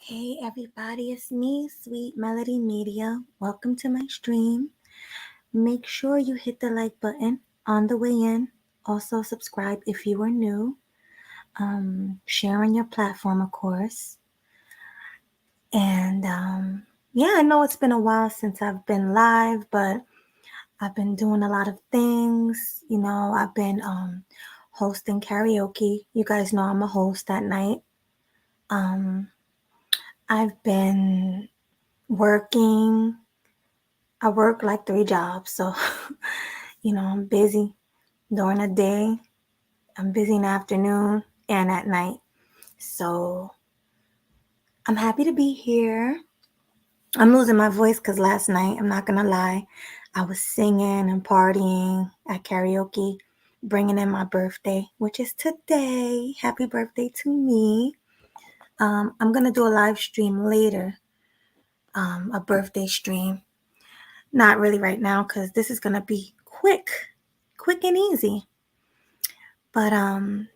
Hey everybody, it's me, Sweet Melody Media. Welcome to my stream. Make sure you hit the like button on the way in. Also, subscribe if you are new. Share on your platform, of course. And yeah, I know it's been a while since I've been live, but I've been doing a lot of things. I've been hosting karaoke. You guys know I'm a host that night. Um, I've been working. I work like 3 jobs, so I'm busy during the day, I'm busy in the afternoon and at night. So I'm happy to be here. I'm losing my voice because last night, I'm not gonna lie, I was singing and partying at karaoke, bringing in my birthday, which is today. Happy birthday to me. I'm gonna do a live stream later, a birthday stream. Not really right now because this is gonna be quick and easy. But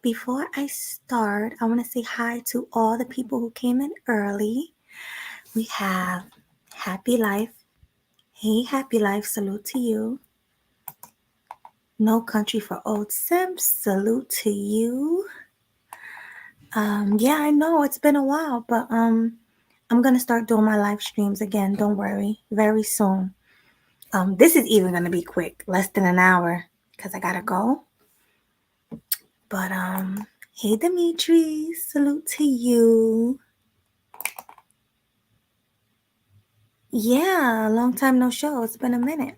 before I start, I want to say hi to all the people who came in early. We have Happy Life. Hey, Happy Life, salute to you. No Country for Old Simps, salute to you. Yeah, I know it's been a while, but I'm gonna start doing my live streams again. Don't worry, very soon. This is even gonna be quick, less than an hour, because I gotta go. But hey, Dimitri, salute to you. Yeah, long time no show. It's been a minute.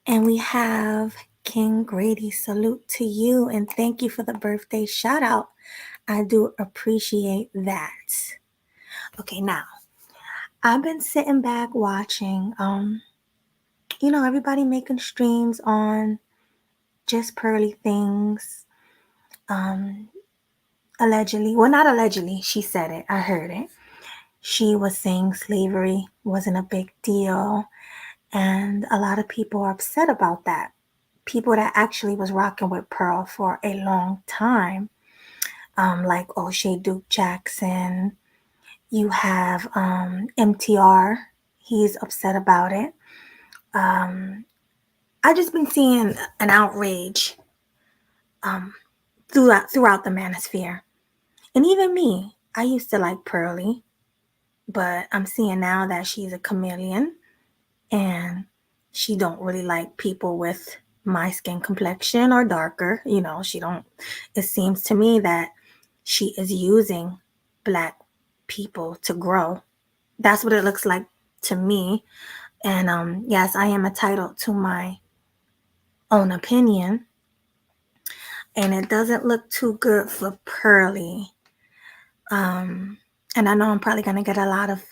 And we have King Grady. Salute to you and thank you for the birthday shout out. I do appreciate that. Okay, now I've been sitting back watching everybody making streams on just pearly things. Um Allegedly, well, not allegedly, she said it. I heard it. She was saying slavery wasn't a big deal. And a lot of people are upset about that. People that actually was rocking with Pearl for a long time, like O'Shea Duke Jackson. You have MTR. He's upset about it. I just been seeing an outrage um, throughout the manosphere, and even me. I used to like Pearly, but I'm seeing now that she's a chameleon, and she don't really like people with my skin complexion or darker. She don't. It seems to me that she is using black people to grow. That's what it looks like to me. And yes, I am entitled to my own opinion. And it doesn't look too good for Pearly. And I know I'm probably gonna get a lot of,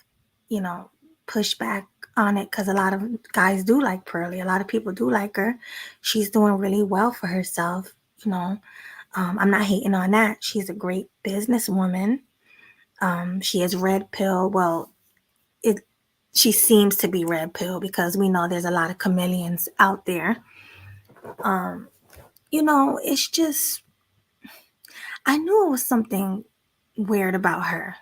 you know, pushback on it because a lot of guys do like Pearly. A lot of people do like her. She's doing really well for herself. I'm not hating on that. She's a great businesswoman. She is red pill. Well, it she seems to be red pill because we know there's a lot of chameleons out there. Um, it's just I knew it was something weird about her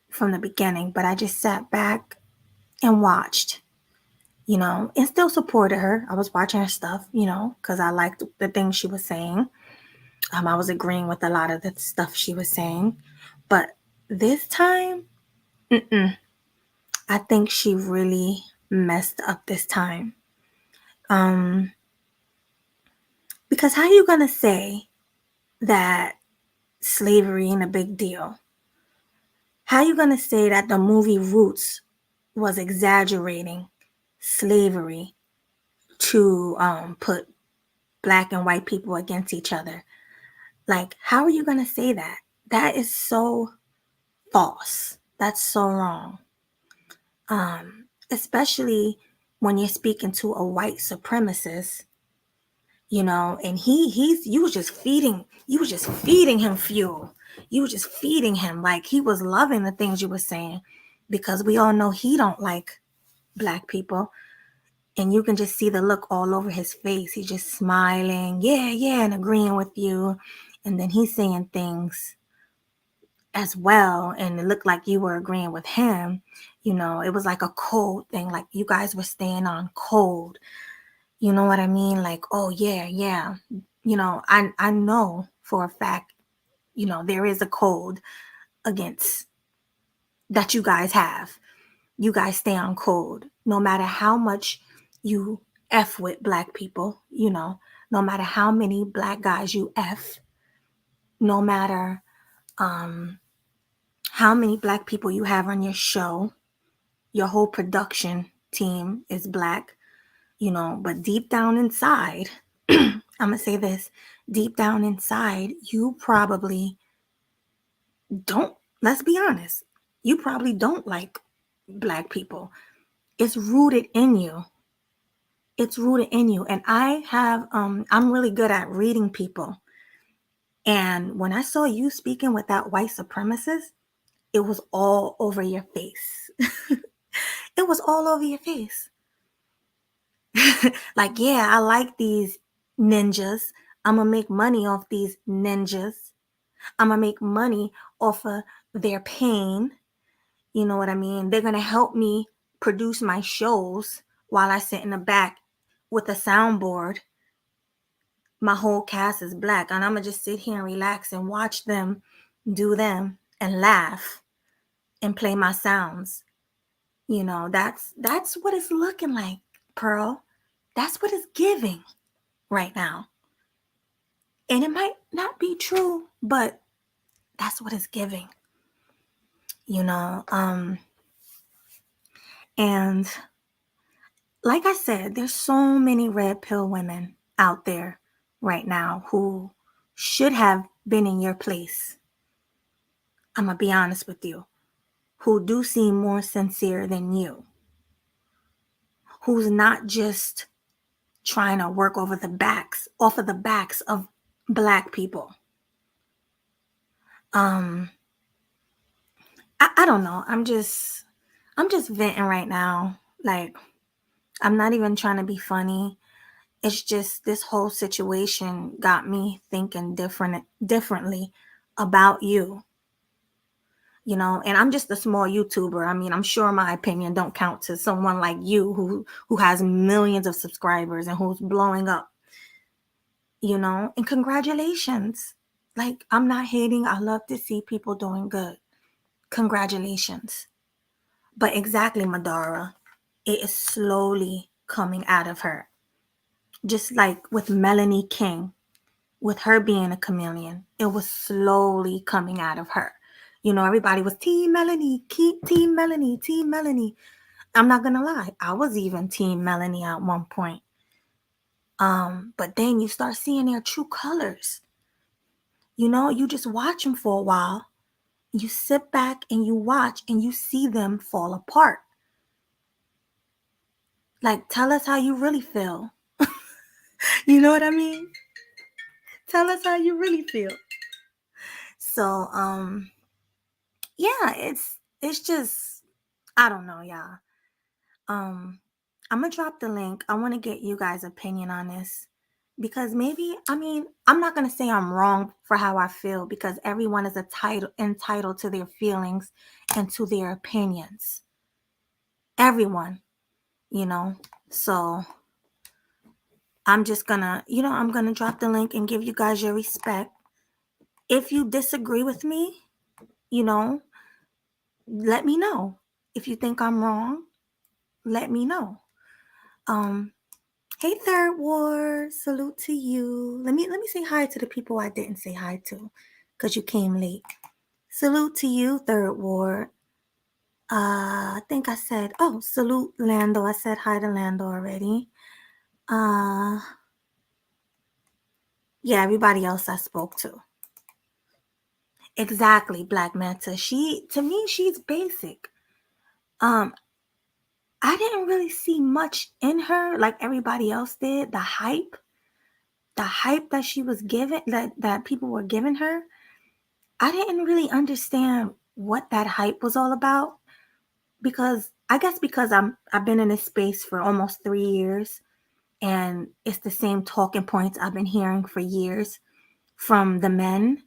from the beginning, but I just sat back and watched, and still supported her. I was watching her stuff, because I liked the things she was saying. I was agreeing with a lot of the stuff she was saying. But this time, I think she really messed up this time. Because how you going to say that slavery ain't a big deal? How you going to say that the movie Roots was exaggerating slavery to put black and white people against each other? Like, how are you going to say that? That is so false. That's so wrong. Especially when you're speaking to a white supremacist, and you was just feeding him fuel. You were just feeding him, like he was loving the things you were saying, because we all know he don't like black people. And you can just see the look all over his face. He's just smiling, yeah, and agreeing with you. And then he's saying things as well, and it looked like you were agreeing with him. It was like a code thing, like you guys were staying on code. You know what I mean? Like, oh yeah, yeah. I know for a fact, there is a code against that you guys have. You guys stay on code. No matter how much you F with black people, no matter how many black guys you F, no matter um how many black people you have on your show, your whole production team is black, but deep down inside, I'm going to say this, deep down inside, you probably don't, let's be honest, you probably don't like black people. It's rooted in you. It's rooted in you. And I'm really good at reading people. And when I saw you speaking with that white supremacist, it was all over your face. It was all over your face. Like, yeah, I like these ninjas. I'm going to make money off these ninjas. I'm going to make money off of their pain. You know what I mean? They're going to help me produce my shows while I sit in the back with a soundboard. My whole cast is black, and I'm going to just sit here and relax and watch them do them and laugh and play my sounds. That's what it's looking like, Pearl. That's what it's giving right now. And it might not be true, but that's what it's giving. And like I said, there's so many red pill women out there right now who should have been in your place. I'm going to be honest with you. Who do seem more sincere than you. Who's not just trying to work off of the backs of black people. I don't know. I'm just venting right now. Like, I'm not even trying to be funny. It's just this whole situation got me thinking differently about you. And I'm just a small YouTuber. I mean, I'm sure my opinion don't count to someone like you who has millions of subscribers and who's blowing up. And congratulations. Like, I'm not hating. I love to see people doing good. Congratulations. But exactly, Madara, it is slowly coming out of her. Just like with Melanie King, with her being a chameleon, it was slowly coming out of her. Everybody was Team Melanie, Team Melanie, Team Melanie. I'm not going to lie. I was even Team Melanie at one point. But then you start seeing their true colors. You just watch them for a while. You sit back and you watch and you see them fall apart. Like, tell us how you really feel. You know what I mean? Tell us how you really feel. So, yeah, it's just, I don't know, y'all. I'm gonna drop the link. I want to get you guys' opinion on this because I'm not gonna say I'm wrong for how I feel because everyone is entitled to their feelings and to their opinions. Everyone, So I'm just gonna, I'm gonna drop the link and give you guys your respect. If you disagree with me, let me know. If you think I'm wrong, let me know. Hey Third Ward, salute to you. Let me say hi to the people I didn't say hi to, because you came late. Salute to you, Third Ward. I think I said, salute Lando. I said hi to Lando already. Yeah, everybody else I spoke to. Exactly, Black Manta. To me, she's basic. I didn't really see much in her like everybody else did. The hype that she was given, that people were giving her, I didn't really understand what that hype was all about because I've been in this space for almost 3 years and it's the same talking points I've been hearing for years from the men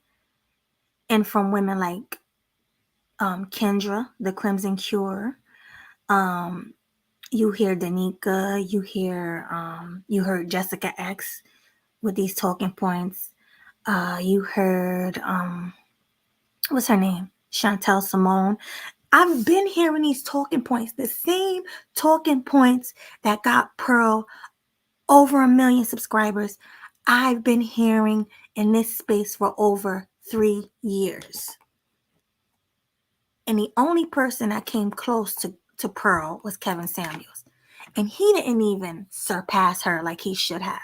and from women like Kendra, the Crimson Cure. Um, you hear Danica. You heard Jessica X with these talking points. You heard what's her name? Chantel Simone. I've been hearing these talking points, the same talking points that got Pearl over 1 million subscribers. I've been hearing in this space for over 3 years. And the only person that came close to Pearl was Kevin Samuels. And he didn't even surpass her like he should have.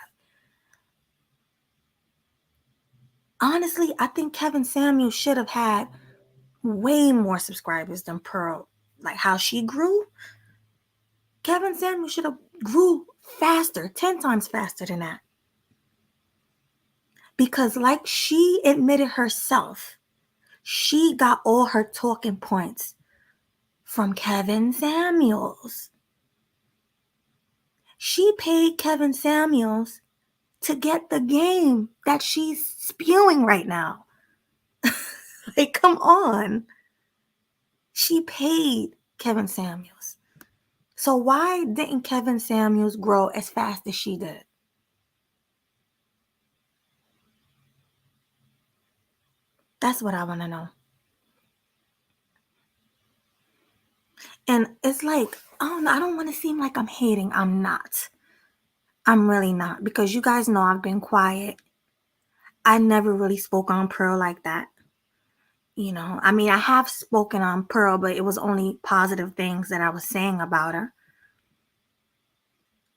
Honestly, I think Kevin Samuels should have had way more subscribers than Pearl. Like how she grew, Kevin Samuels should have grew faster, 10 times faster than that. Because like she admitted herself, she got all her talking points from Kevin Samuels. She paid Kevin Samuels to get the game that she's spewing right now. Like, come on. She paid Kevin Samuels. So why didn't Kevin Samuels grow as fast as she did? That's what I want to know. And it's like, I don't know, I don't want to seem like I'm hating. I'm not. I'm really not. Because you guys know I've been quiet. I never really spoke on Pearl like that. I mean, I have spoken on Pearl, but it was only positive things that I was saying about her.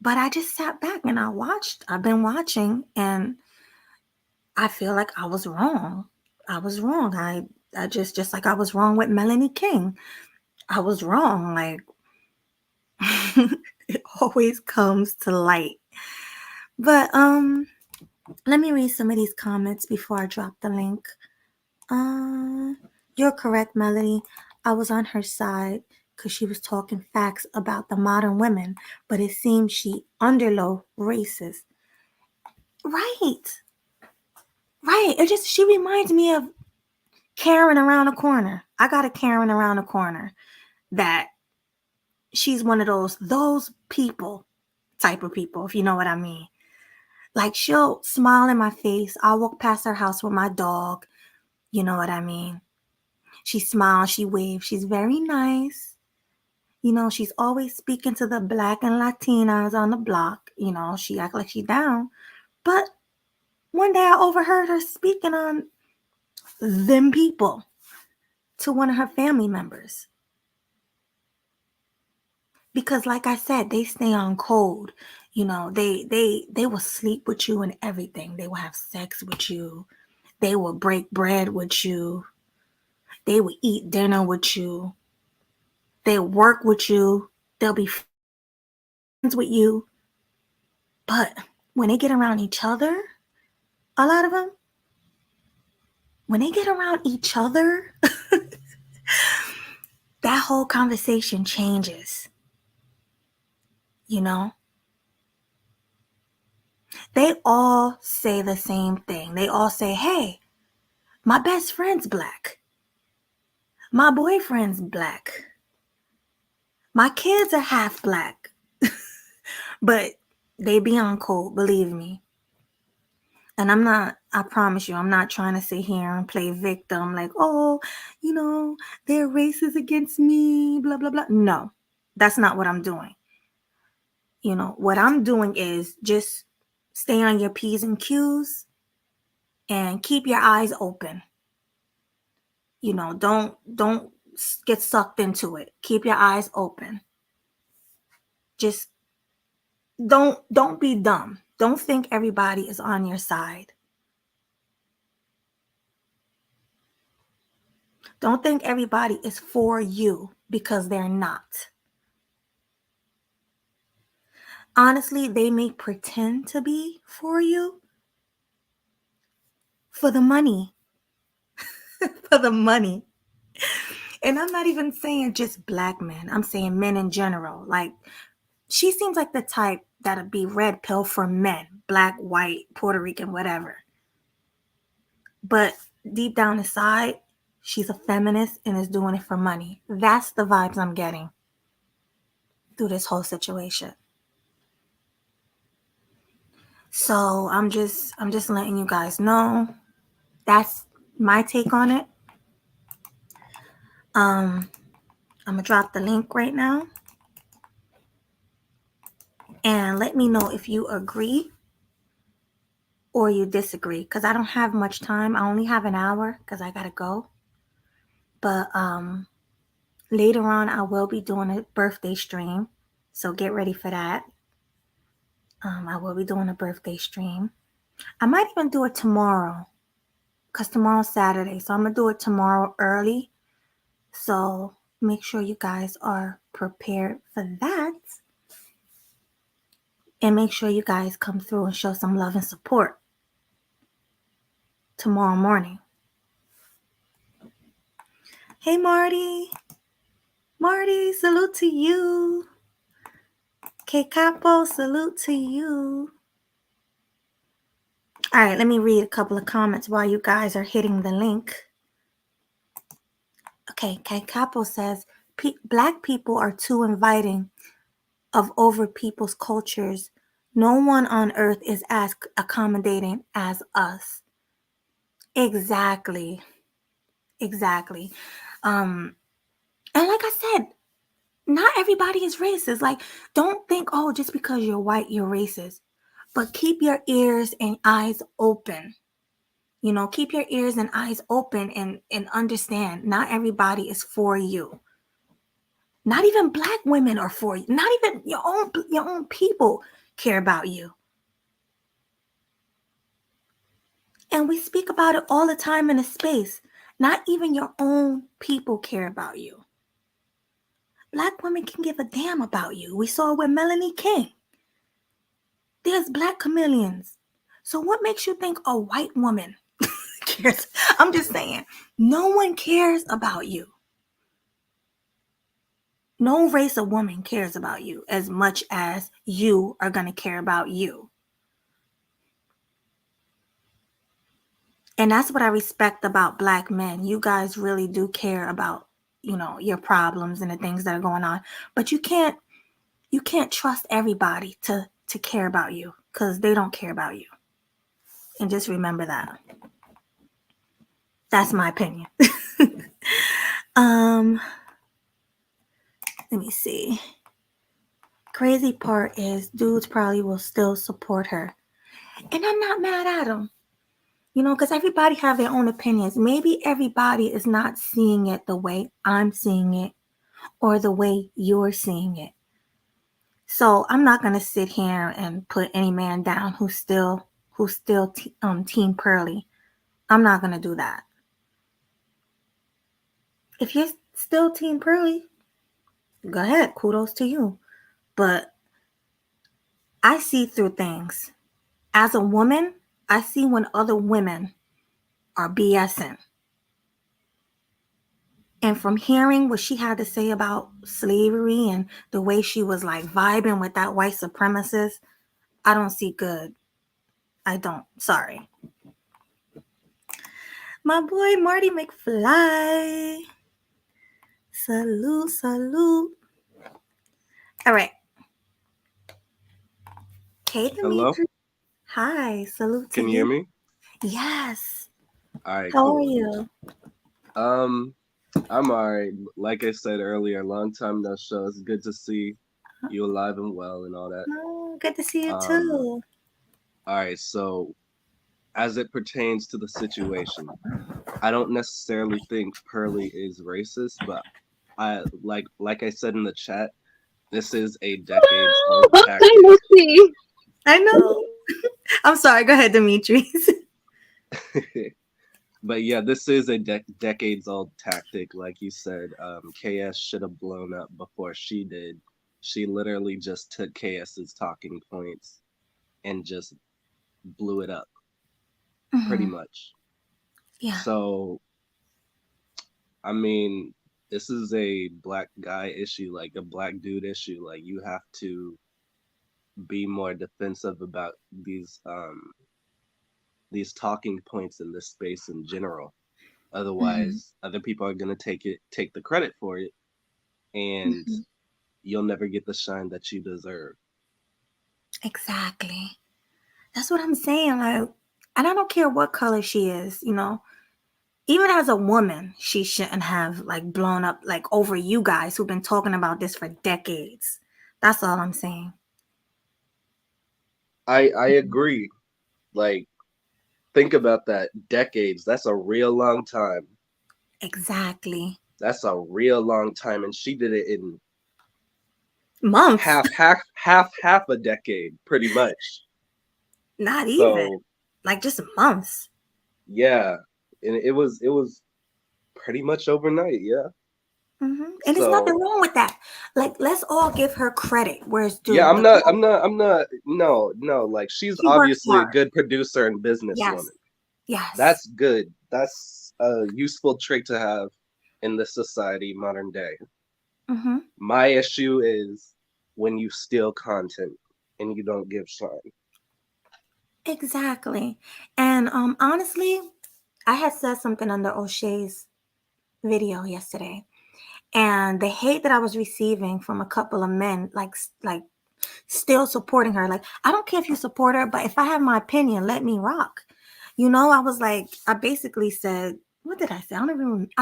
But I just sat back and I've been watching, and I feel like I was wrong. I was wrong. I just like I was wrong with Melanie King. I was wrong. Like, it always comes to light. But let me read some of these comments before I drop the link. You're correct, Melody. I was on her side because she was talking facts about the modern women, but it seems she underlow racist. Right. Right. She reminds me of Karen around the corner. I got a Karen around the corner that she's one of those people, type of people, if you know what I mean. Like, she'll smile in my face. I'll walk past her house with my dog. You know what I mean? She smiles, she waves. She's very nice. She's always speaking to the Black and Latinas on the block. She act like she down. But one day I overheard her speaking on them people to one of her family members. Because like I said, they stay on code. They will sleep with you and everything. They will have sex with you. They will break bread with you. They will eat dinner with you. They'll work with you. They'll be friends with you. But when they get around each other, a lot of them, when they get around each other, that whole conversation changes. They all say the same thing. They all say, hey, my best friend's Black. My boyfriend's Black. My kids are half Black. But they be on code, believe me. And I promise you, I'm not trying to sit here and play victim like, oh, they're racist against me, blah, blah, blah. No, that's not what I'm doing. What I'm doing is just stay on your P's and Q's and keep your eyes open. Don't get sucked into it. Keep your eyes open. Just don't be dumb. Don't think everybody is on your side. Don't think everybody is for you, because they're not. Honestly, they may pretend to be for you for the money. For the money. And I'm not even saying just Black men. I'm saying men in general. Like, she seems like the type that'd be red pill for men. Black, white, Puerto Rican, whatever. But deep down inside, She's a feminist and is doing it for money. That's the vibes I'm getting through this whole situation. So I'm just letting you guys know that's my take on it. Um, I'm gonna drop the link right now and let me know if you agree or you disagree because I don't have much time. I only have an hour because I gotta go. But later on, I will be doing a birthday stream, so get ready for that. I will be doing a birthday stream. I might even do it tomorrow because tomorrow's Saturday, so I'm gonna do it tomorrow early. So make sure you guys are prepared for that. And make sure you guys come through and show some love and support tomorrow morning. Hey, Marty. Marty, salute to you. K Capo, salute to you. All right, let me read a couple of comments while you guys are hitting the link. Okay, K Capo says, Black people are too inviting of over people's cultures. No one on earth is as accommodating as us. Exactly. Exactly. Um, and like I said, not everybody is racist. Like, don't think, oh, just because you're white, you're racist. But keep your ears and eyes open. You know, keep your ears and eyes open and understand not everybody is for you. Not even black women are for you. Not even your own people care about you. And we speak about it all the time in a space. Not even your own people care about you. Black women can give a damn about you. We saw it with Melanie King. There's black chameleons. So what makes you think a white woman cares? I'm just saying, no one cares about you. No race of woman cares about you as much as you are going to care about you. And that's what I respect about black men. You guys really do care about, your problems and the things that are going on. But you can't trust everybody to care about you cuz they don't care about you. And just remember that. That's my opinion. um let me see. Crazy part is dudes probably will still support her. And I'm not mad at them. Because everybody have their own opinions. Maybe everybody is not seeing it the way I'm seeing it or the way you're seeing it. So I'm not gonna sit here and put any man down who's still Team Pearly. I'm not gonna do that. If you're still Team Pearly, go ahead. Kudos to you. But I see through things. As a woman, I see when other women are BSing. And from hearing what she had to say about slavery and the way she was like vibing with that white supremacist, I don't see good. I don't. Sorry. My boy Marty McFly. Salute, salute. All right. Hey, Hello? Dimitri. Hi. Salute to Can you hear you. me? Yes. All right, How are cool. you? Um, I'm all right. Like I said earlier, long time no show. It's good to see you alive and well and all that. Oh, good to see you Um, too. all right, so as it pertains to the situation, I don't necessarily think Pearly is racist, but like I said in the chat, this is a decades old Long time tactic. no see. I know. I'm sorry. Go ahead, Dimitri. But yeah, this is a decades old tactic. Like you said, KS should have blown up before she did. She literally just took KS's talking points and just blew it up, pretty hmm much. Yeah. So, I mean, this is a black guy issue, like a black dude issue. Like you have to be more defensive about these talking points in this space in general. Hmm. Otherwise, other people are gonna take the credit for it, and Hmm. you'll never get the shine that you deserve. Exactly. That's what I'm saying. Like, and I don't care what color she is, you know. Even as a woman, she shouldn't have like blown up like over you guys who've been talking about this for decades. That's all I'm saying. I agree. Like, think about that. Decades. That's a real long time. Exactly. That's a real long time, and she did it in Months. half a decade, pretty much. Not even. So Like just months. yeah, and it was pretty much overnight. Yeah. And there's nothing So wrong with that. Like, let's all give her credit where it's yeah, due. I'm not. I'm not. I'm not. No, no. Like, she's She worked obviously a hard. good producer and Yes. businesswoman. Yes. That's good. That's a useful trait to have in this society, modern day. Mm-hmm. My issue is when you steal content and you don't give shine. Exactly. And honestly, I had said something under O'Shea's video yesterday. And the hate that I was receiving from a couple of men, like still supporting her. Like, I don't care if you support her, but if I have my opinion, let me rock. You know, I was like, I basically said, what did I say? I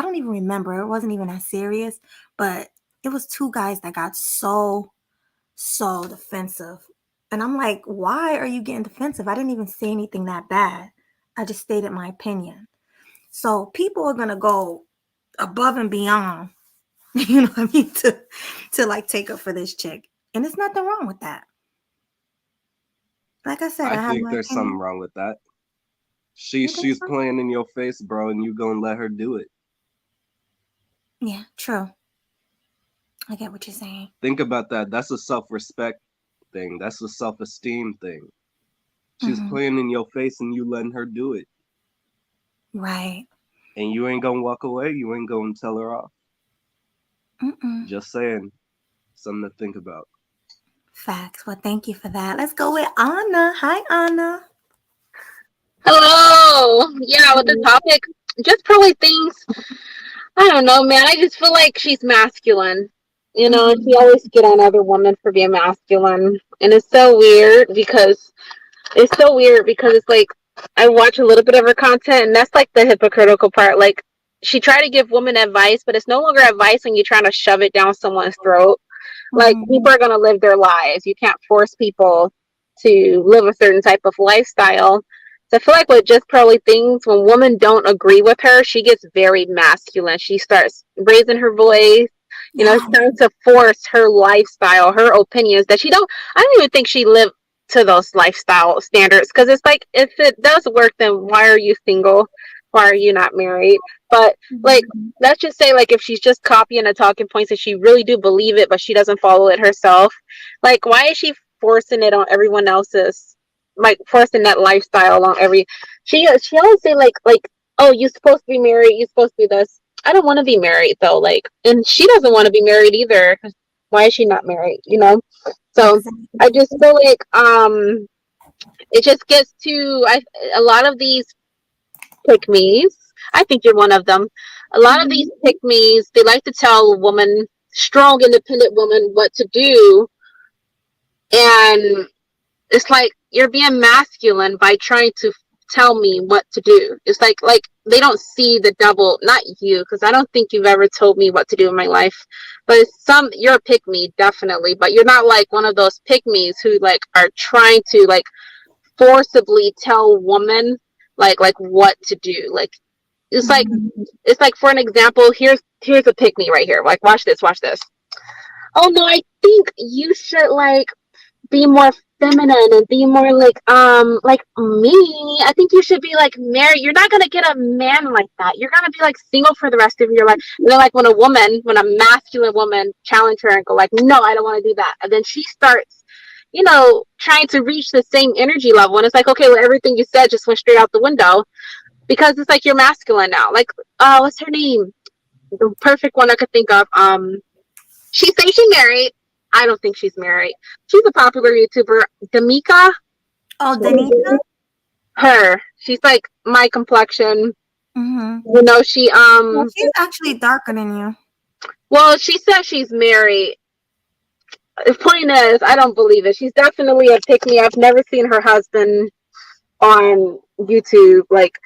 don't even remember. It wasn't even that serious, but it was two guys that got so defensive. And I'm like, why are you getting defensive? I didn't even say anything that bad. I just stated my opinion. So people are gonna go above and beyond, you know what I mean, to like take up for this chick. And there's nothing wrong with that. Like I said, I I have think my there's something opinion. wrong with that. You think She's so? playing in your face, bro, and you gonna let her do it. Yeah, true. I get what you're saying. Think about that. That's a self-respect thing. That's a self-esteem thing. She's Hmm. playing in your face and you letting her do it. Right. And you ain't gonna walk away. You ain't gonna tell her off. Mm-mm. Just saying. Something to think about. Facts. Well, thank you for that. Let's go with Anna. Hi, Anna. Hello. Yeah, with the topic, just probably things. I don't know, man. I just feel like she's masculine. You know, and she Mm-hmm. always get on other women for being masculine, and it's like I watch a little bit of her content, and that's like the hypocritical part. Like she tried to give women advice, but it's no longer advice when you're trying to shove it down someone's throat. Like Mm-hmm. people are gonna live their lives. You can't force people to live a certain type of lifestyle. So I feel like with just probably things when women don't agree with her, she gets very masculine. She starts raising her voice, you know, Yeah. trying to force her lifestyle, her opinions that she don't. I don't even think she lived to those lifestyle standards because it's like if it does work, then why are you single? Why are you not married? But like Mm-hmm. let's just say like if she's just copying the talking points and she really do believe it but she doesn't follow it herself, like why is she forcing it on everyone else's, like forcing that lifestyle on every, she always say like oh you're supposed to be married, you're supposed to be this. I don't want to be married though, like, and she doesn't want to be married either. Why is she not married, you know? So I Exactly. just feel like it just gets to a lot of these pick me's. I think you're one of them. A lot of these Mm-hmm. pick me's, they like to tell a woman, strong, independent woman, what to do. And it's like you're being masculine by trying to tell me what to do. It's like they don't see the double, not you, because I don't think you've ever told me what to do in my life. But some you're a pick me, definitely. But you're not like one of those pick me's who like are trying to like forcibly tell women like what to do. Like it's like Mm-hmm. it's like for an example, here's a pick me right here. Like watch this. Oh no, I think you should like be more feminine and be more like me. I think you should be like married. You're not gonna get a man like that. You're gonna be like single for the rest of your life. And then like when a masculine woman challenge her and go like, no, I don't want to do that. And then she starts, you know, trying to reach the same energy level. And it's like, okay, well everything you said just went straight out the window because it's like you're masculine now. Like, what's her name? The perfect one I could think of. She says she's married. I don't think she's married. She's a popular YouTuber. Damika. Oh, Danica? Her. She's like my complexion. Mm-hmm. You know, she Well, she's actually darker than you. well, she says she's married. The point is, I don't believe it. She's definitely a pick me. I've never seen her husband on YouTube. Like,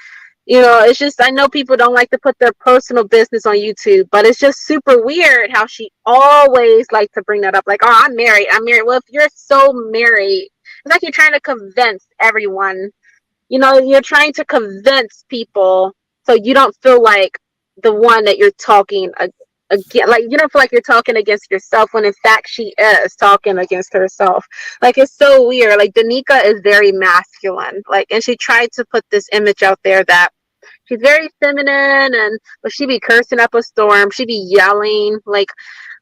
you know, it's just, I know people don't like to put their personal business on YouTube, but it's just super weird how she always likes to bring that up. Like, oh, I'm married. I'm married. Well, if you're so married, it's like you're trying to convince everyone. You know, you're trying to convince people so you don't feel like the one that you're talking again. Like, you don't feel like you're talking against yourself when in fact she is talking against herself. Like, it's so weird. Like, Danica is very masculine. Like, and she tried to put this image out there that she's very feminine, and but she be cursing up a storm. She be yelling. Like,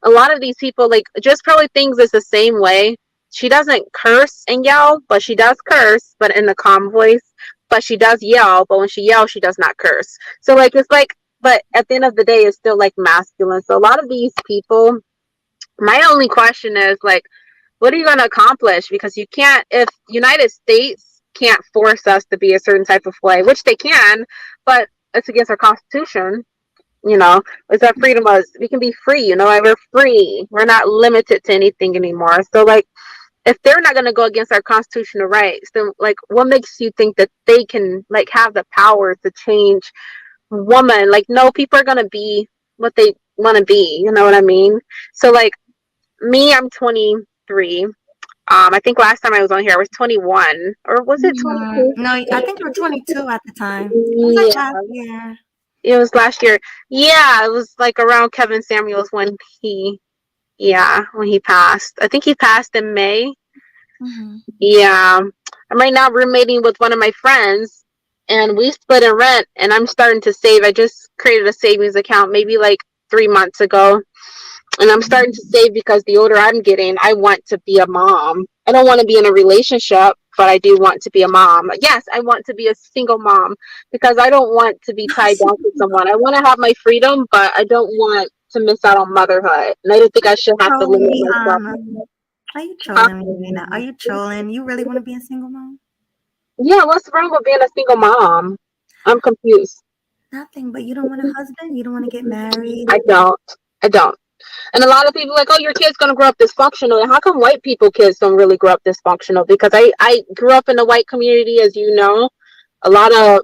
a lot of these people, like, just probably things is the same way. She doesn't curse and yell, but she does curse, but in a calm voice. But she does yell, but when she yells, she does not curse. So like, it's like, but at the end of the day, it's still like masculine. So a lot of these people, my only question is like, what are you going to accomplish? Because you can't, if United States can't force us to be a certain type of way, which they can, but it's against our constitution. You know, it's our freedom. We can be free. You know, like, we're free. We're not limited to anything anymore. So like, if they're not going to go against our constitutional rights, then like, what makes you think that they can like have the power to change woman? Like, no, people are going to be what they want to be. You know what I mean? So like, me, I'm 23. I think last time I was on here, I was 21, or was it Mm-hmm. 22? No, I think you were 22 at the time. It was like last Yeah, year. it was last year. Yeah, it was like around Kevin Samuels when when he passed. I think he passed in May. Mm-hmm. Yeah, I'm right now roommating with one of my friends, and we split in rent. And I'm starting to save. I just created a savings account maybe like 3 months ago, and I'm starting to save because the older I'm getting, I want to be a mom. I don't want to be in a relationship, but I do want to be a mom. Yes, I want to be a single mom because I don't want to be tied down to someone. I want to have my freedom, but I don't want to miss out on motherhood. And I don't think I should have to Trolling limit me, myself. Anna. Are you Huh? trolling me, Nina? Are you trolling? You really want to be a single mom? Yeah, what's wrong with being a single mom? I'm confused. Nothing, but you don't want a husband? You don't want to get married? I don't. I don't. And a lot of people are like, oh, your kid's gonna grow up dysfunctional. And how come white people kids don't really grow up dysfunctional? Because I grew up in a white community, as you know. A lot of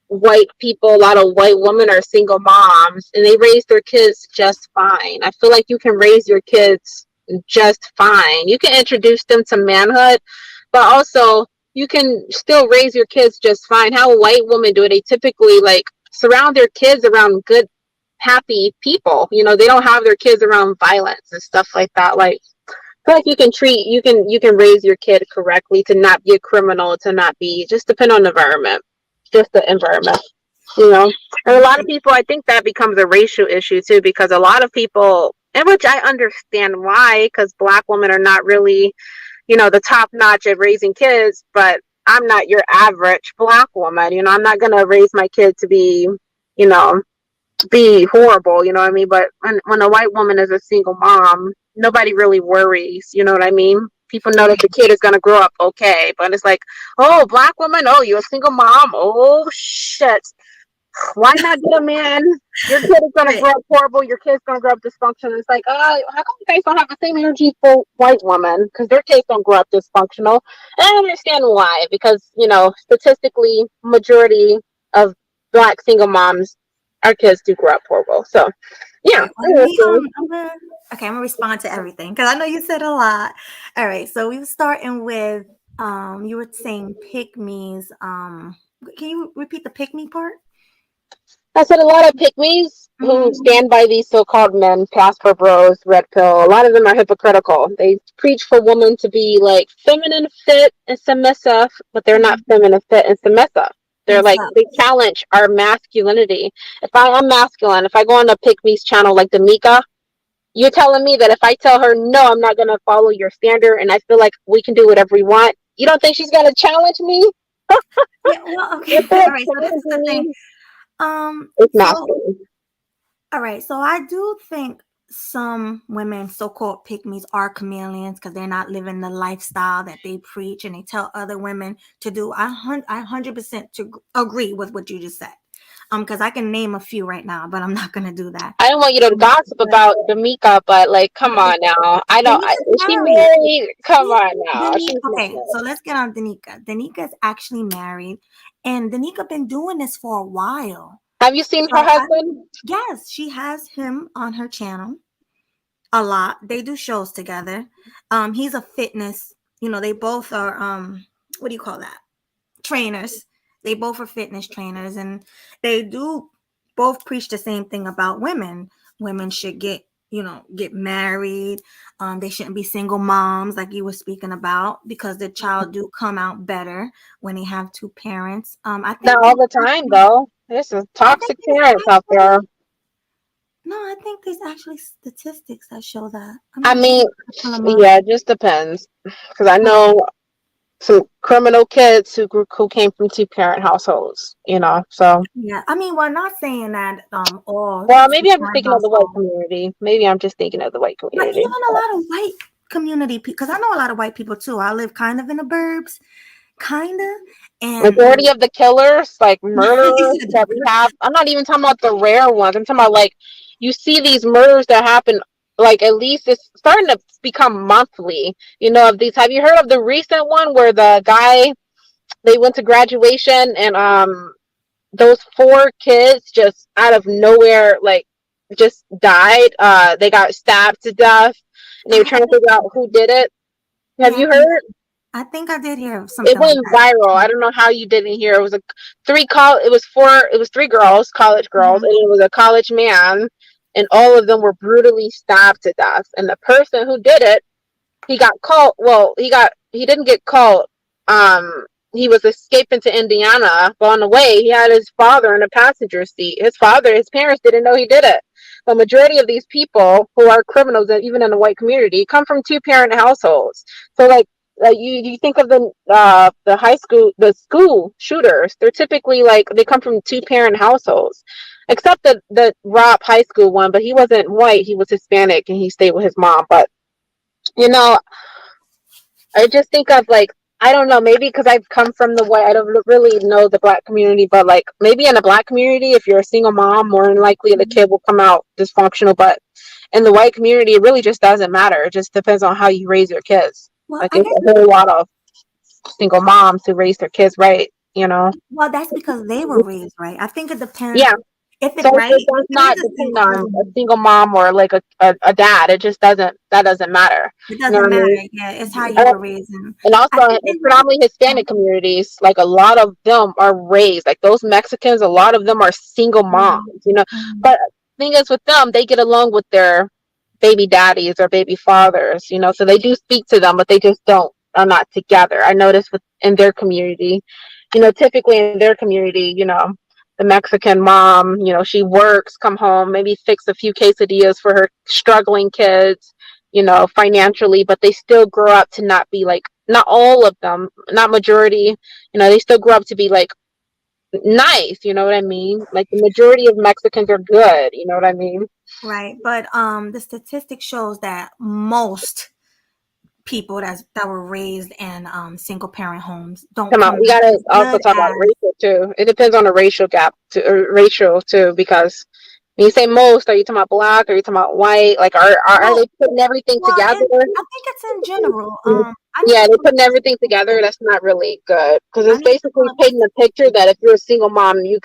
white people, a lot of white women are single moms, and they raise their kids just fine. I feel like you can raise your kids just fine. You can introduce them to manhood, but also you can still raise your kids just fine. How white women do it, they typically like surround their kids around good, happy people. You know, they don't have their kids around violence and stuff like that. Like, I feel like you can raise your kid correctly to not be a criminal, to not be, just depend on the environment, just the environment, you know. And a lot of people, I think that becomes a racial issue too, because a lot of people, and which I understand why, because black women are not really, you know, the top notch at raising kids, but I'm not your average black woman. You know, I'm not gonna raise my kid to be, you know, be horrible, you know what I mean? But when a white woman is a single mom, nobody really worries, you know what I mean? People know that the kid is going to grow up okay, but it's like, oh, black woman, oh, you're a single mom, oh, shit. Why not get a man? Your kid is going to Right. grow up horrible, your kid's going to grow up dysfunctional. It's like, how come you guys don't have the same energy for white women? Because their kids don't grow up dysfunctional. And I understand why, because, you know, statistically, majority of black single moms, our kids do grow up horrible. So, All yeah. right, well, let me I'm gonna respond to everything because I know you said a lot. All right, so we were starting with you were saying pick me's. Can you repeat the pick me part? I said a lot of pick-me's who Mm-hmm. stand by these so-called men, pass for bros, red pill. A lot of them are hypocritical. They preach for women to be like feminine, fit, and submissive, but they're not feminine, fit, and submissive. They're And like, so, they challenge our masculinity. If I am masculine, if I go on a pick-me's channel like Damika, you're telling me that if I tell her, no, I'm not going to follow your standard and I feel like we can do whatever we want, you don't think she's going to challenge me? yeah, well, okay. If they're All right, so this is the challenging thing. me, it's So masculine. all right, so I do think some women, so-called pick-me's, are chameleons because they're not living the lifestyle that they preach and they tell other women to do. I 100% to agree with what you just said. Because I can name a few right now, but I'm not gonna do that. I don't want you to gossip But about D'Amica, but like, come okay, on now. Danika's Is she married. married? Come She, on now. Danica, She's not okay, married. so let's get on Danica. Danica is actually married, and Danica been doing this for a while. Have you seen her So husband? yes, she has him on her channel a lot. They do shows together. He's a fitness. They both are what do you call that? Trainers. They both are fitness trainers, and they do both preach the same thing about women. Women should get married. They shouldn't be single moms like you were speaking about because the child do come out better when they have two parents. I Not think all there's the time, actually, though. There's some I think toxic there's parents out there. actually no, I think there's actually statistics that show that. I'm I not sure mean, if I pull them up. yeah, it just depends. Because I Okay. know some criminal kids who came from two-parent households, so. Yeah, I mean, we're not saying that all Well, two maybe I'm just parent thinking of the white households. community. Maybe I'm just thinking of the white But community. even a lot of white community people, because I know a lot of white people too. I live kind of in the burbs, kind of, and Majority of the killers, like murderers that we have, I'm not even talking about the rare ones. I'm talking about like you see these murders that happen, like at least it's starting to become monthly. Of these. Have you heard of the recent one where the guy they went to graduation and those four kids just out of nowhere like just died. They got stabbed to death, and they were I trying to think, figure out who did it. Have yeah, you heard? I think I did hear It something like went viral. I don't know how you didn't hear. It was it was three girls, college girls, that. and it was a college man, and all of them were brutally stabbed to death. And the person who did it, he got caught. Well, he didn't get caught. Um, he was escaping to Indiana, but on the way, he had his father in the passenger seat. His parents didn't know he did it. The majority of these people who are criminals, even in the white community, come from two-parent households. So, like you think of the school shooters. They're typically like they come from two-parent households, except the Rob high school one, but he wasn't white. He was Hispanic, and he stayed with his mom. But you know, I just think of like I don't know, maybe because I've come from the white, I don't really know the black community, but like maybe in the black community, if you're a single mom, more than likely the Mhm. kid will come out dysfunctional. But in the white community, it really just doesn't matter. It just depends on how you raise your kids. Well, Like I it's guess. a whole lot of single moms who raise their kids right. Well, that's because they were raised right. I think it depends. Yeah. If it So right, it does if it is not a depend single on a home, single mom or like a dad. It just doesn't matter. it You know doesn't what I matter. mean? Yeah, it's how you were raised, and And I also think they in were. predominantly Hispanic communities, like a lot of them are raised, like those Mexicans, a lot of them are single Mhm, moms. mhm. But thing is with them, they get along with their baby daddies or baby fathers. So they do speak to them, but they just are not together. I noticed in their community, typically in their community, the Mexican mom, she works, come home, maybe fix a few quesadillas for her struggling kids, financially, but they still grow up to not be like, not all of them, not majority, they still grow up to be like nice, you know what I mean? Like the majority of Mexicans are good, you know what I mean? Right, but the statistic shows that most people that were raised in single parent homes don't Come on, come we out gotta as also good talk about as. racial too. It depends on the racial gap to or racial too, because when you say most, are you talking about black? Are you talking about white? Like, are Well, they putting everything well, together? I think it's in general. I need Yeah, to they're pull up putting the everything together. statistic. That's not really good because I it's need to pull basically up the painting a picture statistic. that if you're a single mom, you're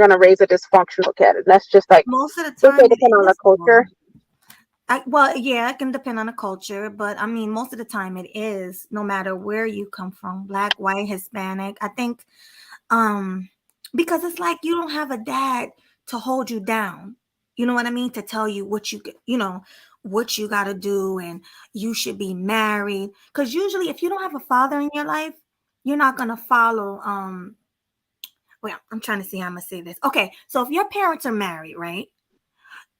gonna raise a dysfunctional kid. And that's just like Most of the just time, like it depend on the is culture. though. Well, yeah, it can depend on the culture, but I mean, most of the time it is, no matter where you come from, black, white, Hispanic. I think, um, because it's like you don't have a dad to hold you down. You know what I mean? To tell you what you got to do, and you should be married. Because usually, if you don't have a father in your life, you're not gonna follow. Well, I'm trying to see how I'm gonna say this. Okay, so if your parents are married, right?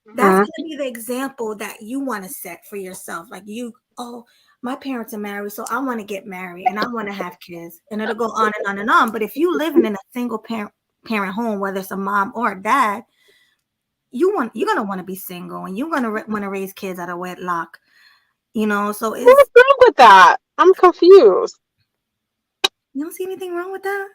That's Hmm. gonna be the example that you want to set for yourself. Like oh, my parents are married, so I want to get married and I want to have kids, and it'll go on and on and on. But if you living in a single parent home, whether it's a mom or a dad, you're gonna want to be single, and you're gonna want to raise kids out of wedlock. So What's wrong with that? I'm confused. you don't see anything wrong with that.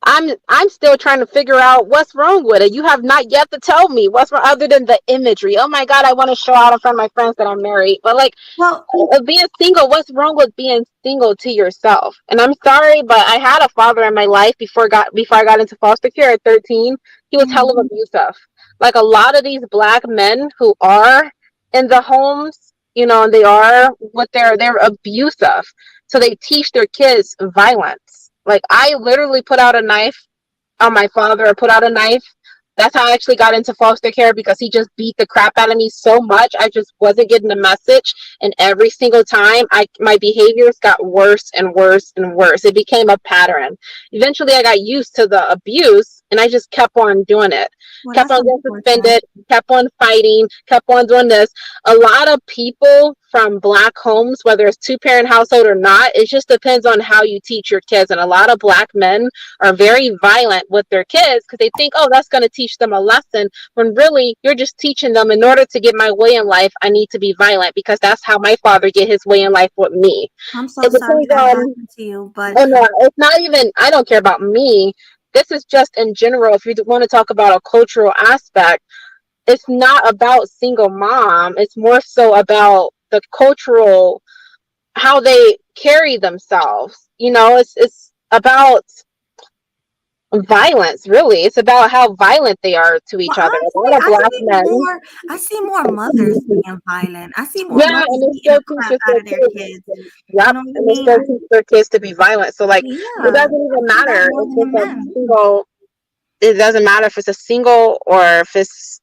I'm still trying to figure out what's wrong with it. You have not yet to tell me what's wrong other than the imagery. Oh my God, I want to show out in front of my friends that I'm married. But like Well, being single, what's wrong with being single to yourself? And I'm sorry, but I had a father in my life before I got into foster care at 13. He was hell of mhm, abusive. Like a lot of these black men who are in the homes, and they are what they're abusive. So they teach their kids violence. Like I literally put out a knife on my father, or put out a knife. That's how I actually got into foster care, because he just beat the crap out of me so much. I just wasn't getting the message. And every single time my behaviors got worse and worse and worse. It became a pattern. Eventually I got used to the abuse and I just kept on doing it. well, Kept that's on getting unfortunate. suspended, kept on fighting, kept on doing this. A lot of people from black homes, whether it's two-parent household or not, it just depends on how you teach your kids. And a lot of black men are very violent with their kids because they think, oh, that's going to teach them a lesson, when really you're just teaching them, in order to get my way in life, I need to be violent, because that's how my father get his way in life with me. I'm so It sorry depends that on, happened to you, but oh no, it's not even, I don't care about me. This is just in general. If you want to talk about a cultural aspect, it's not about single mom. It's more so about the cultural, how they carry themselves. It's about violence, really. It's about how violent they are to each well, other. A honestly, lot of black men. I see more mothers being violent. I see more Yeah, mothers and they beating the still teach crap out their of their kids. kids. You Yep, know what I and they mean? still teach their kids to be violent. So like, it Yeah, doesn't I even see that matter more if than the it's a men. single. It doesn't matter if it's a single or if it's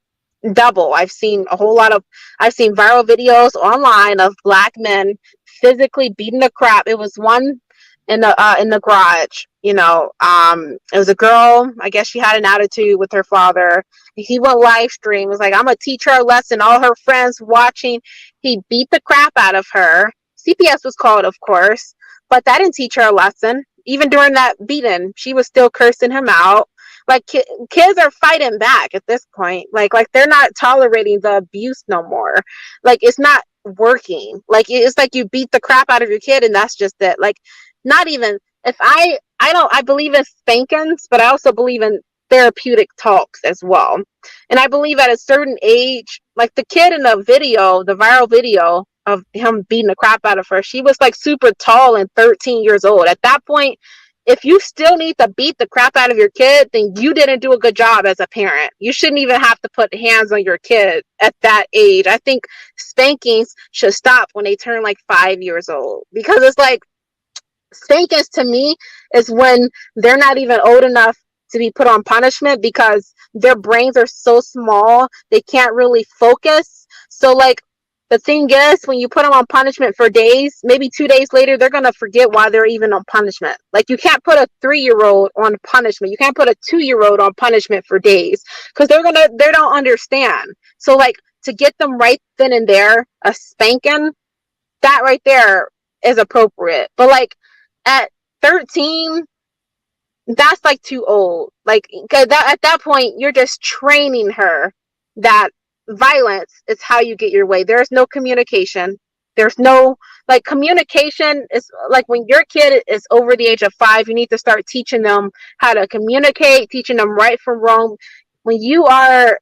double. I've seen viral videos online of black men physically beating the crap. It was one in the garage. It was a girl. I guess she had an attitude with her father. He went live stream. It was like, I'm gonna teach her a lesson. All her friends watching. He beat the crap out of her. CPS was called, of course, but that didn't teach her a lesson. Even during that beating, she was still cursing him out. Like kids are fighting back at this point. Like they're not tolerating the abuse no more. Like it's not working. Like it's like you beat the crap out of your kid and that's just it. Like not even, if I don't, I believe in spankings, but I also believe in therapeutic talks as well. And I believe at a certain age, like the kid in the viral video of him beating the crap out of her, she was like super tall and 13 years old. At that point, if you still need to beat the crap out of your kid, then you didn't do a good job as a parent. You shouldn't even have to put hands on your kid at that age. I think spankings should stop when they turn like 5 years old, because it's like, spankings to me is when they're not even old enough to be put on punishment, because their brains are so small they can't really focus. So like, the thing is, when you put them on punishment for days, maybe 2 days later they're gonna forget why they're even on punishment. Like you can't put a 3-year-old on punishment, you can't put a 2-year-old on punishment for days, because they don't understand. So like, to get them right then and there, a spanking, that right there is appropriate. But like at 13, that's like too old. Like, 'cause at that point, you're just training her that violence is how you get your way. There's no communication. There's no, like, communication is like, when your kid is over the age of 5, you need to start teaching them how to communicate, teaching them right from wrong. When you are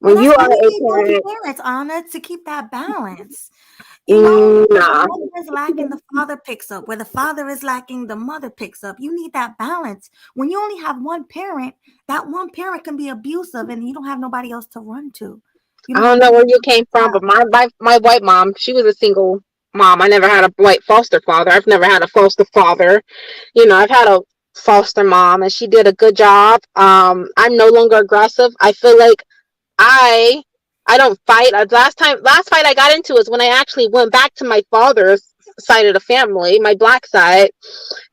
Well, when that's you why are we a need both parent, parents, Anna, to keep that balance. You know, where the nah. mother is lacking, the father picks up. Where the father is lacking, the mother picks up. You need that balance. When you only have one parent, that one parent can be abusive and you don't have nobody else to run to. You I don't have don't know nobody where you else came to from, tell. but my white mom, she was a single mom. I never had a white foster father. I've never had a foster father. I've had a foster mom, and she did a good job. I'm no longer aggressive. I feel like I I don't fight. Last fight I got into is when I actually went back to my father's side of the family, my black side,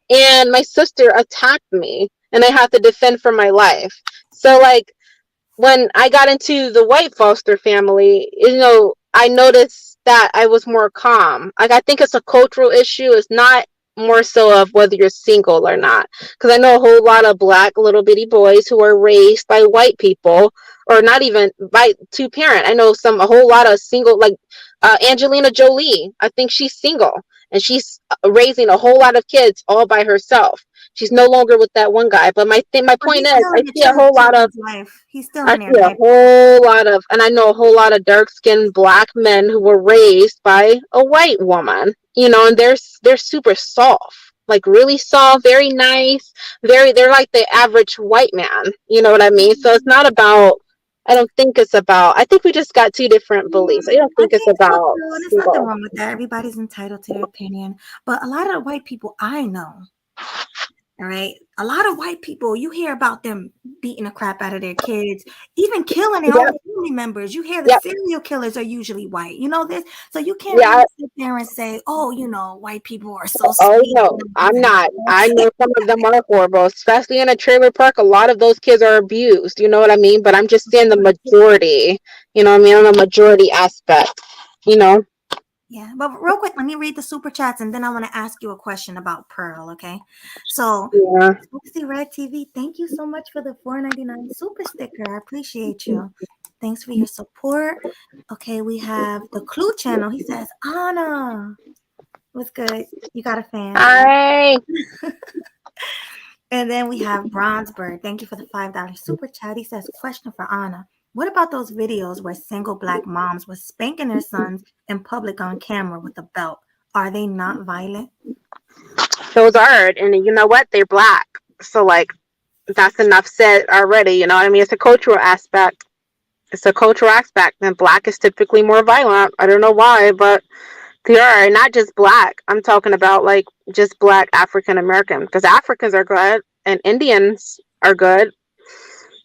and my sister attacked me, and I had to defend for my life. So like, when I got into the white foster family, I noticed that I was more calm. Like, I think it's a cultural issue. It's not more so of whether you're single or not. Because I know a whole lot of black little bitty boys who are raised by white people, or not even by two parent. I know a whole lot of single, like Angelina Jolie. I think she's single and she's raising a whole lot of kids all by herself. She's no longer with that one guy. But my But point he's is, still I in the see a whole lot of children's life. He's still I in their see a life. whole lot of, and I know a whole lot of dark skinned black men who were raised by a white woman, and they're super soft, like really soft, very nice, they're like the average white man, you know what I mean? So it's not about, I don't think it's about, I think we just got two different beliefs. I don't I think it's think so about too. There's nothing single. wrong with that. Everybody's entitled to their opinion. But a lot of the white people I know, all right, a lot of white people, you hear about them beating the crap out of their kids, even killing their own Yep, family members. You hear the yep, serial killers are usually white. You know this? So you can't yeah. really sit there and say, oh, white people are so Oh sweet. no, I'm not. I know some of them are horrible, especially in a trailer park. A lot of those kids are abused. You know what I mean? But I'm just saying the majority. You know what I mean? On the majority aspect. You know. Yeah, but real quick, let me read the super chats and then I want to ask you a question about Pearl, okay? So, Yeah. Oopsie Red TV, thank you so much for the 4.99 super sticker. I appreciate you. Thanks for your support. Okay, we have the Clue channel. He says, Anna, what's good? You got a fan. Hi. And then we have Bronzeberg. Thank you for the $5 super chat. He says, question for Anna. What about those videos where single black moms were spanking their sons in public on camera with a belt? Are they not violent? Those are, and you know what? They're black. So like, that's enough said already. You know what I mean? It's a cultural aspect. It's a cultural aspect, and black is typically more violent. I don't know why, but they are not just black. I'm talking about like just black African American, because Africans are good and Indians are good.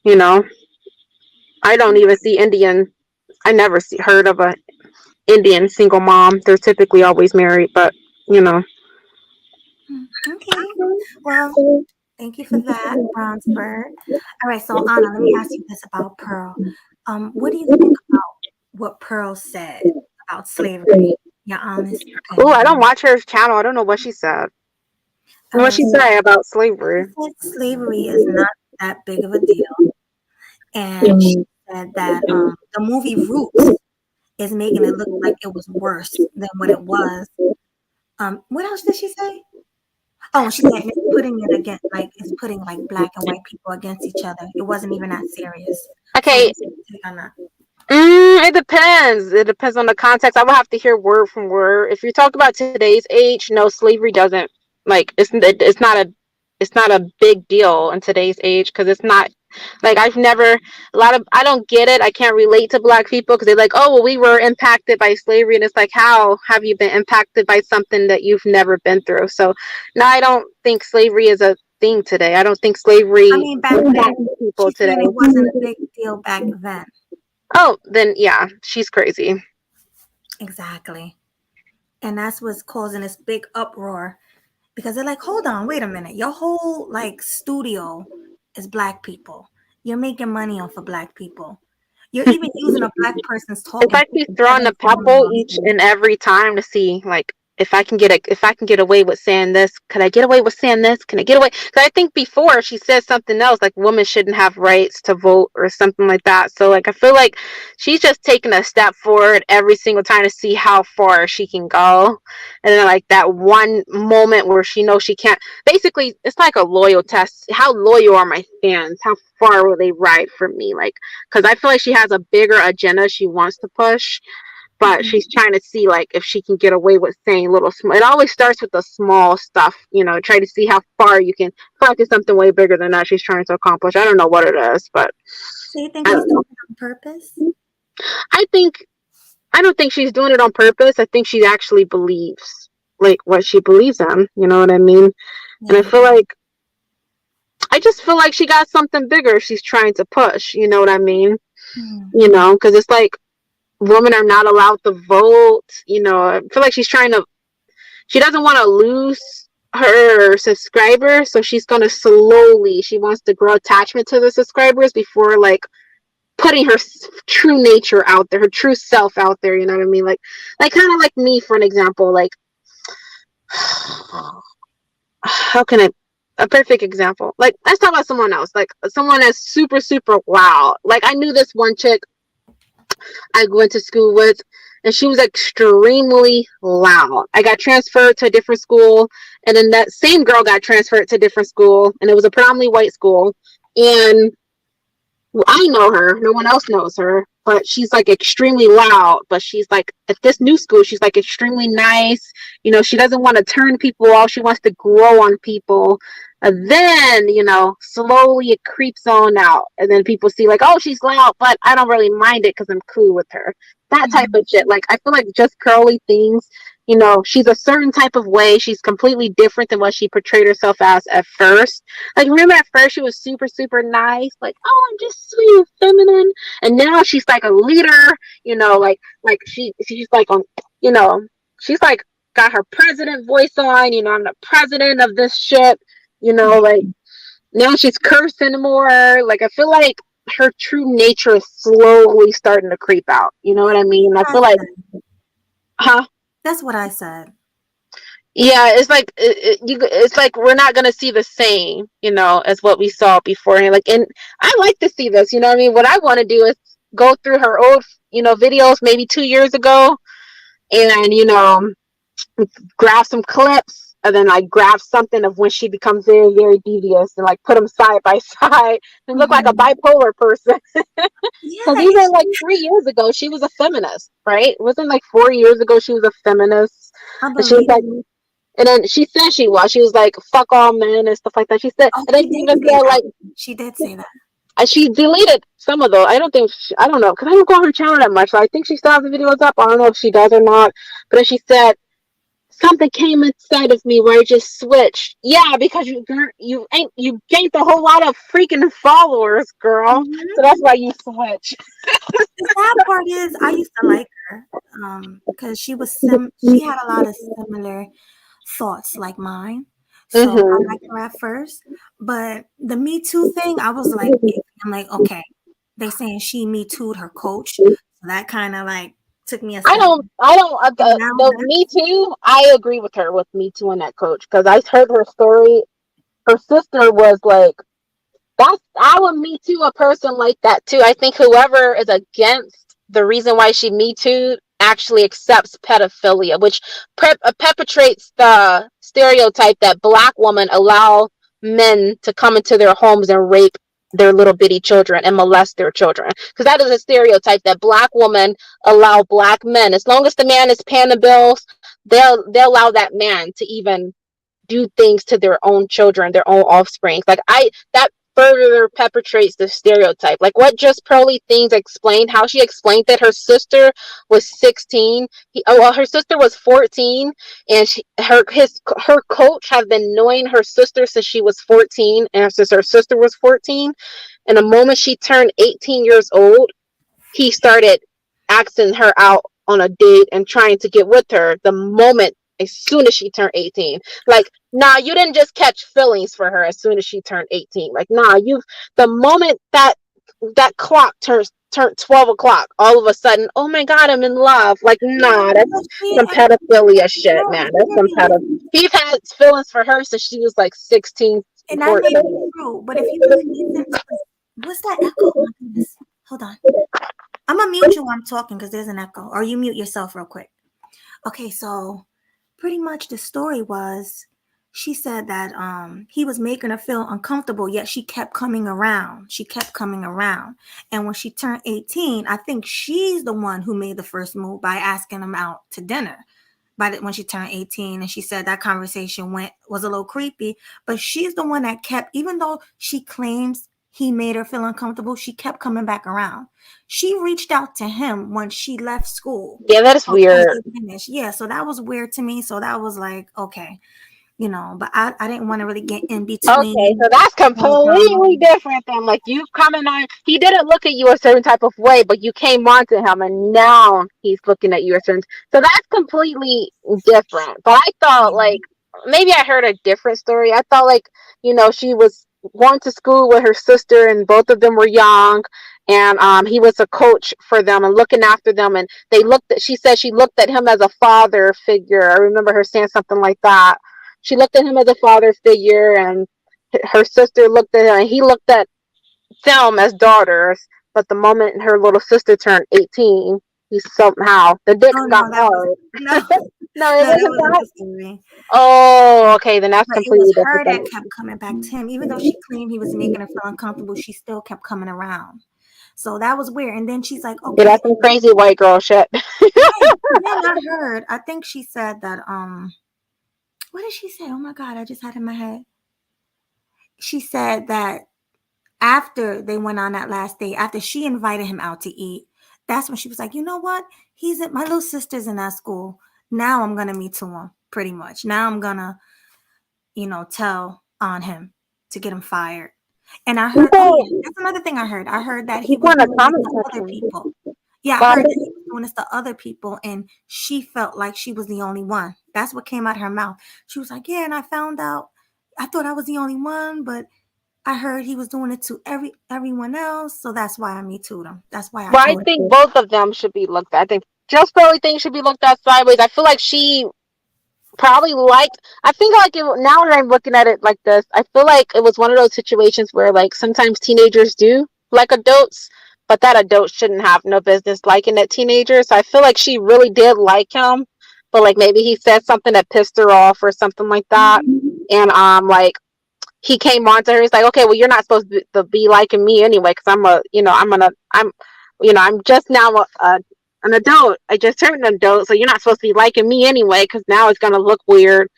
You know, I don't even see Indian. I never heard of a Indian single mom. They're typically always married, but you know. Okay. Well, thank you for that, Bronzeberg. All right, so Anna, let me ask you this about Pearl. What do you think about what Pearl said about slavery? Your honest Oh, I opinion. don't watch her channel. I don't know what she said. All What right, she so say about she slavery? said slavery is not that big of a deal, and she said that the movie Roots is making it look like it was worse than what it was. What else did she say? Oh, she said it's putting it against like it's putting like black and white people against each other. It wasn't even that serious. So Okay, what's your take on that? it depends. It depends on the context. I would have to hear word from word. If you talk about today's age, no, slavery doesn't like it's not a big deal in today's age because it's not like I've never a lot of I don't get it. I can't relate to black people because they're like, oh, well, we were impacted by slavery, and it's like, how have you been impacted by something that you've never been through? So, no, I don't think slavery is a thing today. I don't think I slavery mean, back then, impacts people she's today. saying it wasn't a big deal back then. Oh, then yeah, she's crazy. Exactly. And that's what's causing this big uproar because they're like, hold on, wait a minute. Your whole like studio is black people. You're making money off of black people. You're even using a black person's It's talking like point she's to throwing the transform them pebble on each stage. and every time to see like if I can get away with saying this, could I get away with saying this? Can I get away? Because I think before she said something else like women shouldn't have rights to vote or something like that. So like I feel like she's just taking a step forward every single time to see how far she can go, and then like that one moment where she knows she can't. Basically, it's like a loyal test. How loyal are my fans? How far will they ride for me? Like because I feel like she has a bigger agenda she wants to push, but Mhm. she's trying to see like if she can get away with saying little small. It always starts with the small stuff, try to see how far you can focus something way bigger than that she's trying to accomplish. I don't know what it is, but So you think I she's don't doing know. it on purpose? I think I don't think she's doing it on purpose. I think she actually believes like what she believes in. You know what I mean? And Yeah. I just feel like she got something bigger she's trying to push. You know what I mean? Mhm. Because it's like women are not allowed to vote. I feel like she doesn't want to lose her subscribers, so she's going to she wants to grow attachment to the subscribers before like putting her true nature out there, her true self out there. You know what I mean? Like kind of like me, for an example. Like, how can I? A perfect example. Like, let's talk about someone else. Like, someone that's super, super loud. Like, I knew this one chick I went to school with. and she was extremely loud. I got transferred to a different school, and then that same girl got transferred to a different school, and it was a predominantly white school. And well, I know her. No one else knows her, but she's like extremely loud. But she's like at this new school, she's like extremely nice. She doesn't want to turn people off. She wants to grow on people. And then, slowly it creeps on out. And then people see like, oh, she's loud, but I don't really mind it because I'm cool with her. That type of shit. Like, I feel like just curly things. She's a certain type of way. She's completely different than what she portrayed herself as at first. Like, remember at first she was super, super nice. Like, oh, I'm just sweet and feminine. And now she's like a leader, she's like on, you know, she's like got her president voice on, I'm the president of this shit, like now she's cursing more. Like, I feel like her true nature is slowly starting to creep out. You know what I mean? I feel like, huh? That's what I said. Yeah, it's like it's like we're not gonna see the same, as what we saw beforehand. Like, and I like to see this. You know what I mean? What I want to do is go through her old, videos maybe 2 years ago, and grab some clips, and then like grab something of when she becomes very, very devious, and like put them side by side and look like a bipolar person. Because Yeah, even like 3 years ago, she was a feminist, right? It wasn't like 4 years ago she was a feminist, I and she was believe like. you. And then she said she was. She was like, "Fuck all men" and stuff like that. She said, Oh, and then she she did even say said that. like, She did say that. she deleted some of those. I don't think I don't know because I don't go on her channel that much. So I think she still has the videos up. I don't know if she does or not. But then she said something came inside of me where I just switched. Yeah, because you gained a whole lot of freaking followers, girl. So Mm-hmm. that's why you switch. The sad part is, I used to like her, because she had a lot of similar thoughts like mine. So I Mm-hmm. liked her at first, but the Me Too thing, I was like, I'm like, okay, they saying she Me Too'd her coach, so that kind of like took me a I step. don't, I don't, And now the Me Too, I agree with her with Me Too and that coach because I heard her story. Her sister was like, I would Me Too a person like that too. I think whoever is against the reason why she Me Too actually accepts pedophilia, which perpetrates the stereotype that black women allow men to come into their homes and rape their little bitty children and molest their children. Because that is a stereotype that black women allow black men, as long as the man is paying the bills, they'll allow that man to even do things to their own children, their own offspring. Like that further perpetrates the stereotype. Like what just Pearly Things explained, how she explained that her sister was 16. Her sister was 14, and her coach has been knowing her sister since she was 14, and since her sister was 14. And the moment she turned 18 years old, he started asking her out on a date and trying to get with her the moment as soon as she turned 18. Like, nah, you didn't just catch feelings for her as soon as she turned 18. Like, nah, the moment that clock turned 12 o'clock, all of a sudden, oh my god, I'm in love. Like, nah, that's but some pedophilia shit, no, man. That's hear some me out. pedophilia. He's had feelings for her since she was like 16, And that may be 14. true, but if you really listen, what's that echo? Oh my goodness. Hold on. I'm gonna mute you while I'm talking because there's an echo. Or you mute yourself real quick. Okay, so pretty much the story was she said that he was making her feel uncomfortable, yet she kept coming around. She kept coming around. And when she turned 18, I think she's the one who made the first move by asking him out to dinner. When she turned 18, and she said that conversation was a little creepy, but she's the one that kept, even though she claims he made her feel uncomfortable, she kept coming back around. She reached out to him when she left school. Yeah, that is Towards weird. the finish. Yeah, so that was weird to me. So that was like, okay, but I didn't want to really get in Okay, between so that's the drama. completely different than like you coming on. He didn't look at you a certain type of way, but you came on to him, and now he's looking at you a certain. So that's completely different. But I thought Yeah. like maybe I heard a different story. I thought like she was going to school with her sister, and both of them were young, and he was a coach for them and looking after them, and they looked at. She said she looked at him as a father figure. I remember her saying something like that. She looked at him as a father figure, and her sister looked at him, and he looked at them as daughters. But the moment her little sister turned 18, he started acting her out on a date and trying to get with her. So that's completely different. But I thought like you should have listened to him. But I thought like she didn't look at you a certain type of way, but you came on to him, and now he's looking at you a certain. So that's completely different. He somehow the dick Oh got no, that was hard. no, No, it no, that wasn't wasn't that. the story. Oh, okay, then that's But it was completely different her that thing. kept coming back to him, even though she claimed he was making her feel uncomfortable. She still kept coming around. So that was weird. And then she's like, Yeah, "Okay, that's some crazy white girl shit. right." And then I heard, I think she said that, what did she say? Oh my God, I just had it in my head. She said that after they went on that last date, after she invited him out to eat, that's when she was like, you know what? He's at my little sister's in that school. Now I'm gonna meet to him, pretty much. Now I'm gonna, tell on him to get him fired. And I heard, oh People, yeah, that's another thing I heard. I heard that he people was in the doing this comment to other section. people. Yeah, I Well, heard that he was doing this to other people, and she felt like she was the only one. That's what came out of her mouth. She was like, yeah, and I found out, I thought I was the only one, but I heard he was doing it to everyone else, so that's why I me too'd him. That's why I I told think him. both of them should be looked at. I think Just Barely thing should be looked at sideways. I feel like she probably liked. I think like now that I'm looking at it like this, I feel like it was one of those situations where like sometimes teenagers do like adults, but that adult shouldn't have no business liking that teenager. So I feel like she really did like him, but like maybe he said something that pissed her off or something like that, and like he came on to her. He's like, okay, well, you're not supposed to be liking me anyway, because I'm just now an adult. I just turned an adult, so you're not supposed to be liking me anyway, because now it's gonna look weird.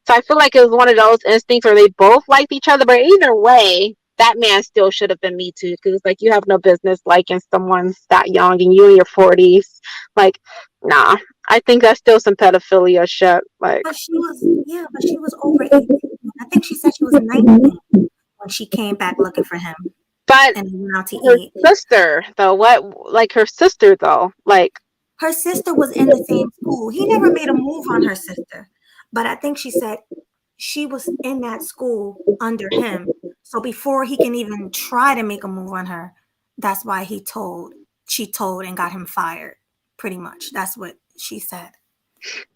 So I feel like it was one of those instincts where they both liked each other, but either way, that man still should have been me too, because it's like you have no business liking someone that young and you in your 40s. Like, nah, I think that's still some pedophilia shit. Like, But she was, yeah, but she was over 18. I think she said she was 19 when she came back looking for him but and they went out to her eat. sister though, what like her sister though, like Her sister was in the same school. He never made a move on her sister, but I think she said she was in that school under him. So before he can even try to make a move on her, that's why she told and got him fired. Pretty much. That's what she said.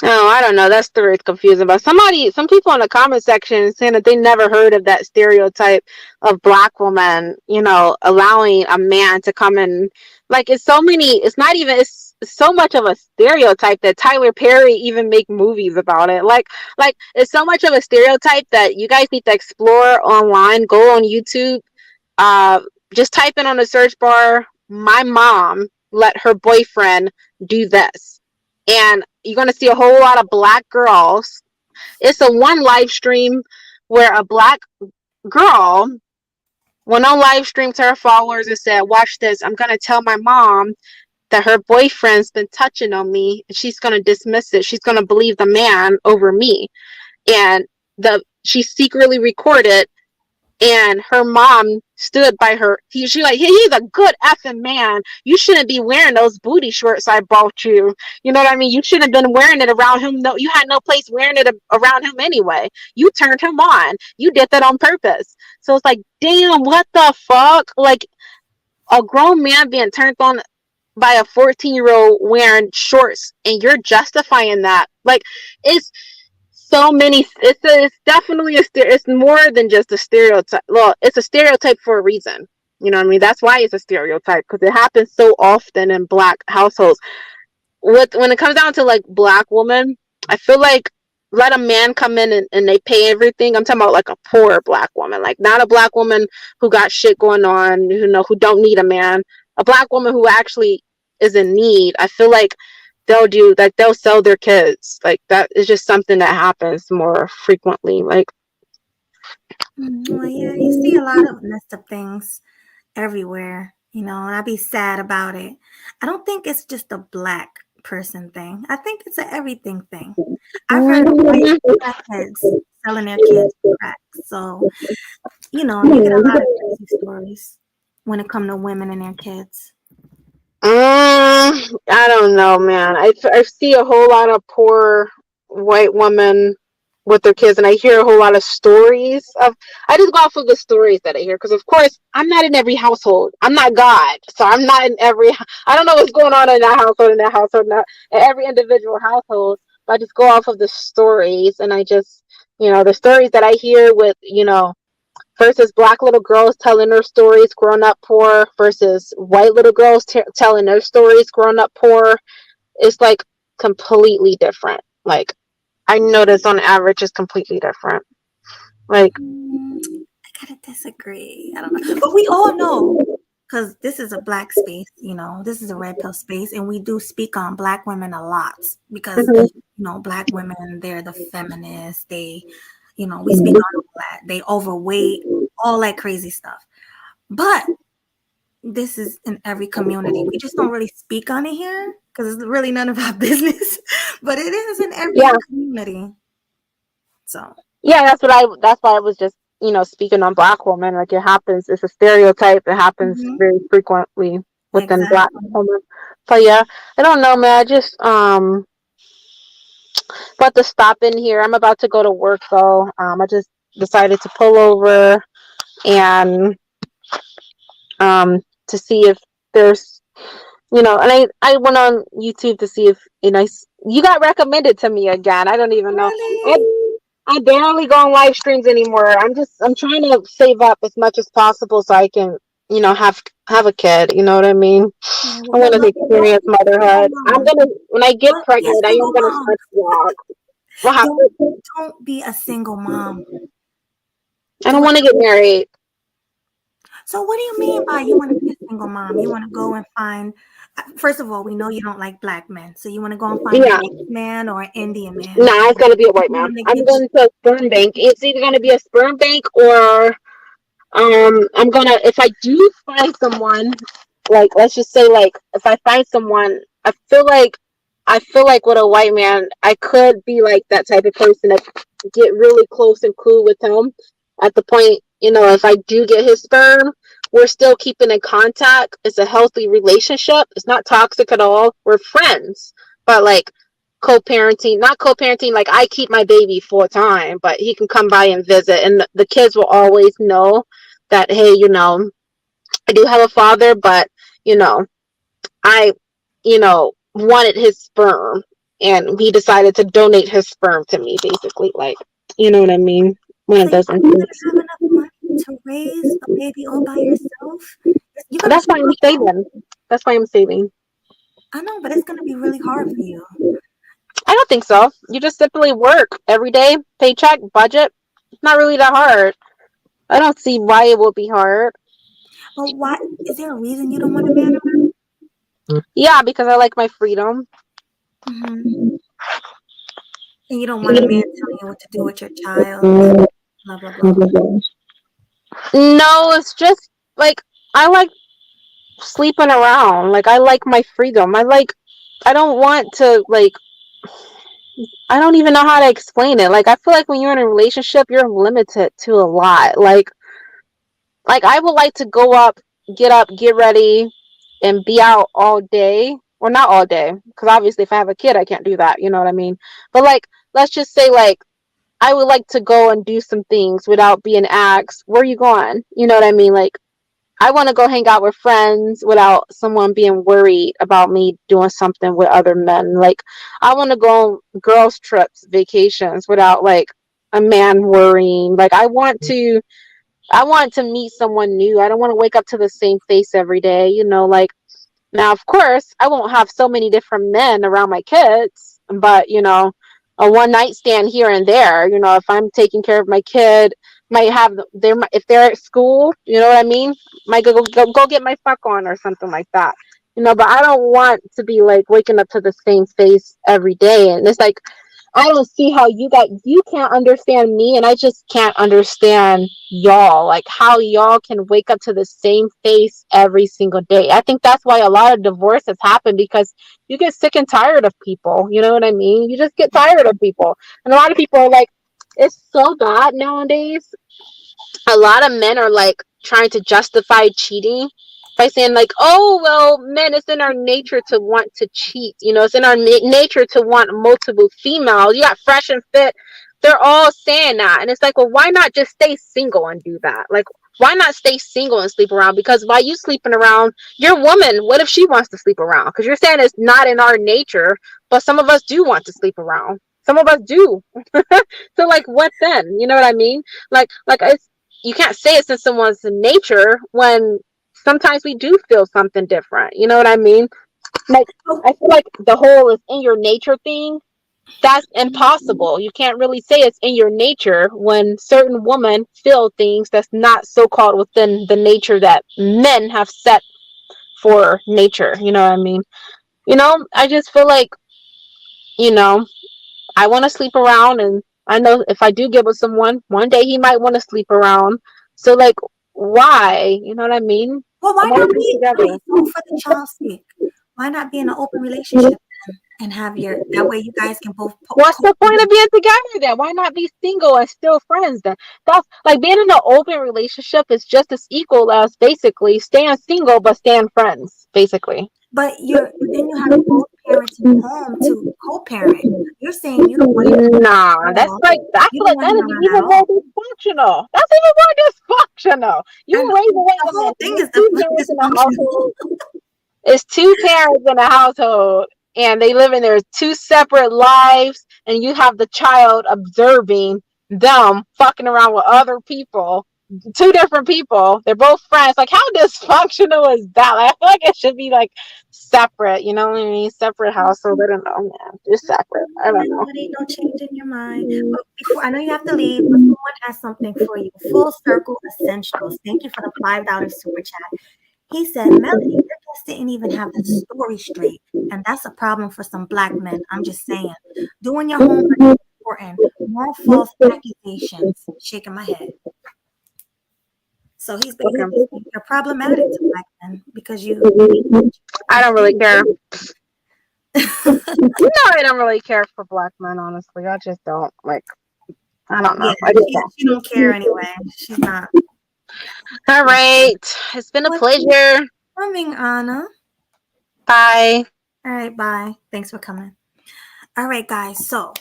oh, I don't know. That's the very confusing. But some people in the comment section saying that they never heard of that stereotype of black woman, allowing a man to come in. Like it's so many. It's not even. It's so much of a stereotype that Tyler Perry even make movies about it. Like it's so much of a stereotype that you guys need to explore online. Go on YouTube. Uh, just type in on the search bar. My mom let her boyfriend do this, and you're going to see a whole lot of black girls. It's a one live stream where a black girl went on live stream to her followers and said, watch this, I'm going to tell my mom that her boyfriend's been touching on me, and she's going to dismiss it. She's going to believe the man over me. And she secretly recorded, and her mom stood by her. She like, he's a good effing man. You shouldn't be wearing those booty shorts I bought you. You know what I mean? You shouldn't have been wearing it around him. No, you had no place wearing it around him anyway. You turned him on. You did that on purpose. So it's like, damn, what the fuck? Like a grown man being turned on by a 14-year-old wearing shorts, and you're justifying that. Like it's so many. It's definitely it's more than just a stereotype. Well, it's a stereotype for a reason. You know what I mean? That's why it's a stereotype, because it happens so often in black households. When it comes down to like black women, I feel like let a man come in and they pay everything. I'm talking about like a poor black woman, like not a black woman who got shit going on, who don't need a man. A black woman who actually is in need. I feel like they'll sell their kids. Like that is just something that happens more frequently. Like Well, yeah, you see a lot of messed up things everywhere, and I'd be sad about it. I don't think it's just a black person thing. I think it's a everything thing. I've heard of white crackheads selling their kids for crack. So, you get a lot of crazy stories when it comes to women and their kids. I don't know, man. I see a whole lot of poor white women with their kids, and I hear a whole lot of stories of. I just go off of the stories that I hear, because of course I'm not in every household. I'm not God, so I'm not in every. I don't know what's going on in that household, not in every individual household. But I just go off of the stories, and I just, the stories that I hear with, versus black little girls telling their stories growing up poor versus white little girls telling their stories growing up poor. It's like completely different. Like I notice on average it's completely different. Like I gotta disagree. I don't know, but we all know because this is a black space. This is a red pill space, and we do speak on black women a lot because mhm, black women, they're the feminists. We speak on all that. They overweight, all that crazy stuff. But this is in every community. We just don't really speak on it here because it's really none of our business. But it is in yeah, every community. So yeah, that's why I was just, speaking on black women. Like it happens, it's a stereotype. It happens mhm, very frequently within black exactly. women. So yeah, I don't know, man. I just about to stop in here. I'm about to go to work though. I just decided to pull over and to see if there's, and I went on YouTube to see if, you got recommended to me again. I don't even know. I Really? I barely go on live streams anymore. I'm trying to save up as much as possible so I can, have a kid. You know what I mean? Yeah, I well, want good to luck. Don't experience be a single motherhood. I'm mom. gonna when I get Don't be a pregnant, I am single gonna mom. start to vlog. What Don't happened? don't be a single mom. I don't Do it. want to get married. So what do you mean by you want to be a single mom? You want to go and find first of all, we know you don't like black men. So you want to go and find a Yeah, white man or an Indian man. nah, it's gonna be a white You man. want to I'm get you going to a sperm bank. It's either gonna be a sperm bank or I'm gonna, if I do find someone, like let's just say, like if I find someone, I feel like with a white man, I could be like that type of person that get really close and cool with him. At the point, if I do get his sperm, we're still keeping in contact. It's a healthy relationship. It's not toxic at all. We're friends, but like co-parenting, not co-parenting. Like I keep my baby full time, but he can come by and visit, and the kids will always know that, hey, I do have a father, but you know, I, wanted his sperm, and he decided to donate his sperm to me, basically. Like, you know what I mean? One so of you those think you're instances. gonna have enough money to raise a baby all by yourself? You're gonna That's why I'm struggle. saving. That's why I'm saving. I know, but it's gonna be really hard for you. I don't think so. You just simply work every day, paycheck, budget. It's not really that hard. I don't see why it would be hard. But why is there a reason you don't want a man Yeah, because I like my freedom. around? And you don't want a man telling you what to do with your child, blah blah blah. No, it's just like I like sleeping around. Like I like my freedom. I don't want to, like, I don't even know how to explain it. Like I feel like when you're in a relationship, you're limited to a lot. Like I would like to go up, get ready, and be out all day. Or not all day, because obviously if I have a kid, I can't do that. You know what I mean? But like, let's just say, like, I would like to go and do some things without being asked, "Where are you going?" You know what I mean? Like, I want to go hang out with friends without someone being worried about me doing something with other men. Like, I want to go on girls' trips, vacations without like a man worrying. Like, I want to meet someone new. I don't want to wake up to the same face every day. Like, now, of course, I won't have so many different men around my kids, but a one night stand here and there. If I'm taking care of my kid, might have their if they're at school. You know what I mean? Might go get my fuck on or something like that. But I don't want to be like waking up to the same face every day, and it's like I don't see how you can't understand me, and I just can't understand y'all. Like how y'all can wake up to the same face every single day. I think that's why a lot of divorces happen, because you get sick and tired of people. You know what I mean? You just get tired of people. And a lot of people are like, it's so bad nowadays. A lot of men are like trying to justify cheating by saying like, oh well, men, it's in our nature to want to cheat. It's in our nature to want multiple females. You got Fresh and Fit, they're all saying that, and it's like, well, why not just stay single and do that? Like, why not stay single and sleep around? Because while you sleeping around, your woman, what if she wants to sleep around? Because you're saying it's not in our nature, but some of us do want to sleep around. Some of us do. So like, what then? You know what I mean? Like you can't say it's in someone's nature when sometimes we do feel something different. You know what I mean? Like, Oh, I feel like the whole is in your nature thing, that's impossible. You can't really say it's in your nature when certain women feel things that's not so called within the nature that men have set for nature. You know what I mean? I just feel like, you know, I want to sleep around, and I know if I do get with someone, one day he might want to sleep around. So, like, why? You know what I mean? well, I why want not to be be? I together. mean, so for the child's sake, why not be in an open relationship then and have your that way you guys can both What's the point of being together then? Why not be single and still friends then? That's like being in an open relationship is just as equal as basically staying single but staying friends, basically. but then you have both parents in home to co-parent. You're saying you don't want him Nah, at that's all. like I You feel don't like want that him is around at even more all. dysfunctional. That's even more dysfunctional. You And raise away the a man. whole thing There's is two the parents in a dysfunctional. household. It's two parents in a household, and they live in their two separate lives, and you have the child observing them fucking around with other people, two different people. They're both friends. Like, how dysfunctional is that? Like, I feel like it should be like separate. You know what I mean? Separate household. I don't know, man. Just separate. I don't know. It ain't no change in your mind. But before I know you have to leave, but someone has something for you. Full Circle Essentials. Thank you for the $5 super chat. He said, Melody, your guest didn't even have the story straight. And that's a problem for some black men. I'm just saying. Doing your homework is important. More false accusations. Shaking my head. So he's basically saying you're problematic to black men because you ain't I don't really care. working. No, I don't really care for black men. Honestly, I just don't like. I don't Yeah, know. I just don't. she don't care anyway. She's not. All right. It's been a What's pleasure. coming, Anna? Bye. All right, bye. Thanks for coming. All right, guys. So,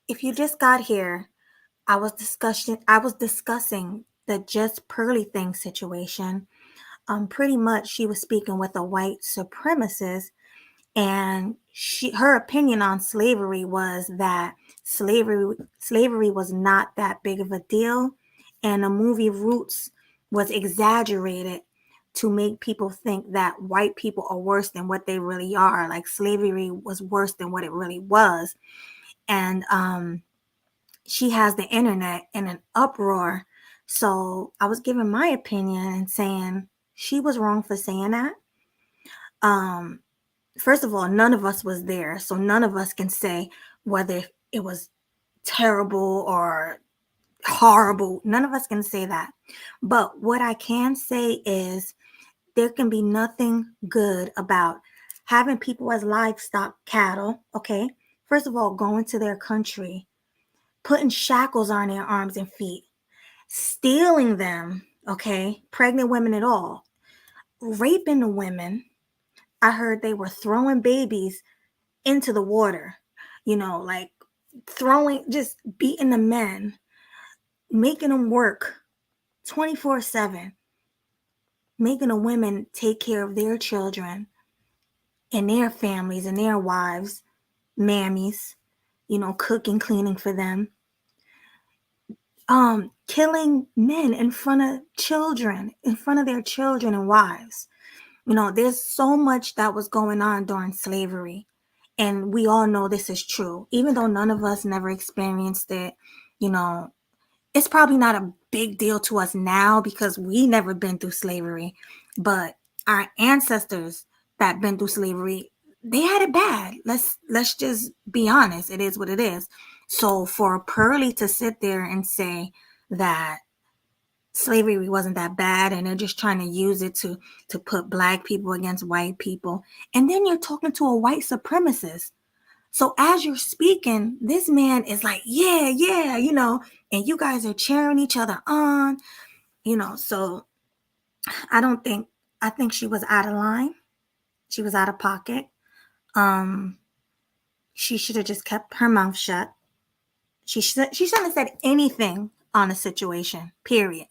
if you just got here, I was discussing the just Pearly thing situation. Pretty much she was speaking with a white supremacist, and her opinion on slavery was that slavery was not that big of a deal, and the movie Roots was exaggerated to make people think that white people are worse than what they really are, like slavery was worse than what it really was. And she has the internet in an uproar. So I was giving my opinion and saying she was wrong for saying that. um First of all, none of us was there, so none of us can say whether it was terrible or horrible. None of us can say that. But what I can say is there can be nothing good about having people as livestock cattle, okay? First of all, going to their country, putting shackles on their arms and feet, stealing them, okay? Pregnant women at all, raping the women. I heard they were throwing babies into the water, like throwing, just beating the men, making them work 24/7, making the women take care of their children and their families and their wives, mammies, cooking, cleaning for them, killing men in front of children, in front of their children and wives. There's so much that was going on during slavery. And we all know this is true. Even though none of us never experienced it, you know, it's probably not a big deal to us now because we never been through slavery. But our ancestors that been through slavery, they had it bad. Let's just be honest. It is what it is. So for Pearlie to sit there and say that slavery wasn't that bad and they're just trying to use it to put black people against white people, and then you're talking to a white supremacist. So as you're speaking, this man is like, yeah, and you guys are cheering each other on, so I don't think I think she was out of line. She was out of pocket. um she should have just kept her mouth shut. She shouldn't have said anything on the situation, period,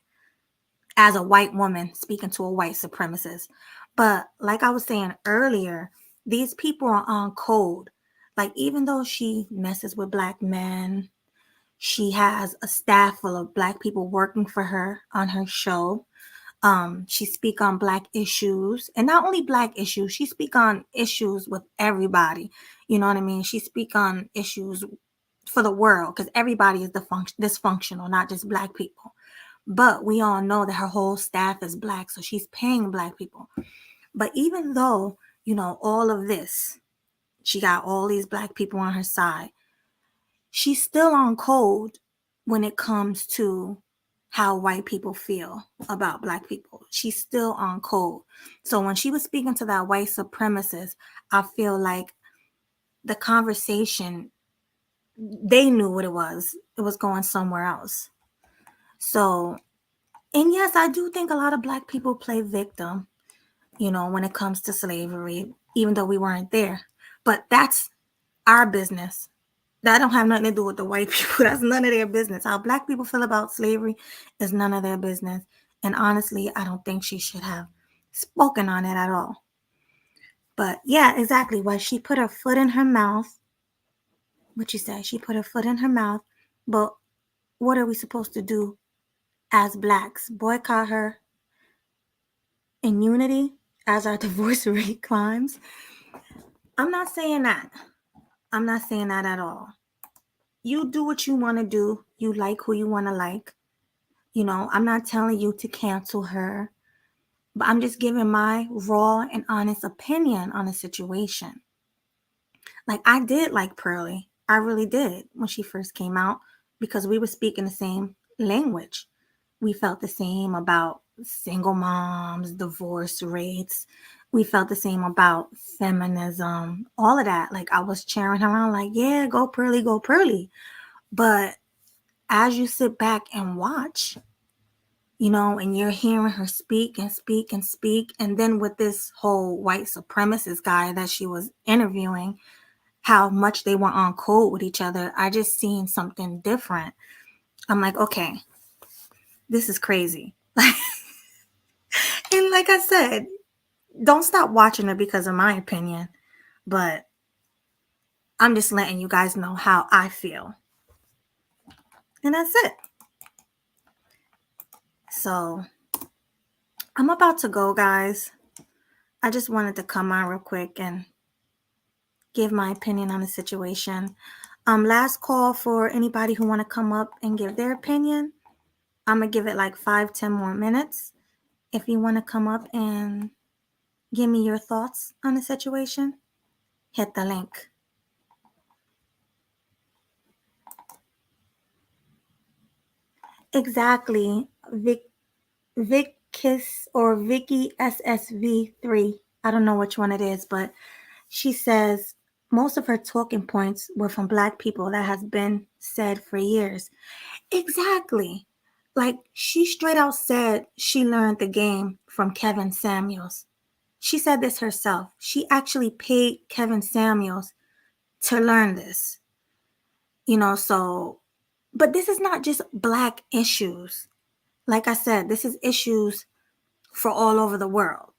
as a white woman speaking to a white supremacist. But like I was saying earlier, these people are on code. Like, even though she messes with black men, She has a staff full of black people working for her on her show. She speak on black issues, and not only black issues, she speak on issues with everybody. You know what I mean? She speak on issues for the world because everybody is dysfunctional, not just black people. But we all know that her whole staff is black, so she's paying black people. But even though, all of this, she got all these black people on her side, she's still on code when it comes to how white people feel about black people. She's still on code. So when she was speaking to that white supremacist, I feel like the conversation, they knew what it was. It was going somewhere else. So, and yes, I do think a lot of black people play victim, when it comes to slavery, even though we weren't there. But that's our business. That don't have nothing to do with the white people. That's none of their business. How black people feel about slavery is none of their business. And honestly, I don't think she should have spoken on it at all. But yeah, exactly. Why she put her foot in her mouth. What you said, she put her foot in her mouth. But what are we supposed to do as blacks? Boycott her in unity as our divorce rate climbs? I'm not saying that. I'm not saying that at all. You do what you want to do. You like who you want to like. I'm not telling you to cancel her, but I'm just giving my raw and honest opinion on the situation. Like, I did like Pearlie. I really did when she first came out because we were speaking the same language. We felt the same about single moms, divorce rates. We felt the same about feminism, all of that. Like, I was cheering her on, like, yeah, go Pearlie, go Pearlie. But as you sit back and watch, and you're hearing her speak and speak and speak. And then with this whole white supremacist guy that she was interviewing, how much they were on code with each other, I just seen something different. I'm like, okay, this is crazy. And like I said, don't stop watching her because of my opinion, but I'm just letting you guys know how I feel. And that's it. So I'm about to go, guys. I just wanted to come on real quick and give my opinion on the situation. Last call for anybody who want to come up and give their opinion. I'm gonna give it like 5-10 more minutes. If you want to come up and give me your thoughts on the situation, hit the link. Exactly. Vic Kiss or Vicky SSV3. I don't know which one it is, but she says most of her talking points were from black people that has been said for years. Exactly. Like, she straight out said she learned the game from Kevin Samuels. She said this herself. She actually paid Kevin Samuels to learn this. So, but this is not just black issues. Like I said, this is issues for all over the world.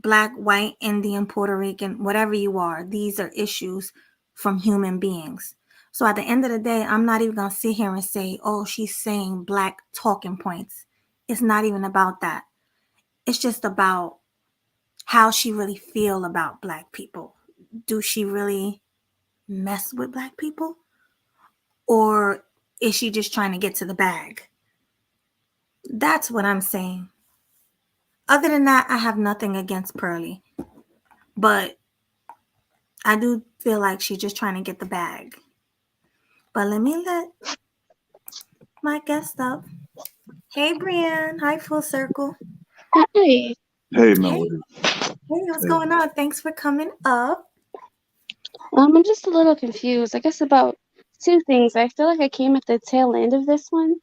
Black, white, Indian, Puerto Rican, whatever you are, these are issues from human beings. So at the end of the day, I'm not even going to sit here and say, oh, she's saying black talking points. It's not even about that. It's just about how she really feel about black people. Do she really mess with black people? Or is she just trying to get to the bag? That's what I'm saying. Other than that, I have nothing against Pearlie. But I do feel like she's just trying to get the bag. But let me let my guest up. Hey, Brienne. Hi, Full Circle. Hey. Hey, Hey, Melody. what's Hey. going on? Thanks for coming up. I'm just a little confused. I guess about two things. I feel like I came at the tail end of this one.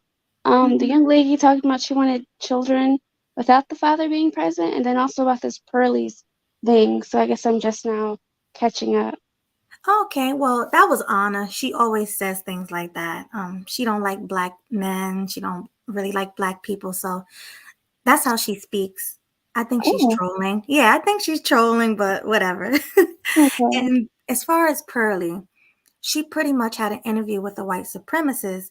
The Mhm. young lady talking about she wanted children without the father being present, and then also about this Pearlie's thing. So I guess I'm just now catching up. Okay, well, that was Anna. She always says things like that. She don't like black men. She don't really like black people. So that's how she speaks. I think she's Oh, trolling. Yeah, I think she's trolling, but whatever. okay. And as far as Pearlie, she pretty much had an interview with a white supremacist,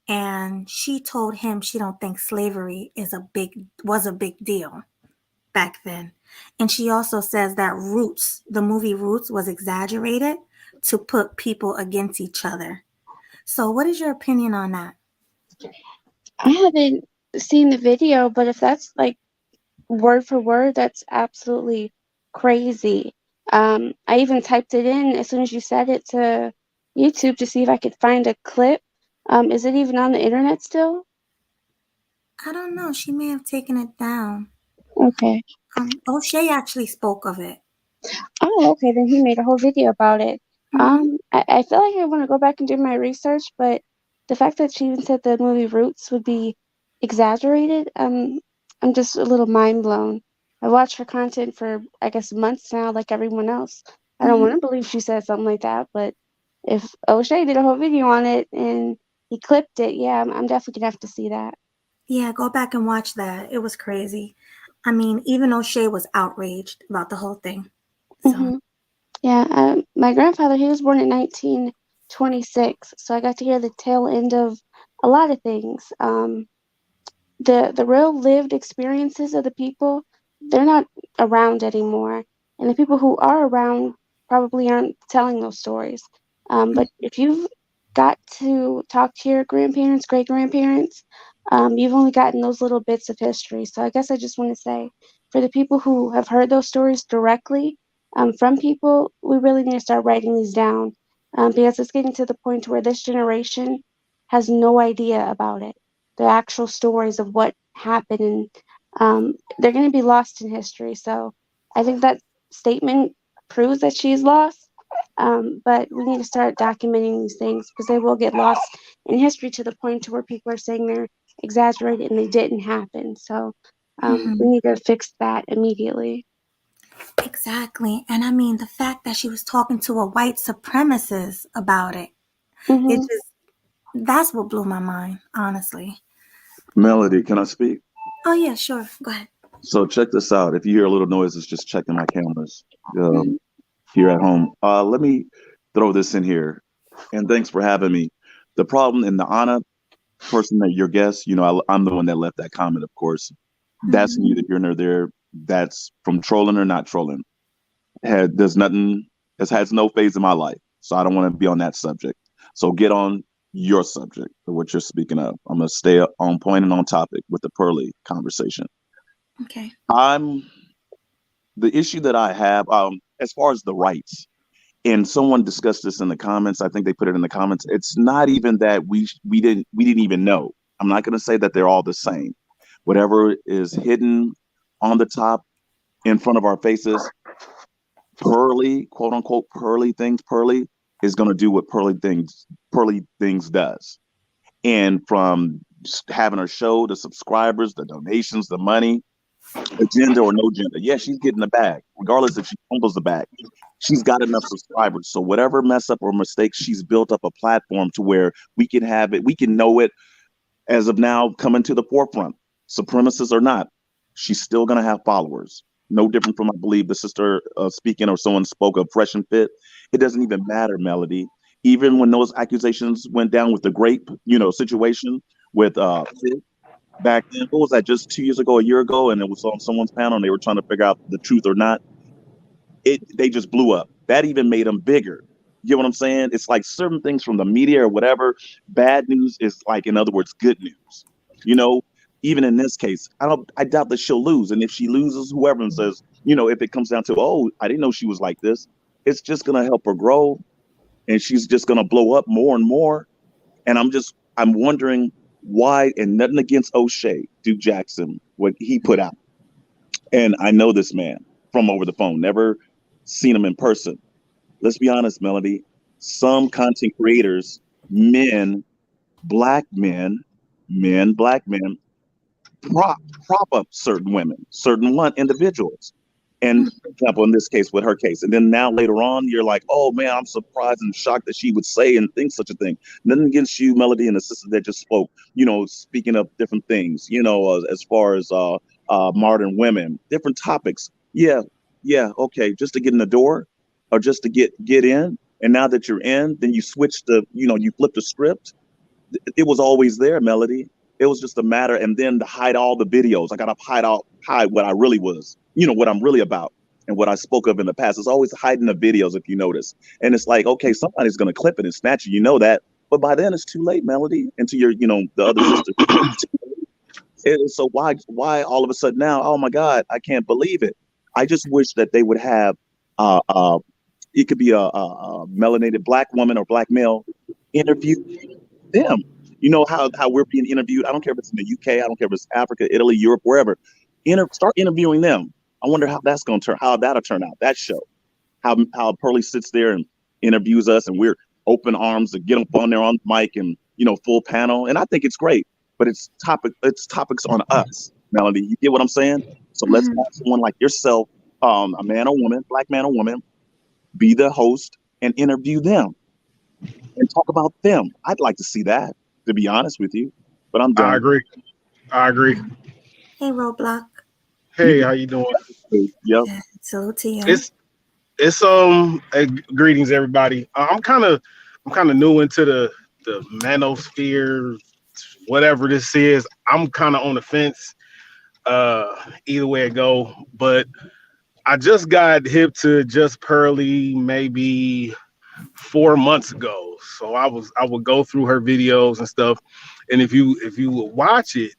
and she told him she don't think slavery was a big deal back then. And she also says that Roots, the movie Roots, was exaggerated to put people against each other. So, what is your opinion on that? I haven't seen the video, but if that's like word for word, that's absolutely crazy. I even typed it in as soon as you said it to YouTube to see if I could find a clip. Is it even on the internet still? I don't know. She may have taken it down. Okay. O'Shea actually spoke of it. Oh, okay. Then he made a whole video about it. Hmm. I feel like I want to go back and do my research, but the fact that she even said the movie Roots would be exaggerated, I'm just a little mind blown. I watched her content for, I guess, months now, like everyone else. I don't Hmm. want to believe she said something like that, but if O'Shea did a whole video on it and he clipped it, yeah, I'm definitely gonna have to see that. Yeah, go back and watch that. It was crazy. I mean, even O'Shea was outraged about the whole thing. So, Hmm. Yeah, my grandfather, he was born in 1926, so I got to hear the tail end of a lot of things. The real lived experiences of the people, they're not around anymore, and the people who are around probably aren't telling those stories. But if you've got to talk to your grandparents, great grandparents, you've only gotten those little bits of history. So I guess I just want to say, for the people who have heard those stories directly from people, we really need to start writing these down, because it's getting to the point where this generation has no idea about it, the actual stories of what happened, and they're going to be lost in history. So I think that statement proves that she's lost. But we need to start documenting these things because they will get lost in history to the point to where people are saying they're exaggerated and they didn't happen. So we mhm, need to fix that immediately. exactly. And I mean, the fact that she was talking to a white supremacist about it, it Hmm. just, that's what blew my mind, honestly. Melody, can I speak? Oh, yeah, sure. Go ahead. So check this out. If you hear a little noise, it's just checking my cameras Hmm. here at home. Let me throw this in here, and thanks for having me. The problem in the Anna person that your guest, I'm the one that left that comment, of course. That's Hmm. neither here nor there. That's from trolling or not trolling. Had There's nothing. Has no phase in my life, so I don't want to be on that subject. So get on your subject of what you're speaking of. I'm gonna stay on point and on topic with the Pearly conversation. Okay. I'm the issue that I have, as far as the rights, and someone discussed this in the comments. I think they put it in the comments. It's not even that we didn't even know. I'm not going to say that they're all the same. Whatever is hidden on the top in front of our faces, pearly, quote unquote, pearly is going to do what pearly things does. And from having her show, the subscribers, the donations, the money, agenda or no agenda. Yeah, she's getting the bag, regardless if she fumbles the bag. She's got enough subscribers. So whatever mess up or mistake, she's built up a platform to where we can have it, we can know it as of now coming to the forefront. Supremacists or not, she's still gonna have followers. No different from I believe the sister speaking or someone spoke of fresh and fit. It doesn't even matter, Melody. Even when those accusations went down with the grape, situation with Fit, back then. What was that? Just 2 years ago, a year ago, and it was on someone's panel, and they were trying to figure out the truth or not. They just blew up. That even made them bigger. You know what I'm saying? It's like certain things from the media or whatever. Bad news is like, in other words, good news. You know, even in this case, I doubt that she'll lose. And if she loses, whoever and says, if it comes down to, oh, I didn't know she was like this, it's just gonna help her grow, and she's just gonna blow up more and more. And I'm wondering why, and nothing against O'Shea, Duke Jackson, what he put out. And I know this man from over the phone, never seen him in person. Let's be honest, Melody. Some content creators, men, black black men, prop prop up certain women, certain one individuals. And for example, in this case, with her case, and then now later on, you're like, oh man, I'm surprised and shocked that she would say and think such a thing. Nothing against you, Melody, and the sister that just spoke. Speaking of different things. As far as modern women, different topics. Yeah, yeah, okay, just to get in the door, or just to get in. And now that you're in, then you switch you flip the script. it was always there, Melody. It was just a matter, and then to hide all the videos, I gotta hide what I really was, what I'm really about, and what I spoke of in the past. It's always hiding the videos, if you notice. And it's like, okay, somebody's gonna clip it and snatch it, you know that, but by then it's too late, Melody. And to your, the other sister. So why all of a sudden now? Oh my God, I can't believe it. I just wish that they would have, uh, uh, it could be a melanated black woman or black male interview them. You know how we're being interviewed. I don't care if it's in the UK. I don't care if it's Africa, Italy, Europe, wherever. Start interviewing them. I wonder how that's going to how that'll turn out. That show, how Pearly sits there and interviews us, and we're open arms to get up on there on mic and full panel. And I think it's great, but it's topics on us, Melody. You get what I'm saying? So let's have someone like yourself, a man or woman, black man or woman, be the host and interview them and talk about them. I'd like to see that, to be honest with you. But I'm done. I agree. Hey, Roblox. Hey, how you doing? Yep. Yeah, salute to you. It's greetings everybody. I'm kind of new into the manosphere, whatever this is. I'm kind of on the fence. Either way it go, but I just got hip to Just Pearly maybe 4 months ago. So I would go through her videos and stuff, and if you would watch it,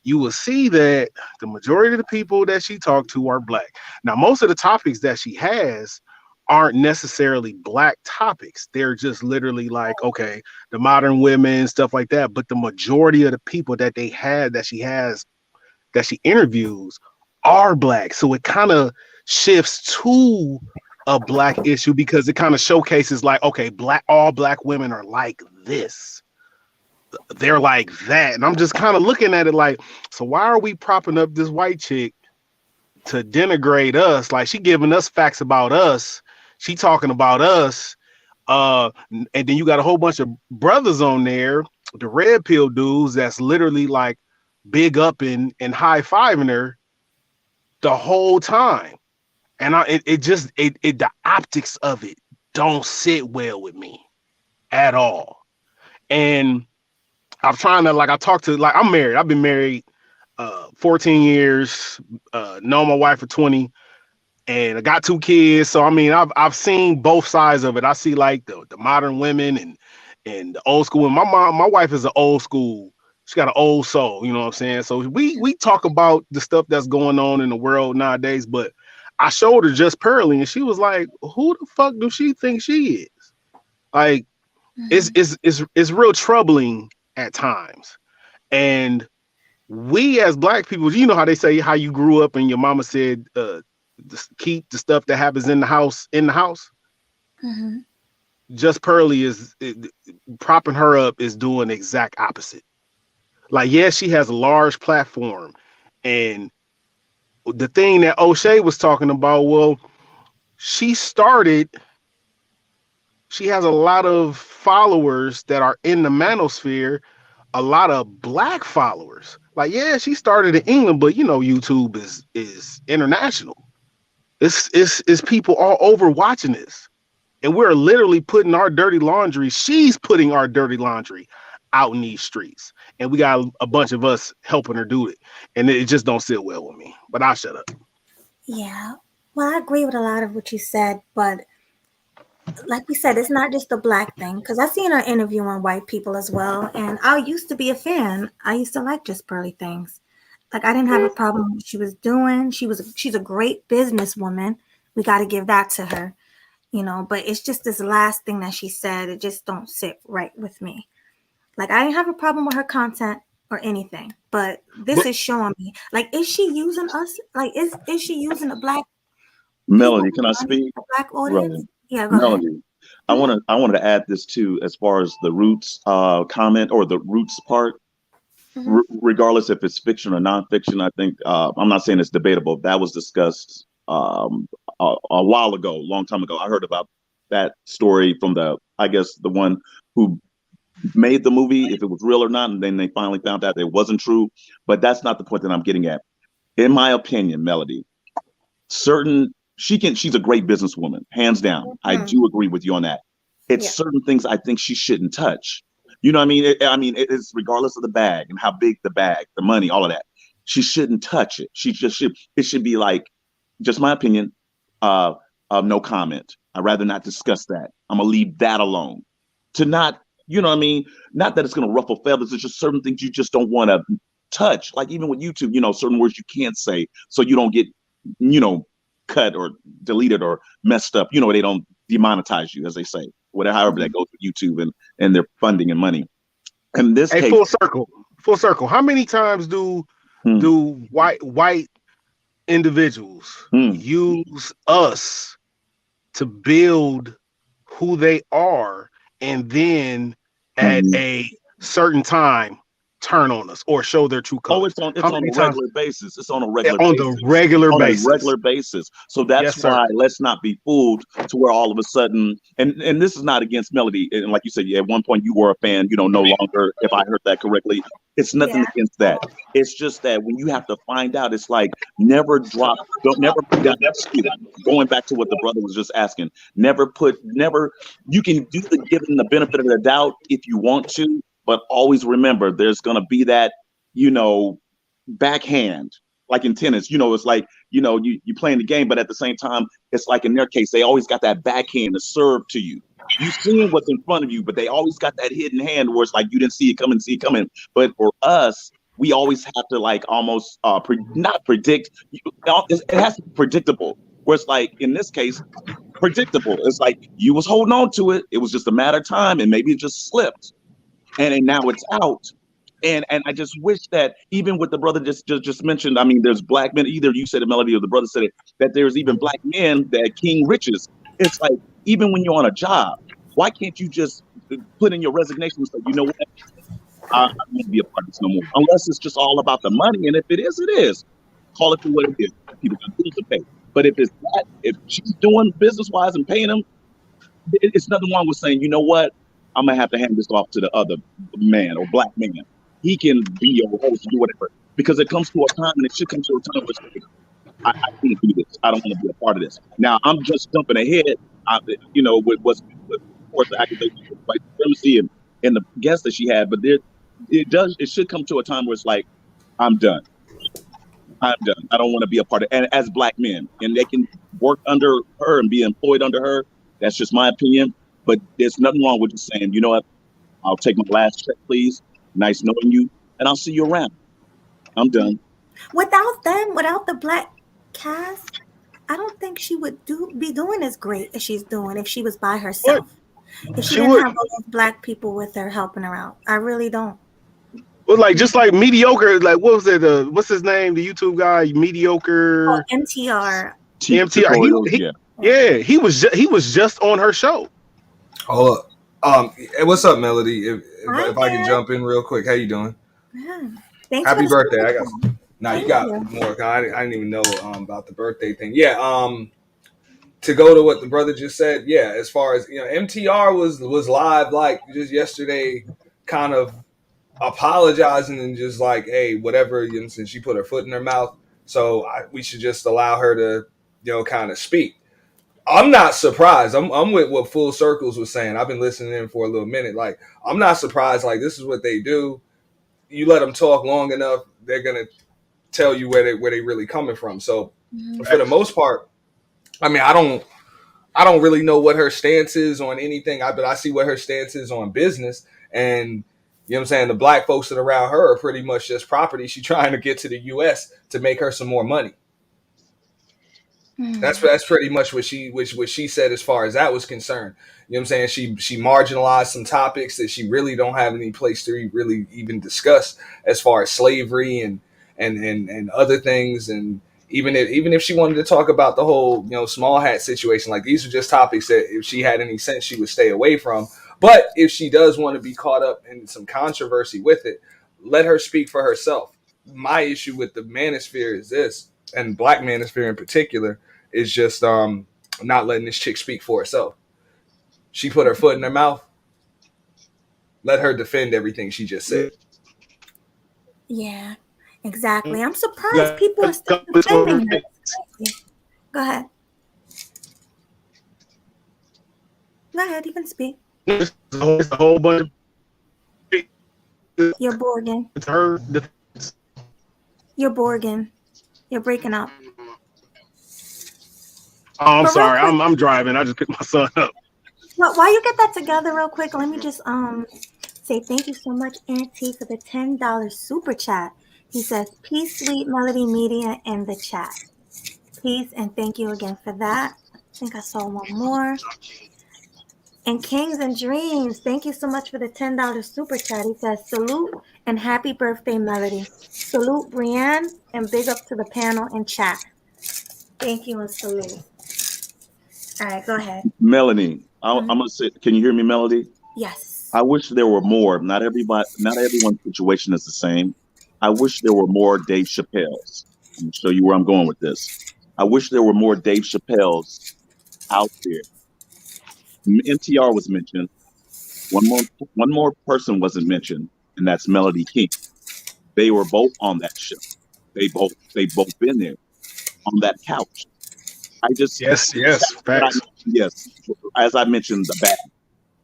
you will see that the majority of the people that she talked to are black. Now, most of the topics that she has aren't necessarily black topics. They're just literally like, okay, the modern women, stuff like that. But the majority of the people that she interviews are black. So it kind of shifts to a black issue because it kind of showcases like, okay, all black women are like this. They're like that. And I'm just kind of looking at it like, so why are we propping up this white chick to denigrate us? Like, she giving us facts about us. She talking about us. And then you got a whole bunch of brothers on there, the red pill dudes that's literally like big up and high-fiving her the whole time. And the optics of it don't sit well with me at all. And I'm trying to, like, I'm married. I've been married 14 years, known my wife for 20, and I got 2 kids. So I mean, I've seen both sides of it. I see like the modern women and the old school. And my wife is an old school. She got an old soul, you know what I'm saying? So we talk about the stuff that's going on in the world nowadays, but I showed her Just Pearly and she was like, who the fuck do she think she is? Like, it's real troubling at times. And we as black people, you know how they say how you grew up and your mama said, keep the stuff that happens in the house in the house. Mm-hmm. Just Pearly propping her up is doing the exact opposite. Like, yes, she has a large platform, and the thing that O'Shea was talking about, well, she has a lot of followers that are in the manosphere, a lot of black followers. Like, yeah, she started in England, but YouTube is international. It's people all over watching this. And we're literally putting our dirty laundry. She's putting our dirty laundry out in these streets. And we got a bunch of us helping her do it. And it just don't sit well with me. But I'll shut up. Yeah. Well, I agree with a lot of what you said, but like we said, it's not just a black thing. Because I seen her interviewing white people as well. And I used to be a fan. I used to like Just Pearly things. Like, I didn't have a problem with what she was doing. She's a great businesswoman. We got to give that to her. But it's just this last thing that she said. It just don't sit right with me. Like, I didn't have a problem with her content or anything, but this is showing me, like, is she using us? Like, is she using the black Melody, people, can I speak? the black audience? Right. Yeah, go Melody, ahead. I wanted to add this too, as far as the roots comment or the roots part. Mm-hmm. Regardless if it's fiction or nonfiction, I think I'm not saying it's debatable. That was discussed a while ago, a long time ago. I heard about that story from the one who made the movie, if it was real or not, and then they finally found out it wasn't true. But that's not the point that I'm getting at. In my opinion, Melody, she's a great businesswoman, hands down. I do agree with you on that. It's certain things I think she shouldn't touch. You know what I mean? It is regardless of the bag and how big the bag, the money, all of that. She shouldn't touch it. She just should. It should be like, just my opinion. Uh, no comment. I'd rather not discuss that. I'm gonna leave that alone. To not, you know what I mean? Not that it's gonna ruffle feathers. It's just certain things you just don't want to touch. Like even with YouTube, certain words you can't say, so you don't get, you know, cut or deleted or messed up. They don't demonetize you, as they say. Whatever, however that goes with YouTube and their funding and money. In this Hey, case, full circle. How many times do hmm, white individuals hmm, use us to build who they are, and then at hmm. a certain time turn on us or show their true Oh, colors? it's How on many a times? regular basis. It's on a regular On the basis. regular On a basis. regular basis. So that's Yes, sir. why let's not be fooled to where all of a sudden, and this is not against Melody. And like you said, at one point you were a fan, no longer, if I heard that correctly. It's nothing Yeah. against that. It's just that when you have to find out, it's like don't never, excuse me, going back to what the brother was just asking, never, you can do the giving the benefit of the doubt if you want to, but always remember there's going to be that, you know, backhand, like in tennis. It's like, you playing the game, but at the same time, it's like in their case, they always got that backhand to serve to you. You seeing what's in front of you, but they always got that hidden hand where it's like you didn't see it coming. But for us, we always have to like almost not predict. It has to be predictable. Where it's like in this case, predictable. It's like you was holding on to it. It was just a matter of time, and maybe it just slipped, and now it's out. And I just wish that even what the brother just mentioned, there's black men, either you said it, Melody, or the brother said it, that there's even black men that king riches. It's like, even when you're on a job, why can't you just put in your resignation and say, you know what, I don't want to be a part of this no more, unless it's just all about the money. And if it is, it is. Call it for what it is. People got bills to pay. But if she's doing business wise and paying them, it's nothing wrong with saying, you know what, I'm gonna have to hand this off to the other man or black man. He can be your host, do whatever. Because it comes to a time, and it should come to a time where it's like, I can't do this. I don't want to be a part of this. Now I'm just jumping ahead, with what's, of course, the accusations of white supremacy and the guests that she had. But it should come to a time where it's like, I'm done. I'm done. I don't want to be a part of it. And as black men, and they can work under her and be employed under her. That's just my opinion. But there's nothing wrong with just saying, you know what, I'll take my last check, please. Nice knowing you, and I'll see you around. I'm done. Without them, without the black cast, I don't think she would be doing as great as she's doing if she was by What? herself. If she She didn't would. have all those black people with her helping her out. I really don't. Well, like just like mediocre. Like what was it? What's his name? The YouTube guy, Oh, mediocre MTR. MTR. Tutorials, yeah. Yeah, he was just on her show. Hold up. Hey, what's up, Melody? Hi If I can there. jump in real quick, how you doing? Yeah. Thanks for Happy the birthday! I super got. chat. Now you Thank got you. more. I didn't even know about the birthday thing. Yeah. To go to what the brother just said. Yeah. As far as MTR was live like just yesterday, kind of apologizing and just like, hey, whatever. Since she put her foot in her mouth, so we should just allow her to kind of speak. I'm not surprised. I'm with what Full Circles was saying. I've been listening in for a little minute. Like, I'm not surprised. Like, this is what they do. You let them talk long enough, they're gonna tell you where they really coming from. So, for the most part, I don't really know what her stance is on anything. But I see what her stance is on business. And what I'm saying, the black folks that are around her are pretty much just property. She's trying to get to the U.S. to make her some more money. That's pretty much what she said as far as that was concerned. You know what I'm saying? She marginalized some topics that she really don't have any place to really even discuss, as far as slavery and other things. And even if she wanted to talk about the whole small hat situation, like, these are just topics that if she had any sense she would stay away from. But if she does want to be caught up in some controversy with it, let her speak for herself. My issue with the manosphere is this, and black manosphere in particular, is just not letting this chick speak for herself. She put her foot in her mouth. Let her defend everything she just said. Yeah, exactly. I'm surprised people are still Go defending her. It's crazy. Go ahead. Go ahead. You can speak. It's a whole bunch. You're Borgin. It's her. You're Borgin. You're breaking up. Oh, I'm But real sorry. quick, I'm driving. I just picked my son up. while you get that together real quick, let me just say thank you so much, Auntie, for the $10 super chat. He says, "Peace, sweet melody media in the chat." Peace and thank you again for that. I think I saw one more. And Kings and Dreams, thank you so much for the $10 super chat. He says, "Salute and happy birthday, Melody. Salute, Brienne, and big up to the panel and chat." Thank you and salute. All right, go ahead. Melanie, I'm Mhm. gonna say, can you hear me, Melody? Yes. I wish there were more. Not everyone's situation is the same. I wish there were more Dave Chappelle's. I'm gonna show you where I'm going with this. I wish there were more Dave Chappelle's out there. NTR was mentioned. One more person wasn't mentioned, and that's Melody King. They were both on that show. They both been there on that couch. I just Yes, the sad yes, that I facts. mentioned, yes, as I mentioned the bad.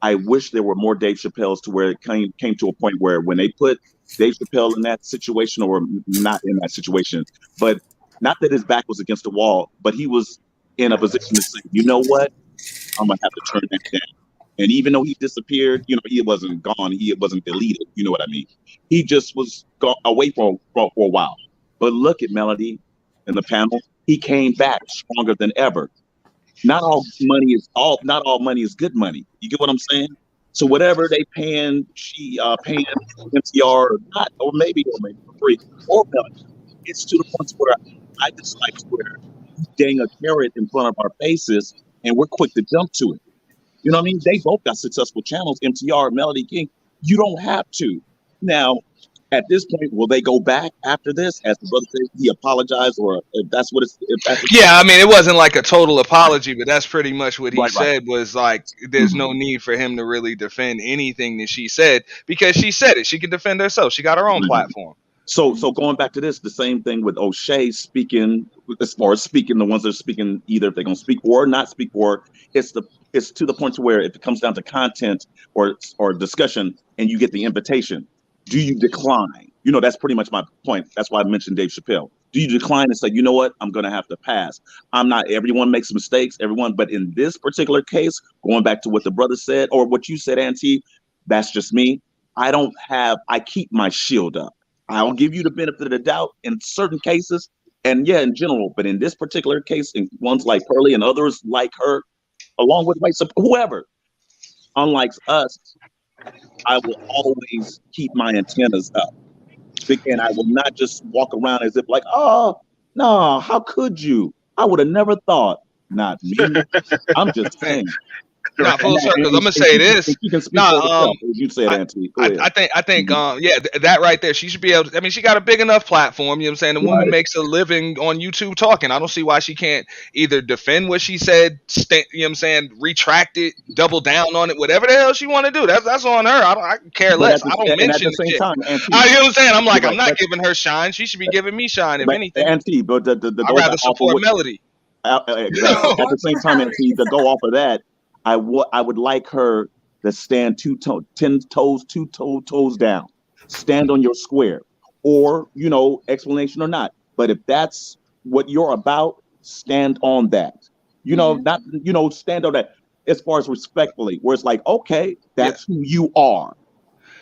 I wish there were more Dave Chappelle's to where it came to a point where when they put Dave Chappelle in that situation or not in that situation, but not that his back was against the wall, but he was in a position to say, you know what, I'm gonna have to turn that down. And even though he disappeared, he wasn't gone, he wasn't deleted. You know what I mean? He just was away for a while. But look at Melody in the panel. He came back stronger than ever. Not all money is good money. You get what I'm saying? So whatever they paying MTR or not, or maybe for free or penalty, it's to the point where I dislike Twitter. Dang a carrot in front of our faces, and we're quick to jump to it. You know what I mean? They both got successful channels, MTR, Melody King. You don't have to. Now, at this point, will they go back after this? As the brother said, he apologized, or if that's what Yeah, I mean, it wasn't like a total apology, but that's pretty much what he right. said was like, there's Mhm. no need for him to really defend anything that she said because she said it. She can defend herself. She got her own Right. platform. So going back to this, the same thing with O'Shea speaking, as far as speaking, the ones that are speaking, either if they're gonna speak or not speak for, it's the it's to the point to where if it comes down to content or discussion and you get the invitation, do you decline? That's pretty much my point. That's why I mentioned Dave Chappelle. Do you decline and say, you know what, I'm gonna have to pass? I'm not everyone makes mistakes, everyone, but in this particular case, going back to what the brother said or what you said, Auntie, that's just me. I keep my shield up. I'll give you the benefit of the doubt in certain cases, and yeah, in general. But in this particular case, in ones like Pearlie and others like her, along with whoever, unlike us, I will always keep my antennas up, and I will not just walk around as if like, oh no, how could you? I would have never thought. Not me. I'm just saying, Now, Right. full circles. I'm gonna say and this. she can speak Nah, for herself, as you said, I, Auntie. Go ahead. I think, Mhm. yeah, that right there. She should be able. I mean, she got a big enough platform. You know what I'm saying? The woman Right. makes a living on YouTube talking. I don't see why she can't either defend what she said, you know what I'm saying, retract it, double down on it, whatever the hell she want to do. That's on her. I care But less. I don't at mention the the same shit. time, Auntie, You know what I'm saying? I'm you're like, I'm right. not giving her shine. She should be giving me shine. If anything, But the I'd go back rather off of support what Melody. exactly. At the same time, Auntie, to go off of that, I would like her to stand 10 toes, toes down, stand on your square, or explanation or not. But if that's what you're about, stand on that. Mhm. Not stand on that as far as respectfully, where it's like, okay, Yeah, that's who you are.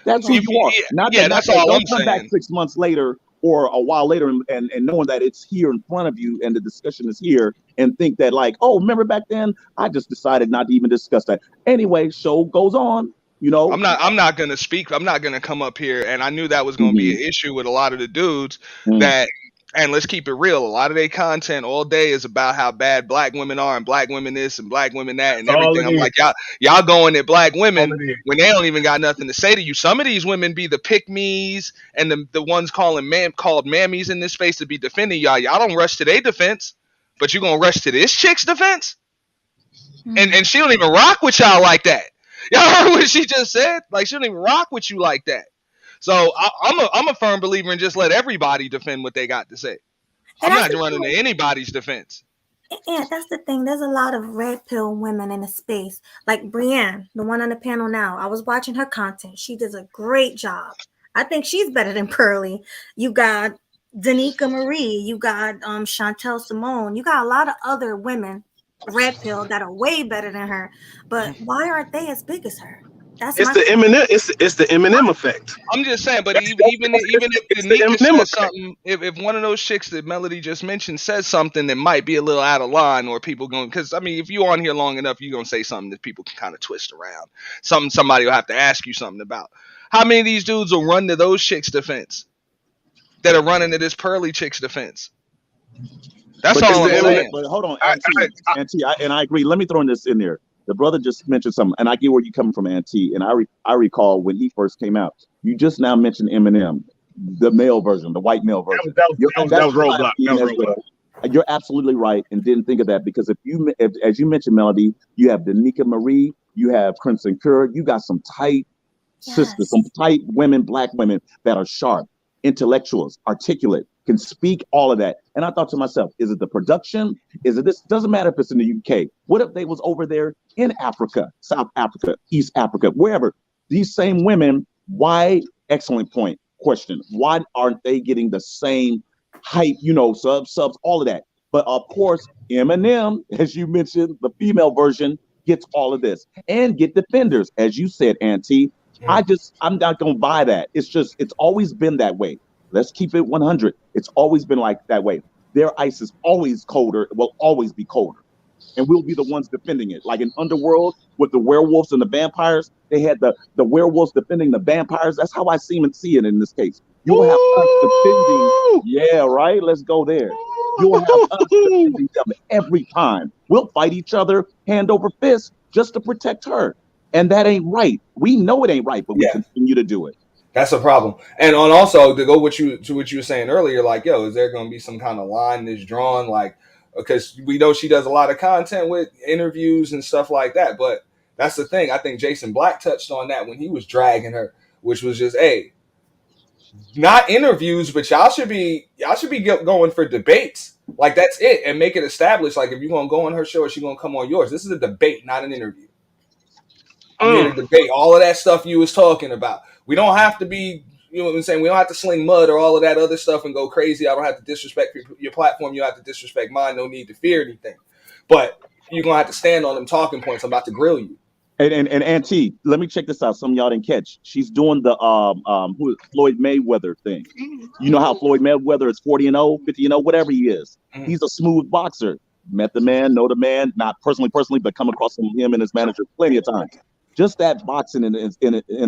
That's who Right. you are. yeah. Not That's that. all Don't I'm come back saying. 6 months later or a while later and knowing that it's here in front of you and the discussion is here and think that like, oh, remember back then? I just decided not to even discuss that. Anyway, show goes on. You know. I'm not gonna speak. I'm not gonna come up here. And I knew that was gonna be Mm-hmm, an issue with a lot of the dudes mm-hmm. that. And let's keep it real. A lot of their content all day is about how bad black women are and black women this and black women that and That's all everything. it I'm is. like, y'all going at black All women it is. when they don't even got nothing to say to you. Some of these women be the pick me's and the ones called mammies in this space to be defending y'all. Y'all don't rush to their defense, but you gonna rush to this chick's defense? And Mhm. she don't even rock with y'all like that. Y'all heard what she just said? Like she don't even rock with you like that. So I'm a firm believer in just let everybody defend what they got to say. And I'm that's not the running to thing. anybody's defense. And that's the thing. There's a lot of red pill women in the space, like Brienne, the one on the panel now. I was watching her content. She does a great job. I think she's better than Pearly. You got Danica Marie. You got Chantel Simone. You got a lot of other women, red pill, that are way better than her. But why aren't they as big as her? That's It's my the question. Eminem. It's the Eminem effect. I'm just saying, but even if It's the Danica Eminem says effect. something, if one of those chicks that Melody just mentioned says something that might be a little out of line, or people going, because I mean, if you're on here long enough, you're gonna say something that people can kind of twist around. Something somebody will have to ask you something about. How many of these dudes will run to those chicks' defense that are running to this Pearly chick's defense? That's But It's all the I'm Eminem. saying. but hold on, I, Auntie, and I agree. Let me throw in this in there. The brother just mentioned something, and I get where you coming from, Auntie. And I recall when he first came out. You just now mentioned Eminem, the male version, the white male version. that That's was what I've roadblock. That seen was as roadblock. well. You're absolutely right, and didn't think of that because if as you mentioned, Melody, you have Danica Marie, you have Crimson Cure, you got some tight sisters, some Yes. tight women, black women that are sharp, intellectuals, articulate, can speak all of that. And I thought to myself, is it the production? Is it this? Doesn't matter if it's in the UK. What if they was over there in Africa, South Africa, East Africa, wherever? These same women, why? Excellent point. Question. Why aren't they getting the same hype, subs, all of that? But of course, Eminem, as you mentioned, the female version gets all of this and get defenders, as you said, Auntie. I'm not gonna buy that. It's always been that way. Let's keep it 100. It's always been like that way. Their ice is always colder, will always be colder, and we'll be the ones defending it. Like in Underworld with the werewolves and the vampires, they had the werewolves defending the vampires. That's how I see it in this case. You'll have us defending. Woo! Yeah, right. Let's go there. You'll have us defending them every time. We'll fight each other hand over fist just to protect her. And that ain't right. We know it ain't right, but we Yeah. continue to do it. That's a problem. And on also to go what you were saying earlier, like, yo, is there going to be some kind of line that's drawn, like, because we know she does a lot of content with interviews and stuff like that. But that's the thing. I think Jason Black touched on that when he was dragging her, which was just, hey, not interviews, but y'all should be going for debates. Like that's it, and make it established. Like if you're gonna go on her show, or she's gonna come on yours. This is a debate, not an interview. I'm here Mm. to debate all of that stuff you was talking about. We don't have to be, you know what I'm saying? We don't have to sling mud or all of that other stuff and go crazy. I don't have to disrespect your platform. You don't have to disrespect mine. No need to fear anything. But you're going to have to stand on them talking points. I'm about to grill you. And Auntie, let me check this out. Some of y'all didn't catch. She's doing the Floyd Mayweather thing. You know how Floyd Mayweather is 40-0, 50-0, whatever he is. Mhm. He's a smooth boxer. Met the man, know the man, not personally, but come across him and his manager plenty of times. Just that boxing in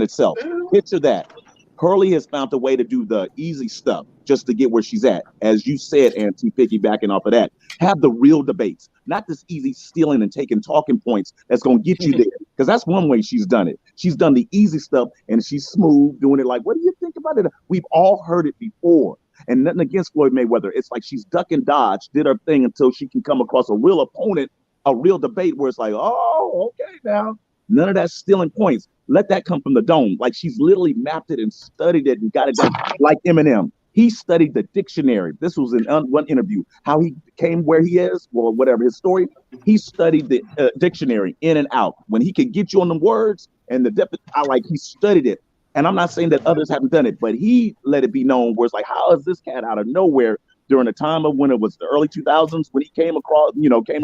itself. Picture that. Hurley has found a way to do the easy stuff just to get where she's at. As you said, Auntie, piggybacking off of that, have the real debates, not this easy stealing and taking talking points that's going to get you there. Because that's one way she's done it. She's done the easy stuff and she's smooth doing it like, what do you think about it? We've all heard it before. And nothing against Floyd Mayweather. It's like she's duck and dodge, did her thing until she can come across a real opponent, a real debate where it's like, oh, okay, now. None of that stealing points. Let that come from the dome. Like she's literally mapped it and studied it and got it done. Like Eminem. He studied the dictionary. This was in one interview. How he came where he is, well, whatever his story. He studied the dictionary in and out. When he could get you on the words and he studied it. And I'm not saying that others haven't done it, but he let it be known where it's like, how is this cat out of nowhere during the time of when it was the early 2000s when he came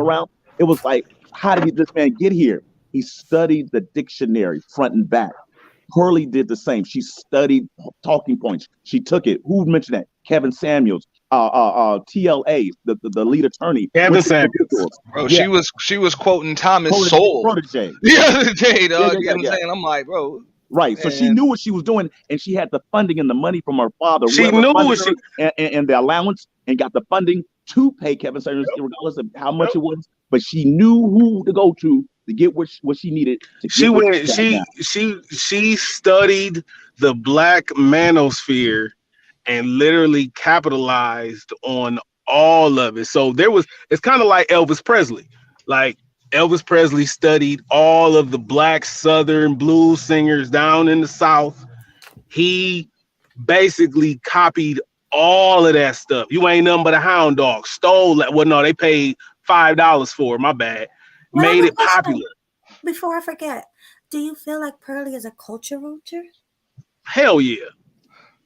around? It was like, how did this man get here? He studied the dictionary front and back. Hurley did the same. She studied talking points. She took it. Who mentioned that? Kevin Samuels, TLA, the lead attorney. Kevin Samuels. Bro, Yeah. she was quoting Thomas Sowell Protege. the other day, dog. Yeah, You know what I'm saying? I'm like, bro. Right. So she knew what she was doing, and she had the funding and the money from her father. She knew what and the allowance, and got the funding to pay Kevin Samuels, regardless of how much it was. But she knew who to go to get what she needed to get. She studied the black manosphere and literally capitalized on all of it. So it's kind of like Elvis Presley. Like Elvis Presley studied all of the black Southern blues singers down in the South. He basically copied all of that stuff. You ain't nothing but a hound dog. Stole that. Well, no, they paid $5 for it. My bad. Well, Made it popular. Before I forget, do you feel like Pearly is a culture vulture? Hell yeah.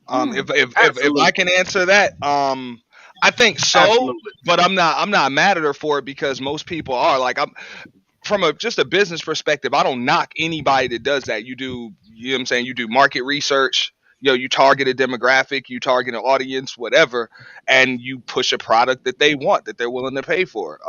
Mm. If I can answer that, I think so, Absolutely. but I'm not mad at her for it because most people are like I'm from a just a business perspective. I don't knock anybody that does that. You know what I'm saying? You do market research. You target a demographic, you target an audience, whatever, and you push a product that they want, that they're willing to pay for.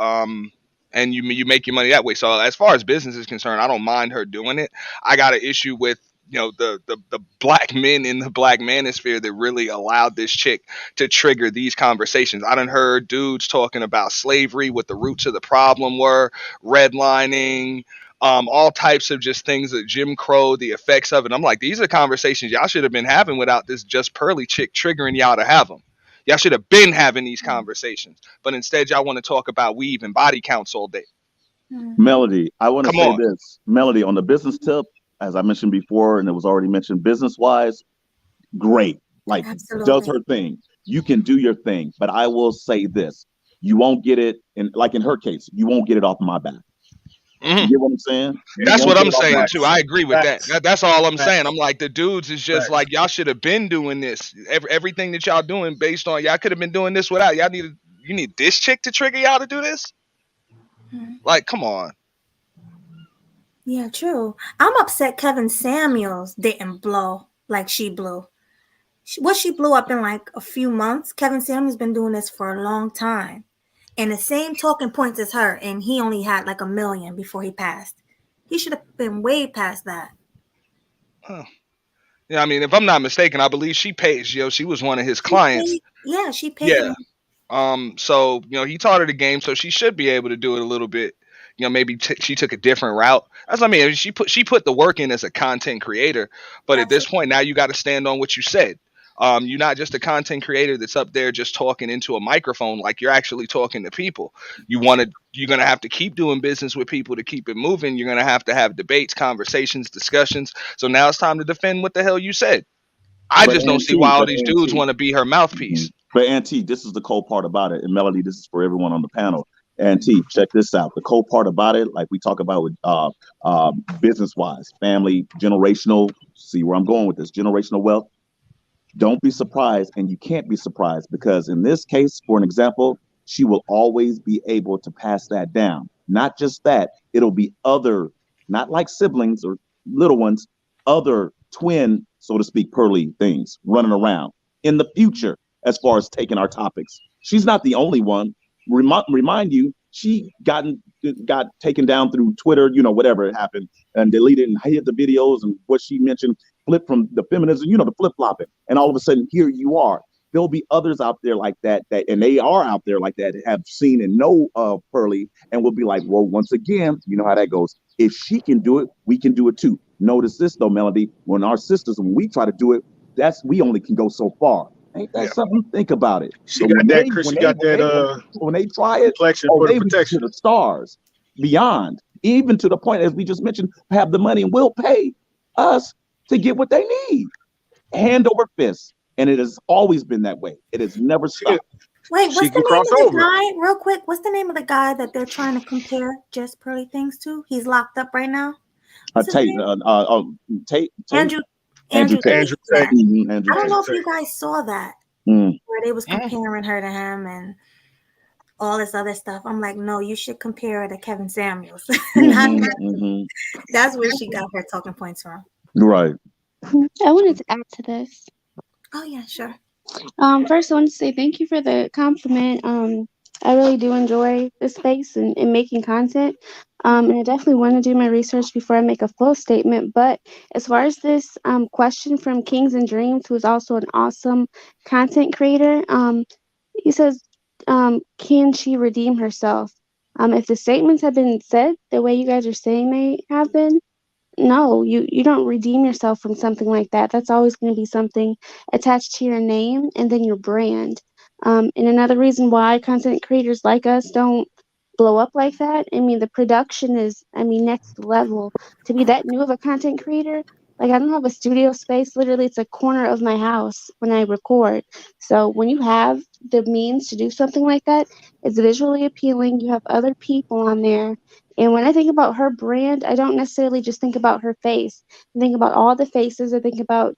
And you make your money that way. So as far as business is concerned, I don't mind her doing it. I got an issue with the black men in the black manosphere that really allowed this chick to trigger these conversations. I done heard dudes talking about slavery, what the roots of the problem were, redlining, all types of just things that Jim Crow, the effects of it. I'm like, these are conversations y'all should have been having without this just pearly chick triggering y'all to have them. Y'all should have been having these conversations, but instead y'all want to talk about weave and body counts all day. Mm-hmm. Melody, I want to Come say on. this. Melody, on the business tip, as I mentioned before, and it was already mentioned, business wise, great. Like, does Absolutely. her thing. You can do your thing. But I will say this. You won't get it, like in her case, you won't get it off my back. You Mhm. get what I'm saying? You That's won't what get I'm it off my saying too. back. Facts. I agree with that. Facts. That's all I'm saying. I'm Facts. like the dudes is just Facts. like y'all should have been doing this. Everything that y'all doing based on y'all could have been doing this without y'all needed. You need this chick to trigger y'all to do this. Mhm. Like, come on. Yeah, true. I'm upset Kevin Samuels didn't blow like she blew. She blew up in like a few months. Kevin Samuels been doing this for a long time. And the same talking points as her, and he only had like 1 million before he passed. He should have been way past that. Huh. Yeah, I mean, if I'm not mistaken, I believe she pays. She was one of his She clients. paid, yeah, she paid Yeah. him. So he taught her the game, so she should be able to do it a little bit. Maybe she took a different route. That's what I mean. She put the work in as a content creator, but at this Absolutely. point now you got to stand on what you said. You're not just a content creator that's up there just talking into a microphone. Like you're actually talking to people. You're gonna have to keep doing business with people to keep it moving. You're gonna have to have debates, conversations, discussions. So now it's time to defend what the hell you said. I But just don't see why Auntie, all but these dudes Auntie, want to be her mhm. mouthpiece. But Auntie, this is the cold part about it. And Melody, this is for everyone on the panel. Auntie, check this out. The cold part about it, like we talk about with business wise, family, generational. See where I'm going with this generational wealth. Don't be surprised, and you can't be surprised because in this case, for an example, she will always be able to pass that down. Not just that, it'll be other, not like siblings or little ones, other twin, so to speak, pearly things running around in the future as far as taking our topics. She's not the only one. Remind you, she got taken down through Twitter, whatever it happened, and deleted and hid the videos and what she mentioned flip from the feminism, the flip flopping, and all of a sudden here you are. There'll be others out there like that, and they are out there like that, have seen and know Pearly, and will be like, well, once again, you know how that goes. If she can do it, we can do it too. Notice this though, Melody. When our sisters, when we try to do it, we only can go so far. Ain't that Yeah. something? Think about it. She But got when that they Chris. when She they got when that they when they try it, complexion oh, for the they reach to protection. the stars, beyond, even to the point as we just mentioned, have the money and will pay us to get what they need, hand over fist. And it has always been that way. It has never She can stopped. Wait, she what's can the name cross of the over. guy? Real quick, what's the name of the guy that they're trying to compare just pearly things to? He's locked up right now. What's his Tate, name? Tate, Andrew Andrew Andrew Tate. Tate. Andrew Yeah. Tate. Andrew I don't Tate. know Andrew if you Tate. guys saw that Mm. where they was Mhm. comparing her to him and all this other stuff. I'm like, no, you should compare her to Kevin Samuels. Not Hmm. Hmm. that's where she got her talking points from. Right. I wanted to add to this. Oh yeah, sure. First, I want to say thank you for the compliment. I really do enjoy this space and making content. And I definitely want to do my research before I make a full statement. But as far as this question from Kings and Dreams, who is also an awesome content creator, he says, can she redeem herself? If the statements have been said the way you guys are saying they have been, no, you don't redeem yourself from something like that. That's always going to be something attached to your name and then your brand. And another reason why content creators like us don't blow up like that, I mean, the production is, I mean, next level. To be that new of a content creator, like I don't have a studio space. Literally, it's a corner of my house when I record. So when you have the means to do something like that, it's visually appealing. You have other people on there, and when I think about her brand, I don't necessarily just think about her face. I think about all the faces. I think about,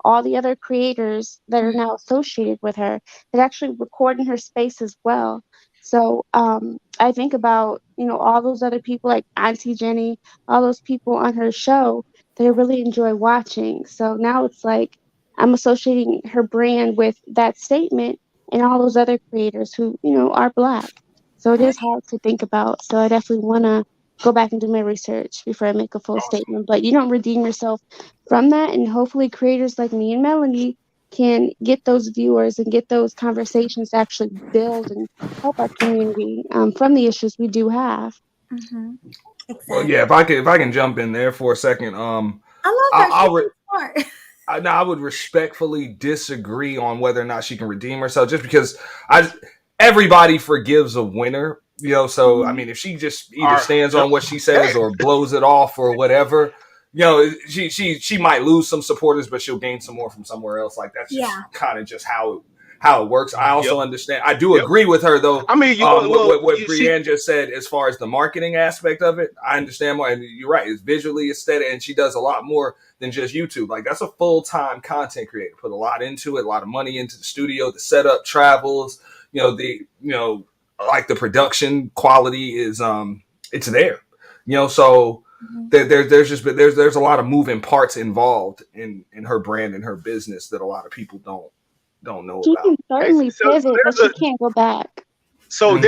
all the other creators that are now associated with her that actually record in her space as well. So I think about, all those other people like Auntie Jenny, all those people on her show that I really enjoy watching. So now it's like I'm associating her brand with that statement and all those other creators who, are Black. So it is hard to think about. So I definitely want to go back and do my research before I make a full Awesome. statement. But you don't redeem yourself from that. And hopefully, creators like me and Melanie can get those viewers and get those conversations to actually build and help our community from the issues we do have. Mm-hmm. Well, Exactly. yeah, if I can jump in there for a second, I love her. I, She's I, so smart. now I would respectfully disagree on whether or not she can redeem herself, just because I everybody forgives a winner, So I Mhm. mean, if she just either Our, stands yep. on what she says or blows it off or whatever, she might lose some supporters, but she'll gain some more from somewhere else. Like that's just Yeah. kind of just how it works. I Yep. also understand. I do Yep. agree with her though. I mean, What she. Brienne just said as far as the marketing aspect of it, I understand why. And you're right; it's visually aesthetic, and she does a lot more than just YouTube. Like that's a full-time content creator. Put a lot into it, a lot of money into the studio, the setup, travels. Like the production quality is it's there. So Mm-hmm. there's a lot of moving parts involved in her brand and her business that a lot of people don't know She about. can certainly So pivot, but she can't go back. Mm.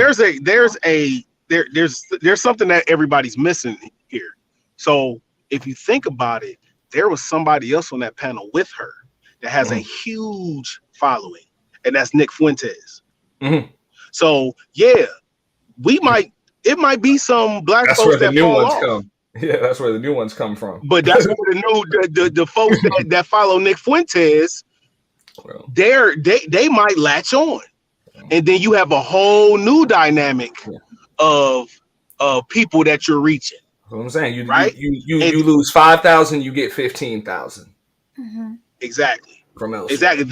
there's something that everybody's missing here. So if you think about it, there was somebody else on that panel with her that has a Mhm. huge following, and that's Nick Fuentes. Mhm. So yeah, it might be some Black That's where folks the that new fall ones off, come. Yeah, that's where the new ones come from. but that's where the folks that follow Nick Fuentes, Well, they might latch on, and then you have a whole new dynamic yeah. of people that you're reaching, That's what I'm saying. You you right? you you, And you lose 5,000, you get 15,000 Mm-hmm. exactly, from elsewhere. exactly.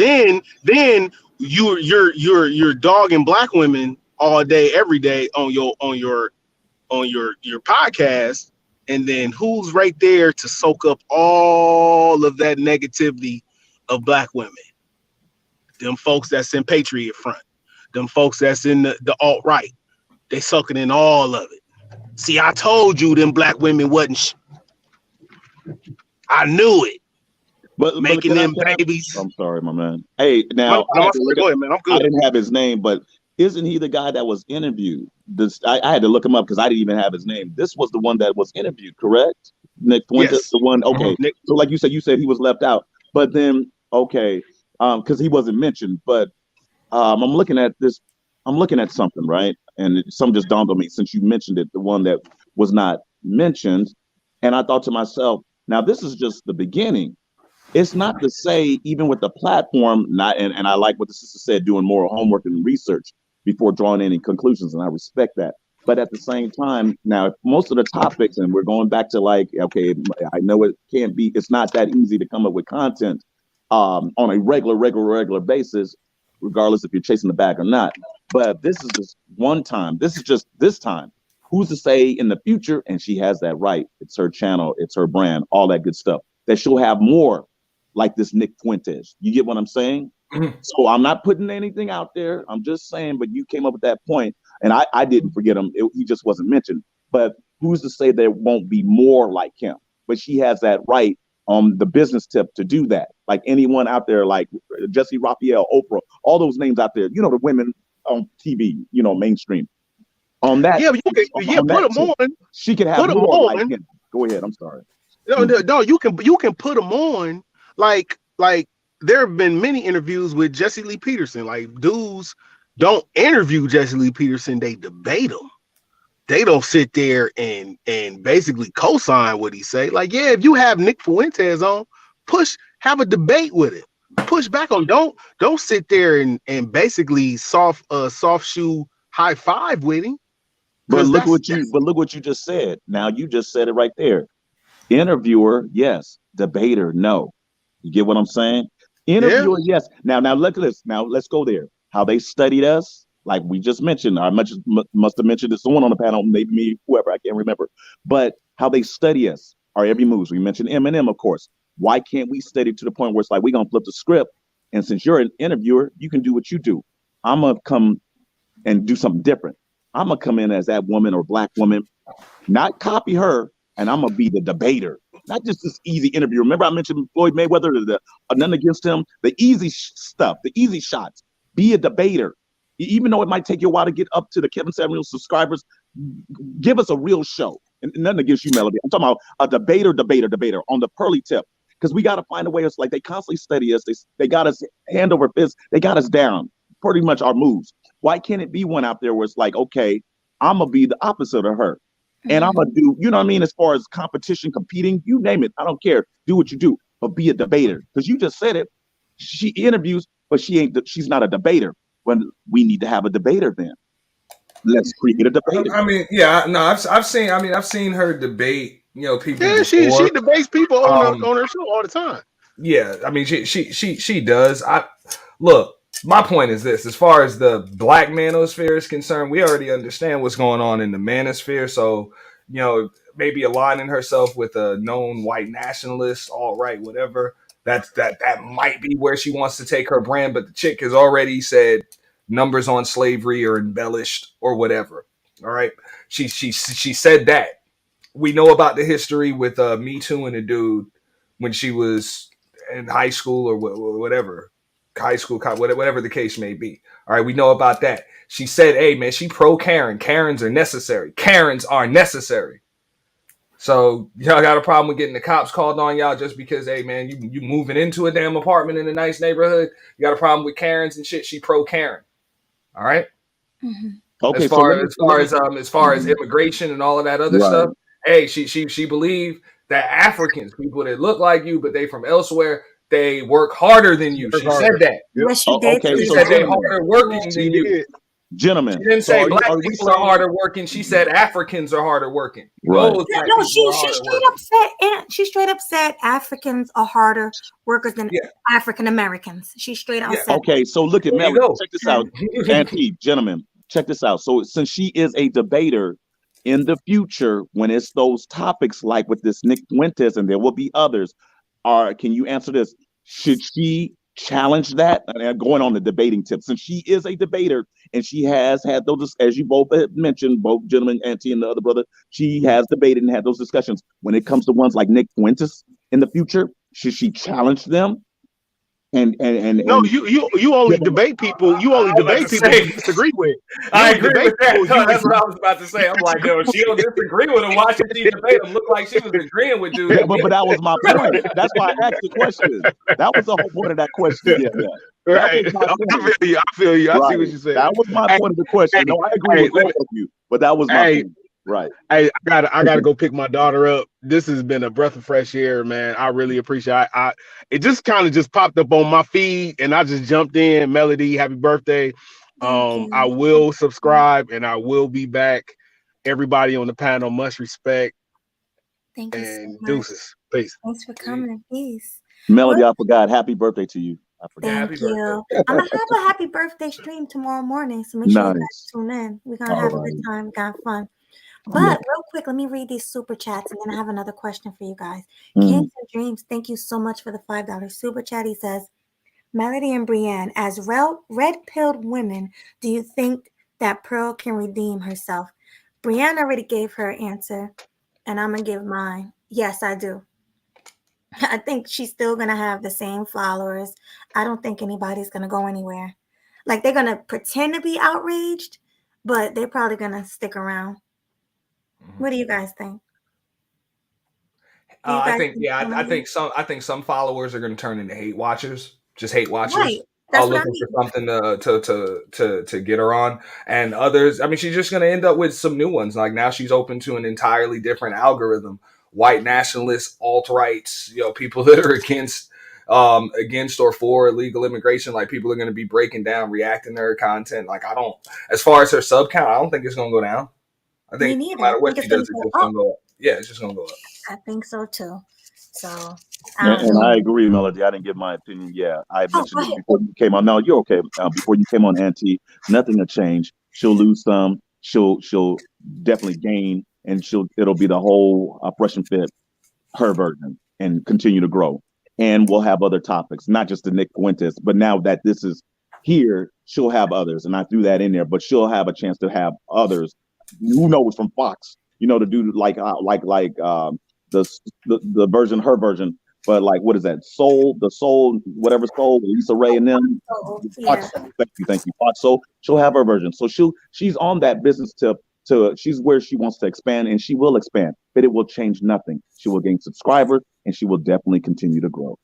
Then you're dogging Black women all day, every day on your podcast, and then who's right there to soak up all of that negativity of Black women? Them folks that's in Patriot Front, them folks that's in the alt right. They sucking in all of it. See, I told you them Black women wasn't. I knew it. But Making can I? them Can I? babies. I'm sorry, my man. Hey, No, now no, I'm sorry. Go ahead, man. I'm I good. didn't have his name, but isn't he the guy that was interviewed? I had to look him up because I didn't even have his name. This was the one that was interviewed, correct? Nick Fuentes, Yes, the one. Mhm. Okay, Nick. so like you said he was left out, but then okay, because he wasn't mentioned. But I'm looking at this. I'm looking at something, right? And some just dawned on me since you mentioned it, the one that was not mentioned, and I thought to myself, now this is just the beginning. It's not to say even with the platform, not and I like what the sister said, doing more homework and research before drawing any conclusions, and I respect that. But at the same time, now most of the topics, and we're going back to like, okay, I know it can't be, it's not that easy to come up with content on a regular basis, regardless if you're chasing the bag or not. But this is just one time. This is just this time. Who's to say in the future? And she has that right. It's her channel, it's her brand, all that good stuff. That she'll have more like this Nick Fuentes. You get what I'm saying? Mhm. So I'm not putting anything out there. I'm just saying, but you came up with that point, and I didn't forget him. He just wasn't mentioned. But who's to say there won't be more like him? But she has that right on the business tip to do that. Like anyone out there, like Jesse Raphael, Oprah, all those names out there, the women on TV, mainstream. On that, Yeah, but on put that them tip, on. she could have Put them more like on. him. Go ahead. I'm sorry. No, you can put them on. Like there have been many interviews with Jesse Lee Peterson. Like dudes don't interview Jesse Lee Peterson; they debate him. They don't sit there and basically co-sign what he say. Like, yeah, if you have Nick Fuentes on, have a debate with him. Push back on. Don't sit there and basically soft shoe high five with him. But Because look what you just said. Now you just said it right there. Interviewer, yes. Debater, no. You get what I'm saying? yeah. Interviewer, yes. Now look at this. Now let's go there. How they studied us, like we just mentioned. I must have mentioned it. Someone on the panel, maybe me, whoever, I can't remember. But how they study us, our every moves. We mentioned Eminem, of course. Why can't we study to the point where it's like we're gonna flip the script, and since you're an interviewer, you can do what you do. I'm gonna come and do something different. I'm gonna come in as that woman or black woman, not copy her, and I'm gonna be the debater, not just this easy interview. Remember, I mentioned Floyd Mayweather, nothing against him, the easy stuff, the easy shots. Be a debater, even though it might take you a while to get up to the Kevin Samuels subscribers. Give us a real show, and nothing against you, Melody. I'm talking about a debater on the pearly tip, because we got to find a way. It's like they constantly study us. They got us hand over fist. They got us down pretty much our moves. Why can't it be one out there where it's like, okay, I'm gonna be the opposite of her, and I'm gonna do, you know what I mean, as far as competition, competing, you name it. I don't care. Do what you do, but be a debater. Because you just said it. She interviews, but she's not a debater. When we need to have a debater, then let's create a debater. I mean, yeah, no, I've seen her debate, people. Yeah, before. she debates people on her show all the time. Yeah, I mean, she does. Look. My point is this: as far as the black manosphere is concerned, we already understand what's going on in the manosphere. So, maybe aligning herself with a known white nationalist, all right, whatever. That might be where she wants to take her brand. But the chick has already said numbers on slavery are embellished or whatever. All right, she said that. We know about the history with Me Too and a dude when she was in high school or whatever. High school, whatever the case may be. All right, we know about that. She said, hey, man, she pro Karen. Karens are necessary. Karens are necessary. So y'all got a problem with getting the cops called on y'all just because, hey, man, you moving into a damn apartment in a nice neighborhood. You got a problem with Karens and shit. She pro Karen. All right. Mm-hmm. Okay. As far as immigration and all of that other stuff, hey, she believed that Africans, people that look like you but they from elsewhere, they work harder than you. She said that. Yes, she did. Okay, She so said they're harder working than you. Gentlemen, She didn't say black people are harder working. She said Africans are harder working. Right. No, she straight up said Africans are harder workers than African Americans. She straight up said. Okay, so look at Melody. Check this out, Auntie, gentlemen, check this out. So since she is a debater, in the future, when it's those topics like with this Nick Fuentes, and there will be others, can you answer this? Should she challenge that? And going on the debating tip, since she is a debater and she has had those, as you both mentioned, both gentlemen, Auntie and the other brother, she has debated and had those discussions. When it comes to ones like Nick Fuentes in the future, should she challenge them? No, you only debate people. You only debate people you disagree with. I agree with that. No, that's what I was about to say. I'm like, yo, she don't disagree with him. Why should she debate him? Looked like she was agreeing with dude. Yeah, but that was my point. That's why I asked the question. That was the whole point of that question. Yeah. Right. I feel you. I see what you said. That was my point of the question. No, I agree with all of you, but that was my point. Right. Hey, I gotta go pick my daughter up. This has been a breath of fresh air, man. I really appreciate it. It just kind of just popped up on my feed and I just jumped in. Melody, happy birthday. I will subscribe and I will be back. Everybody on the panel, much respect. Thank you so much. Deuces. Peace. Thanks for coming. Peace. Melody, I forgot. Happy birthday to you. Thank you. I'm gonna have a happy birthday stream tomorrow morning, so make sure you guys tune in. We're gonna have a good time. We got fun. But real quick, let me read these super chats, and then I have another question for you guys. Kings and Dreams, thank you so much for the $5 super chat. He says, Melody and Brienne, as red-pilled women, do you think that Pearl can redeem herself? Brienne already gave her answer, and I'm going to give mine. Yes, I do. I think she's still going to have the same followers. I don't think anybody's going to go anywhere. Like, they're going to pretend to be outraged, but they're probably going to stick around. What do you guys think? I think some followers are going to turn into hate watchers, just hate watchers. Right. That's what looking for something to get her on, and others. I mean, she's just going to end up with some new ones. Like now, she's open to an entirely different algorithm. White nationalists, alt-rights, people that are against or for illegal immigration. Like people are going to be breaking down, reacting to her content. Like as far as her sub count, I don't think it's going to go down. I think no matter what she does, it's just going to go up. Yeah, it's just going to go up. I think so too. So, and I agree, Melody. I didn't give my opinion. Yeah, I mentioned it before you came on. No, you're okay. Before you came on, Auntie, nothing will change. She'll lose some. She'll definitely gain, and it'll be the whole Fresh and Fit, her version. and continue to grow. And we'll have other topics, not just the Nick Fuentes, but now that this is here, she'll have others. And I threw that in there, but she'll have a chance to have others. Who knows from Fox, to do the the version, her version, but like what is that? Soul, whatever Soul, Lisa Ray and them. Oh, Fox yeah. Soul. Thank you. Fox Soul. She'll have her version. So she's on that business tip to she's where she wants to expand and she will expand, but it will change nothing. She will gain subscribers and she will definitely continue to grow.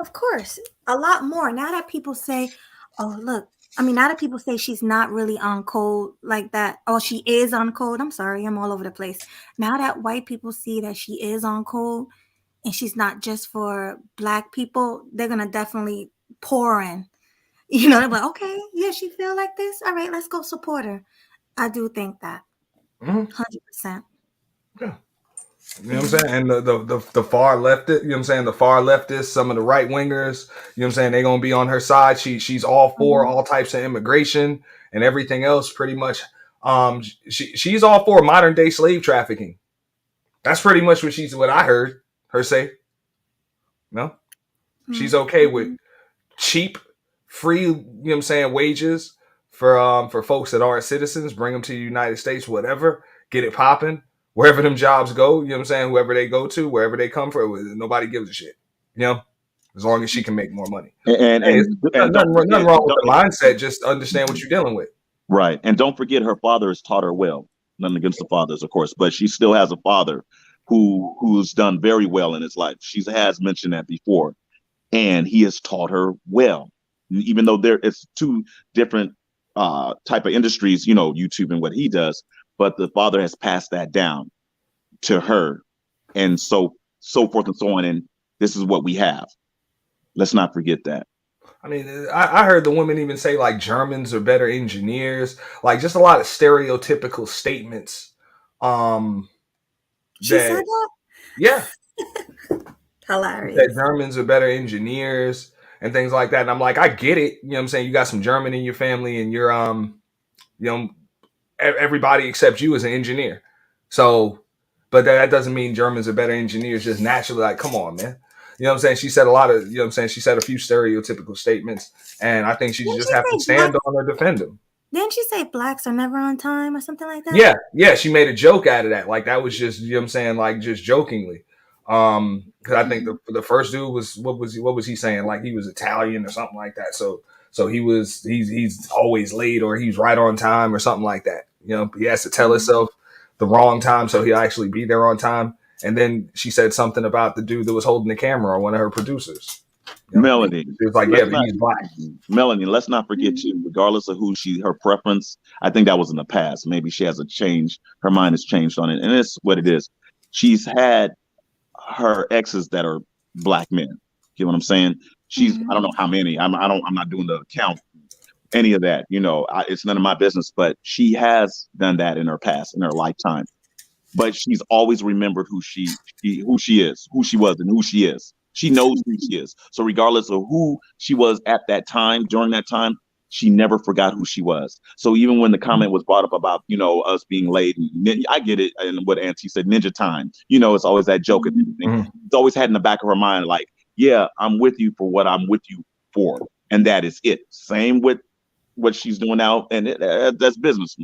Of course, a lot more. Now that people say, oh, look, I mean, now that people say she's not really on code like that, oh, she is on code. I'm sorry, I'm all over the place. Now that white people see that she is on code and she's not just for black people, they're going to definitely pour in. They're like, okay, yeah, she feel like this. All right, let's go support her. I do think that. 100%. Yeah. You know what I'm saying? And the far left, you know what I'm saying? The far leftists, some of the right wingers, you know what I'm saying? They're gonna be on her side. She's all for all types of immigration and everything else, pretty much. She's all for modern day slave trafficking. That's pretty much what I heard her say. No? She's okay with cheap, free, you know what I'm saying, wages for folks that aren't citizens, bring them to the United States, whatever, get it popping. Wherever them jobs go, you know what I'm saying? Whoever they go to, wherever they come from, nobody gives a shit. As long as she can make more money. And nothing wrong with the mindset. Just understand what you're dealing with. Right. And don't forget her father has taught her well. Nothing against the fathers, of course, but she still has a father who's done very well in his life. She has mentioned that before. And he has taught her well. Even though it's two different type of industries, YouTube and what he does, but the father has passed that down to her, and so forth and so on. And this is what we have. Let's not forget that. I mean, I heard the women even say like Germans are better engineers, like just a lot of stereotypical statements. She said that? Yeah. Hilarious. That Germans are better engineers and things like that. And I'm like, I get it. You know what I'm saying? You got some German in your family and you're, everybody except you is an engineer. So, but that doesn't mean Germans are better engineers just naturally. Like, come on, man. You know what I'm saying? She said a lot of, you know what I'm saying? She said a few stereotypical statements. And I think she just have to stand on or defend them. Didn't she say blacks are never on time or something like that? Yeah. She made a joke out of that. Like, that was just, you know what I'm saying? Like, just jokingly. Because I think the first dude was what was he saying? Like he was Italian or something like that. So he's always late or he's right on time or something like that. He has to tell himself the wrong time so he'll actually be there on time. And then she said something about the dude that was holding the camera or one of her producers. Melanie. It was like, but he's black. Melanie, let's not forget too, regardless of her preference, I think that was in the past. Maybe she has her mind has changed on it. And it's what it is. She's had her exes that are black men. You know what I'm saying? I don't know how many. I'm not doing the count, any of that. It's none of my business. But she has done that in her past, in her lifetime. But she's always remembered who she is, who she was, and who she is. She knows who she is. So regardless of who she was at that time, during that time, she never forgot who she was. So even when the comment was brought up about, us being late, I get it. And what Auntie said, ninja time, it's always that joke. It's always had in the back of her mind, like, yeah, I'm with you for what I'm with you for. And that is it. Same with what she's doing now. And that's business.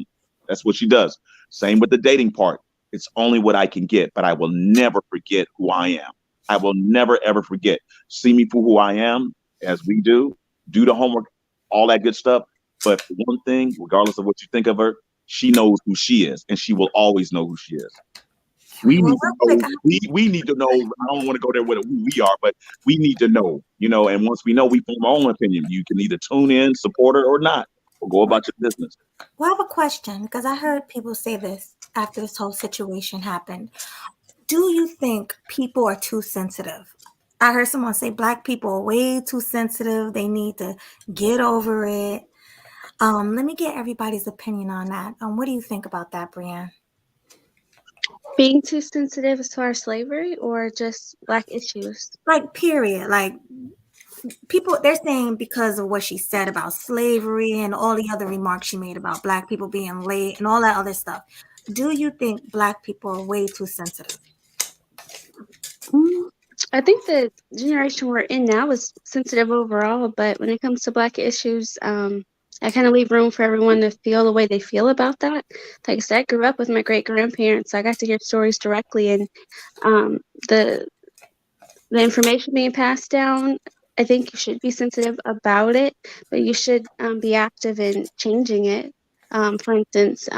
That's what she does. Same with the dating part. It's only what I can get, but I will never forget who I am. I will never, ever forget. See me for who I am, as we do the homework, all that good stuff. But one thing, regardless of what you think of her, she knows who she is, and she will always know who she is. We need to know. I don't want to go there with who we are, but we need to know, and once we know, we form our own opinion. You can either tune in, support her, or not, or go about your business. Well, I have a question, because I heard people say this after this whole situation happened. Do you think people are too sensitive? I heard someone say black people are way too sensitive. They need to get over it. Let me get everybody's opinion on that. What do you think about that, Brianne? Being too sensitive as far as slavery or just black issues? Like, period. Like, people, they're saying because of what she said about slavery and all the other remarks she made about black people being late and all that other stuff. Do you think black people are way too sensitive? Mm, I think the generation we're in now is sensitive overall, but when it comes to Black issues, I kind of leave room for everyone to feel the way they feel about that. Like I said, I grew up with my great grandparents, so I got to hear stories directly, and um, the the information being passed down, I think you should be sensitive about it, but you should be active in changing it. For instance,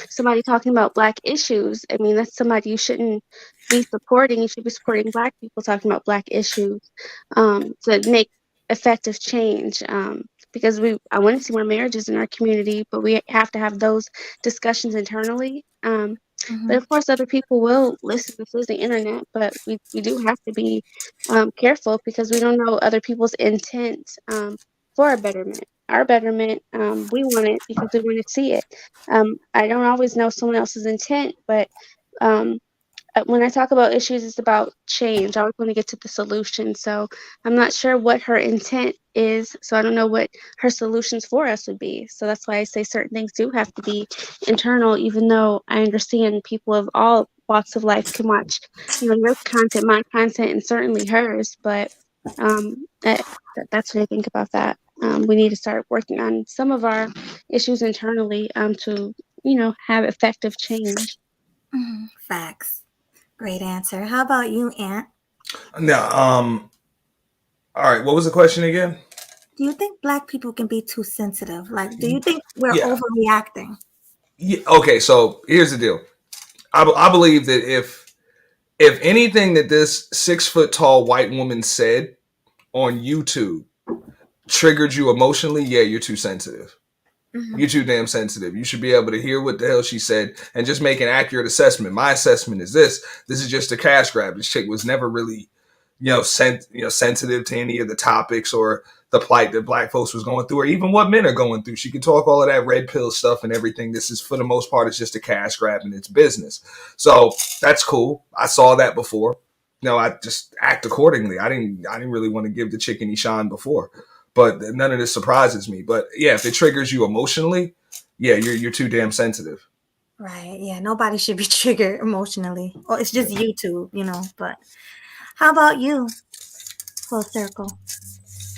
somebody talking about Black issues, I mean, that's somebody you shouldn't be supporting. You should be supporting Black people talking about Black issues to make effective change. Because I want to see more marriages in our community, but we have to have those discussions internally. But Mm-hmm. of course, other people will listen. This is the internet, but we do have to be careful because we don't know other people's intent for our betterment. Our betterment, we want it because we want to see it. I don't always know someone else's intent, but um, when I talk about issues, it's about change. I always want to get to the solution. So I'm not sure what her intent is. So I don't know what her solutions for us would be. So that's why I say certain things do have to be internal, even though I understand people of all walks of life can watch, your content, my content, and certainly hers. But that's what I think about that. We need to start working on some of our issues internally to, have effective change. Mm-hmm. Facts. Great answer. How about you, Aunt? Now, all right. What was the question again? Do you think Black people can be too sensitive? Like, do you think we're Yeah. overreacting? Yeah. Okay. So here's the deal. I believe that if anything that this 6 foot tall white woman said on YouTube triggered you emotionally, yeah, you're too sensitive. Mm-hmm. You're too damn sensitive. You should be able to hear what the hell she said and just make an accurate assessment. My assessment is this. This is just a cash grab. This chick was never really, sensitive to any of the topics or the plight that Black folks was going through, or even what men are going through. She can talk all of that red pill stuff and everything. This is, for the most part, it's just a cash grab and it's business. So that's cool. I saw that before. I just act accordingly. I didn't really want to give the chick any shine before, but none of this surprises me. But yeah, if it triggers you emotionally, yeah, you're too damn sensitive. Right. Yeah. Nobody should be triggered emotionally. Or it's just YouTube, But how about you, full circle?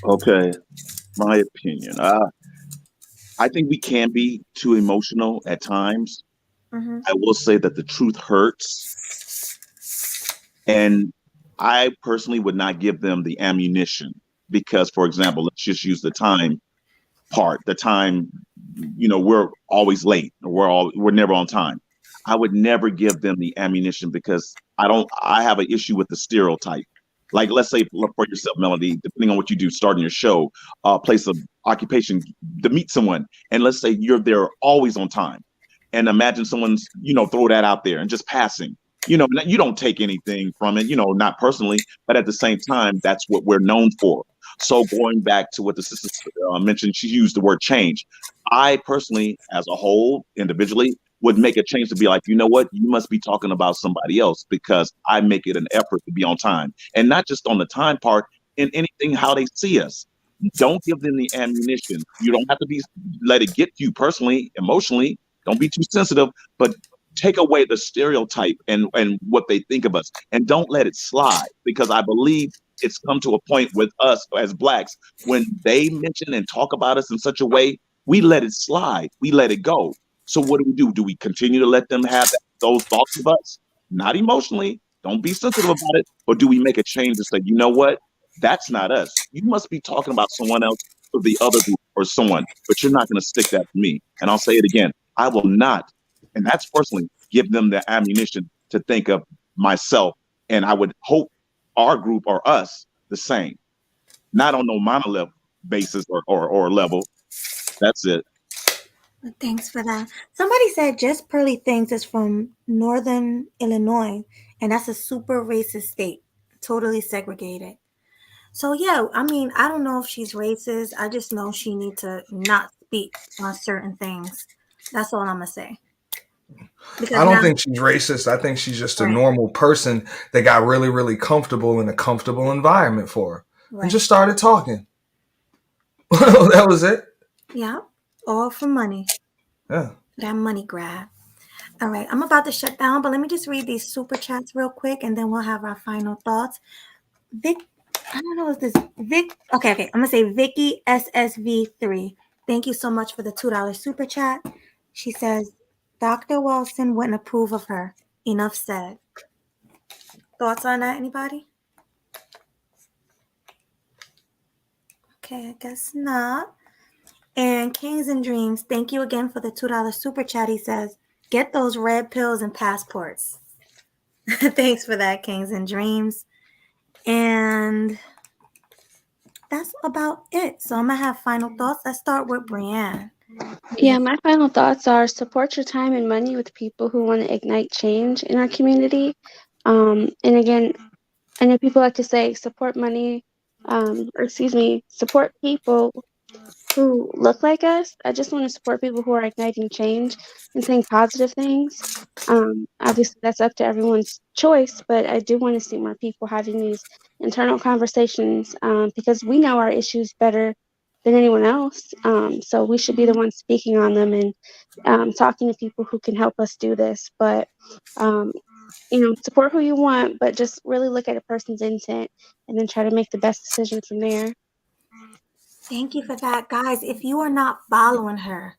Okay, my opinion. I think we can be too emotional at times. Mm-hmm. I will say that the truth hurts, and I personally would not give them the ammunition because, for example, let's just use the time part. The time, we're always late, or we're never on time. I would never give them the ammunition because I have an issue with the stereotype. Like, let's say for yourself, Melody, depending on what you do, starting your show, place of occupation, to meet someone, and let's say you're there always on time, and imagine someone's, throw that out there and just passing. You don't take anything from it, not personally, but at the same time, that's what we're known for. So going back to what the sister mentioned, she used the word change. I personally, as a whole, individually, would make a change to be like, you know what, you must be talking about somebody else because I make it an effort to be on time. And not just on the time part, in anything how they see us. Don't give them the ammunition. You don't have to let it get you personally, emotionally. Don't be too sensitive, but take away the stereotype and what they think of us, and don't let it slide, because I believe it's come to a point with us as Blacks when they mention and talk about us in such a way, we let it slide, we let it go. So what do? Do we continue to let them have those thoughts of us? Not emotionally, don't be sensitive about it, or do we make a change and say, you know what, that's not us, you must be talking about someone else or the other group or someone, but you're not going to stick that to me. And I'll say it again, I will not, and that's personally, give them the ammunition to think of myself. And I would hope our group or us the same, not on no monolith basis or level. That's it. Thanks for that. Somebody said Just Pearly Things is from Northern Illinois, and that's a super racist state, totally segregated. So yeah, I mean, I don't know if she's racist. I just know she needs to not speak on certain things. That's all I'm gonna say. I Because don't now, think she's racist. I think she's just a right, normal person that got really, really comfortable in a comfortable environment for her and right, just started talking. That was it. yeah, all for money. Yeah. That money grab. All right, I'm about to shut down, but let me just read these super chats real quick, and then we'll have our final thoughts. Vic, I don't know if this Vic. Okay. I'm gonna say Vicky SSV3. Thank you so much for the $2 super chat. She says, Dr. Wilson wouldn't approve of her. Enough said. Thoughts on that, anybody? Okay, I guess not. And Kings and Dreams, thank you again for the $2 super chat. He says, get those red pills and passports. Thanks for that, Kings and Dreams. And that's about it. So I'm going to have final thoughts. Let's start with Brienne. Yeah, my final thoughts are support your time and money with people who want to ignite change in our community. And again, I know people like to say support money, support people who look like us. I just want to support people who are igniting change and saying positive things. Obviously, that's up to everyone's choice, but I do want to see more people having these internal conversations because we know our issues better than anyone else. So we should be the ones speaking on them and talking to people who can help us do this. But support who you want, but just really look at a person's intent and then try to make the best decision from there. Thank you for that. Guys, if you are not following her,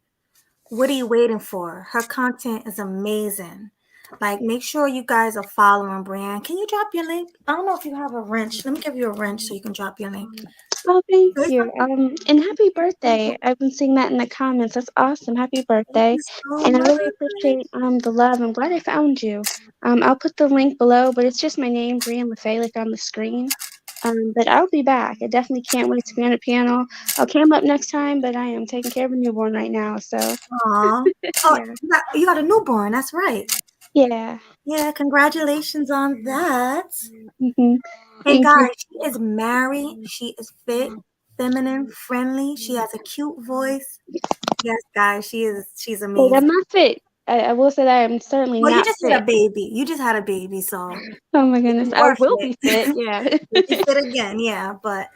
what are you waiting for? Her content is amazing. Like, make sure you guys are following Brienne. Can you drop your link? I don't know if you have a wrench. Let me give you a wrench so you can drop your link. Oh, thank There's you. And happy birthday. I've been seeing that in the comments. That's awesome. Happy Thank birthday. you so And I much. really appreciate the love. I'm glad I found you. I'll put the link below, but it's just my name, Brienne LaFay, like on the screen. But I'll be back. I definitely can't wait to be on a panel. I'll cam up next time, but I am taking care of a newborn right now. So Aw. Oh, yeah. you got a newborn. That's right. Yeah. Yeah, congratulations on that. hmm And Thank you. guys, she is married. She is fit, feminine, friendly. She has a cute voice. Yes, guys, she's Wait, I'm amazing. not fit. I will say that I'm certainly Well, you not just had fit. a baby. You just had a baby, so Oh my if goodness. you I were will be fit. fit, Yeah. you'll be fit again, yeah. But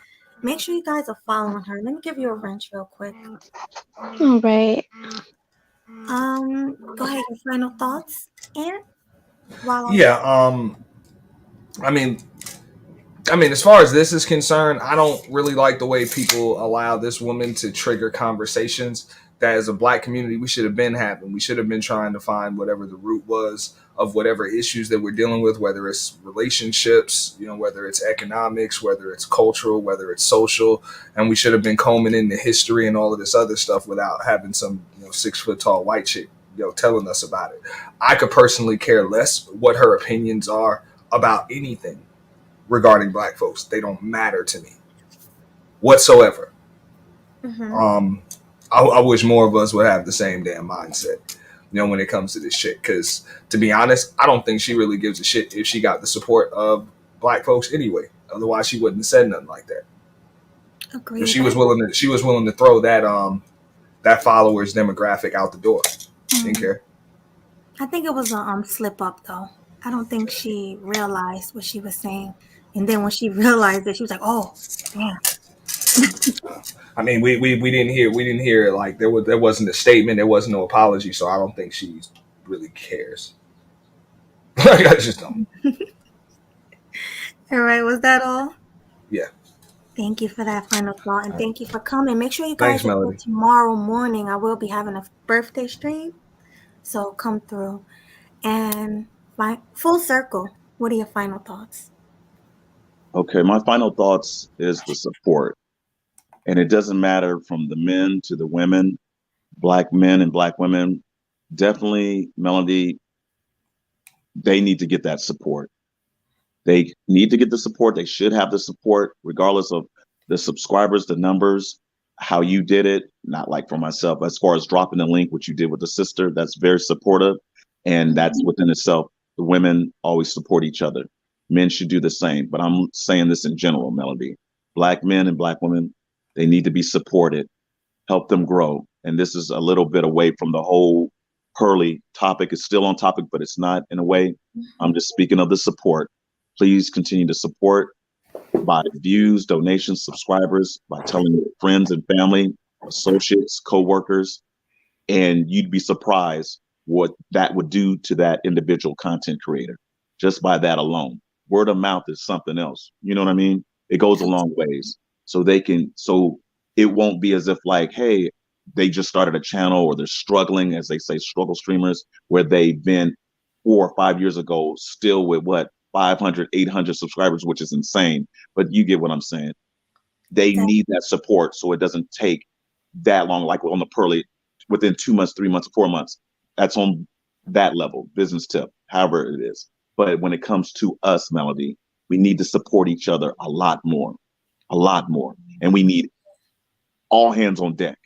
make sure you guys are following her. Let me give you a wrench real quick. All right. Go ahead, your final thoughts. And while I Yeah. I mean, as far as this is concerned, I don't really like the way people allow this woman to trigger conversations that as a black community we should have been having. We should have been trying to find whatever the root was of whatever issues that we're dealing with, whether it's relationships, whether it's economics, whether it's cultural, whether it's social, and we should have been combing into history and all of this other stuff without having some 6 foot tall white chick telling us about it. I could personally care less what her opinions are about anything regarding black folks. They don't matter to me whatsoever. mm-hmm. Um, I wish more of us would have the same damn mindset, when it comes to this shit. Because to be honest, I don't think she really gives a shit if she got the support of black folks anyway. Otherwise, she wouldn't have said nothing like that. If Agreed. she was willing to throw that followers demographic out the door. Didn't care. I think it was a slip up though. I don't think she realized what she was saying, and then when she realized it, she was like, "Oh, damn." I mean, we didn't hear like there wasn't a statement, there wasn't no apology, so I don't think she really cares. Like I just don't. All right, was that all? Yeah. Thank you for that final thought, and thank you for coming. Make sure you Thanks, guys are here Melody. tomorrow morning. I will be having a birthday stream, so come through. And full circle. What are your final thoughts? Okay, my final thoughts is the support. And it doesn't matter from the men to the women, black men and black women. Definitely, Melody, they need to get that support. They need to get the support. They should have the support, regardless of the subscribers, the numbers, how you did it. Not like for myself, as far as dropping the link, what you did with the sister, that's very supportive. And that's within itself. The women always support each other. Men should do the same. But I'm saying this in general, Melody. Black men and black women, they need to be supported, help them grow. And this is a little bit away from the whole Hurley topic. It's still on topic, but it's not in a way. I'm just speaking of the support. Please continue to support by views, donations, subscribers, by telling your friends and family, associates, co-workers, and you'd be surprised what that would do to that individual content creator just by that alone. Word of mouth is something else. You know what I mean? It goes a long ways. So it won't be as if like, hey, they just started a channel or they're struggling, as they say, struggle streamers, where they've been 4 or 5 years ago still with what 500, 800 subscribers, which is insane. But you get what I'm saying. They need that support so it doesn't take that long, like on the Pearly, within 2 months, 3 months, 4 months. That's on that level, business tip, however it is. But when it comes to us, Melody, we need to support each other a lot more, a lot more. And we need all hands on deck.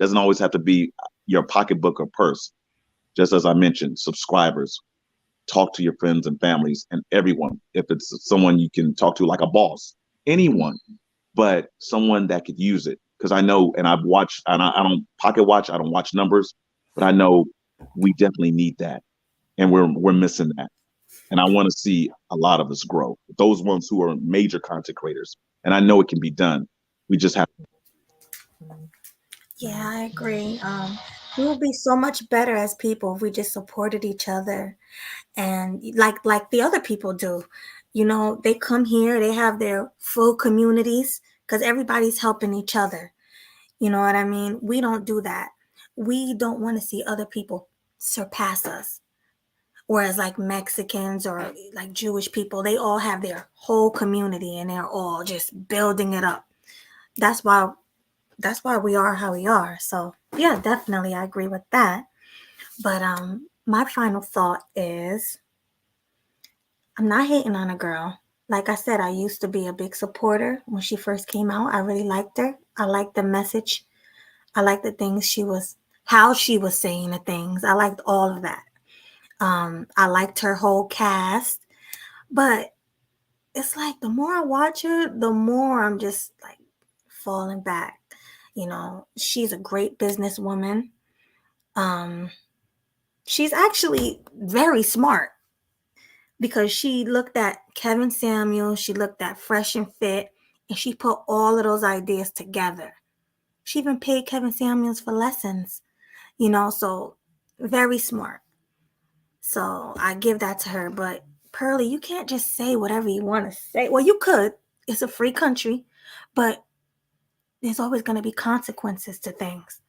Doesn't always have to be your pocketbook or purse. Just as I mentioned, subscribers, talk to your friends and families and everyone. If it's someone you can talk to, like a boss, anyone, but someone that could use it. Because I know, and I've watched, and I don't pocket watch, I don't watch numbers, but I know we definitely need that, and we're missing that. And I want to see a lot of us grow. Those ones who are major content creators, and I know it can be done. We just have. Yeah, I agree. We would be so much better as people if we just supported each other and like the other people do. You know, they come here, they have their full communities because everybody's helping each other. You know what I mean? We don't do that. We don't want to see other people surpass us. Whereas like Mexicans or like Jewish people, they all have their whole community and they're all just building it up. That's why we are how we are. So yeah, definitely I agree with that. But my final thought is I'm not hating on a girl. Like I said, I used to be a big supporter when she first came out. I really liked her. I liked the message. I liked the things how she was saying the things. I liked all of that. I liked her whole cast. But it's like the more I watch her, the more I'm just like falling back. You know, she's a great businesswoman. Um, she's actually very smart because she looked at Kevin Samuels, she looked at Fresh and Fit, and she put all of those ideas together. She even paid Kevin Samuels for lessons, you know, so very smart. So I give that to her. But Pearly, you can't just say whatever you want to say. Well, you could. It's a free country, but there's always going to be consequences to things.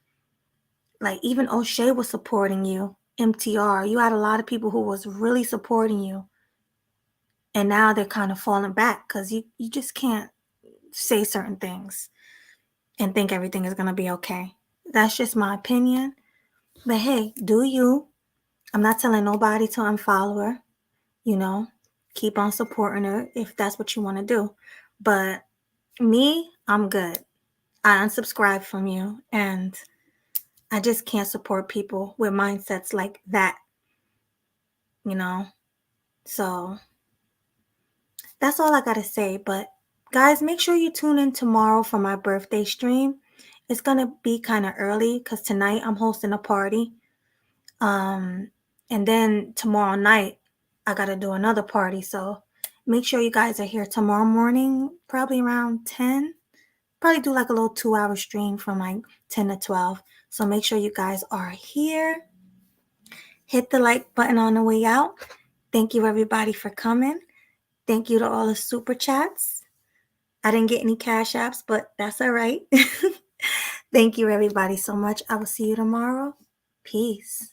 Like even O'Shea was supporting you, MTR. You had a lot of people who was really supporting you. And now they're kind of falling back because you just can't say certain things and think everything is going to be okay. That's just my opinion. But hey, do you. I'm not telling nobody to unfollow her. You know, keep on supporting her if that's what you want to do. But me, I'm good. I unsubscribe from you and I just can't support people with mindsets like that, you know? So that's all I got to say. But guys, make sure you tune in tomorrow for my birthday stream. It's going to be kind of early because tonight I'm hosting a party. Um, and then tomorrow night, I got to do another party. So make sure you guys are here tomorrow morning, probably around 10. Probably do like a little 2-hour stream from like 10 to 12. So make sure you guys are here. Hit the like button on the way out. Thank you, everybody, for coming. Thank you to all the super chats. I didn't get any cash apps, but that's all right. Thank you, everybody, so much. I will see you tomorrow. Peace.